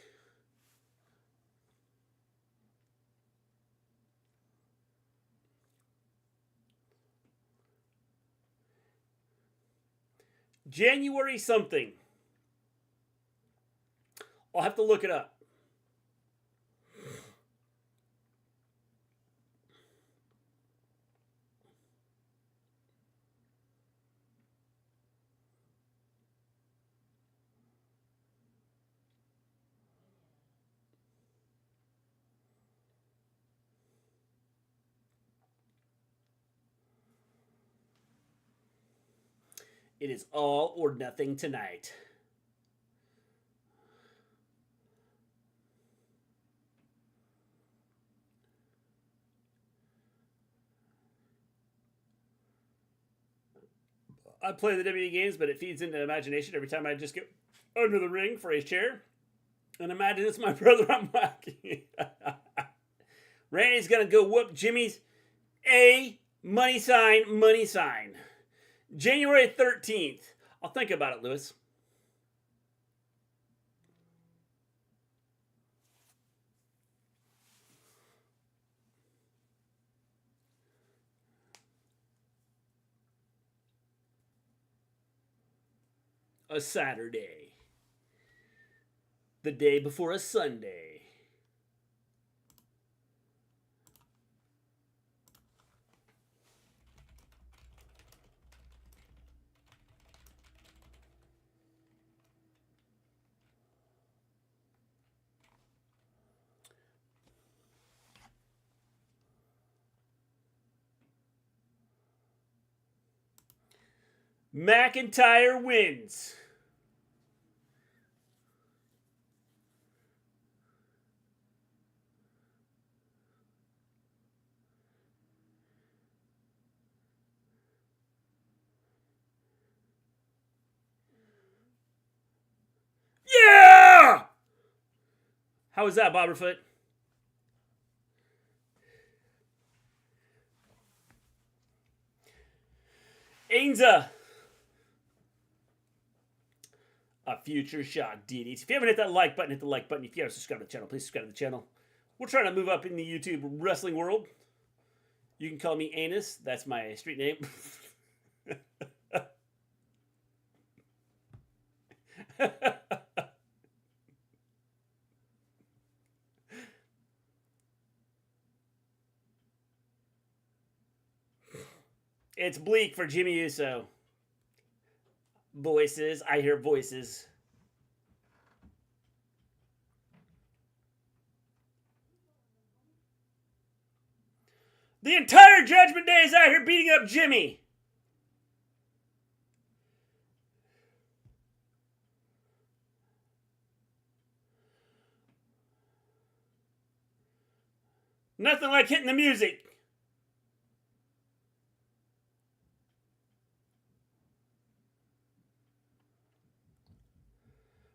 Speaker 2: January something. I'll have to look it up. It is all or nothing tonight. I play the WWE games, but it feeds into imagination every time I just get under the ring for a chair. And imagine it's my brother I'm whacking. Randy's going to go whoop Jimmy's money sign. January 13th. I'll think about it, Lewis. A Saturday. The day before a Sunday. McIntyre wins. Yeah! How was that, Bobberfoot? Ainza. A future shock, DDs. If you haven't hit that like button, hit the like button. If you haven't subscribed to the channel, please subscribe to the channel. We're trying to move up in the YouTube wrestling world. You can call me Anus. That's my street name. It's bleak for Jimmy Uso. Voices. I hear voices. The entire Judgment Day is out here beating up Jimmy. Nothing like hitting the music.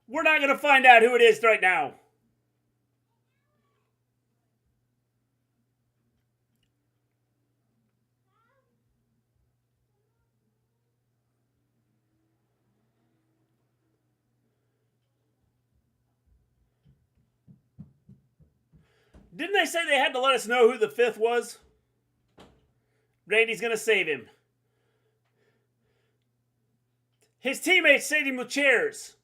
Speaker 2: We're not going to find out who it is right now. Didn't they say they had to let us know who the fifth was? Randy's going to save him. His teammates saved him with chairs.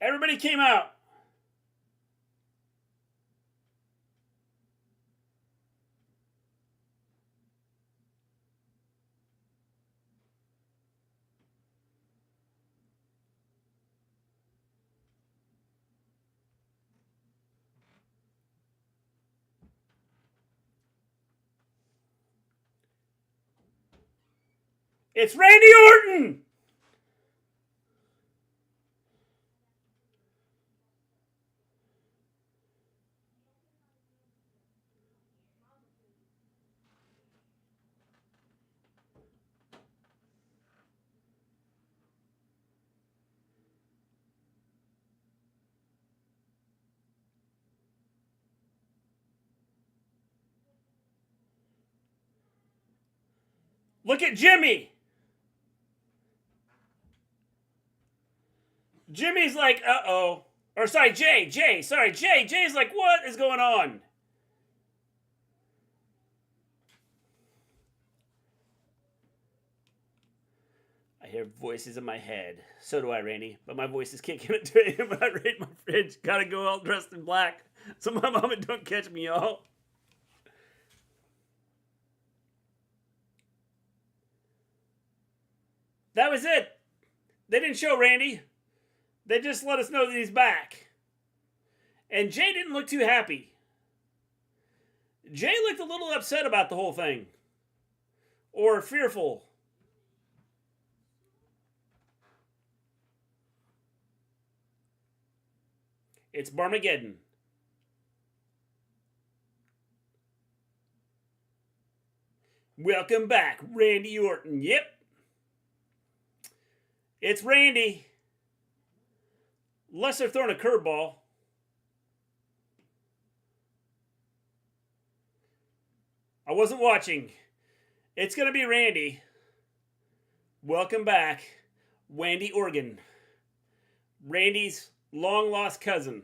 Speaker 2: Everybody came out. It's Randy Orton! Look at Jimmy! Jimmy's like, uh-oh. Or sorry, Jay. Jay's like, what is going on? I hear voices in my head. So do I, Randy. But my voices can't get into it when I raid my fridge. Gotta go all dressed in black. So my mama don't catch me, y'all. That was it. They didn't show Randy. They just let us know that he's back. And Jay didn't look too happy. Jay looked a little upset about the whole thing. Or fearful. It's Barmageddon. Welcome back, Randy Orton. Yep. It's Randy. Unless they're throwing a curveball. I wasn't watching. It's going to be Randy. Welcome back, Wendy Organ. Randy's long-lost cousin.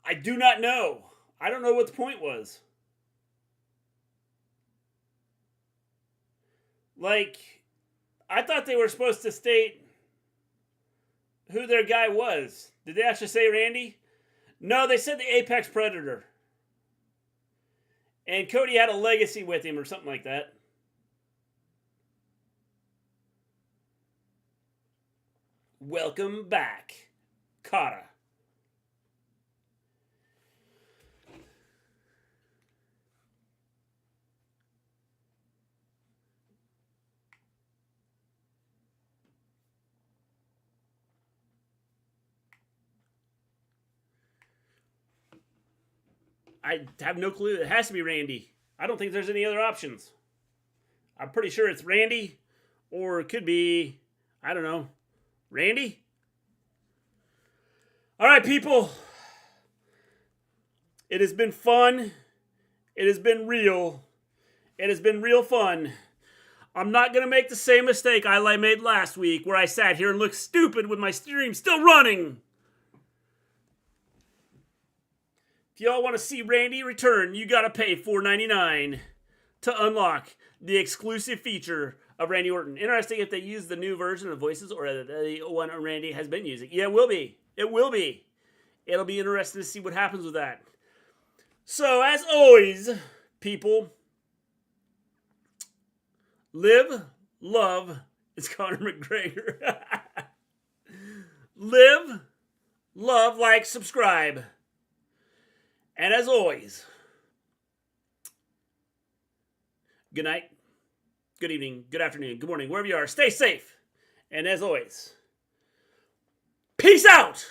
Speaker 2: I do not know. I don't know what the point was. Like, I thought they were supposed to state who their guy was. Did they actually say Randy? No, they said the Apex Predator. And Cody had a legacy with him or something like that. Welcome back, Kata. I have no clue. It has to be Randy. I don't think there's any other options. I'm pretty sure it's Randy, or it could be, I don't know, Randy? All right, people. It has been fun. It has been real. It has been real fun. I'm not going to make the same mistake I made last week where I sat here and looked stupid with my stream still running. If y'all want to see Randy return, you got to pay $4.99 to unlock the exclusive feature of Randy Orton. Interesting if they use the new version of voices or the one Randy has been using. Yeah, it will be. It will be. It'll be interesting to see what happens with that. So, as always, people, live, love, it's Conor McGregor. Live, love, like, subscribe. And as always, good night, good evening, good afternoon, good morning, wherever you are, stay safe. And as always, peace out!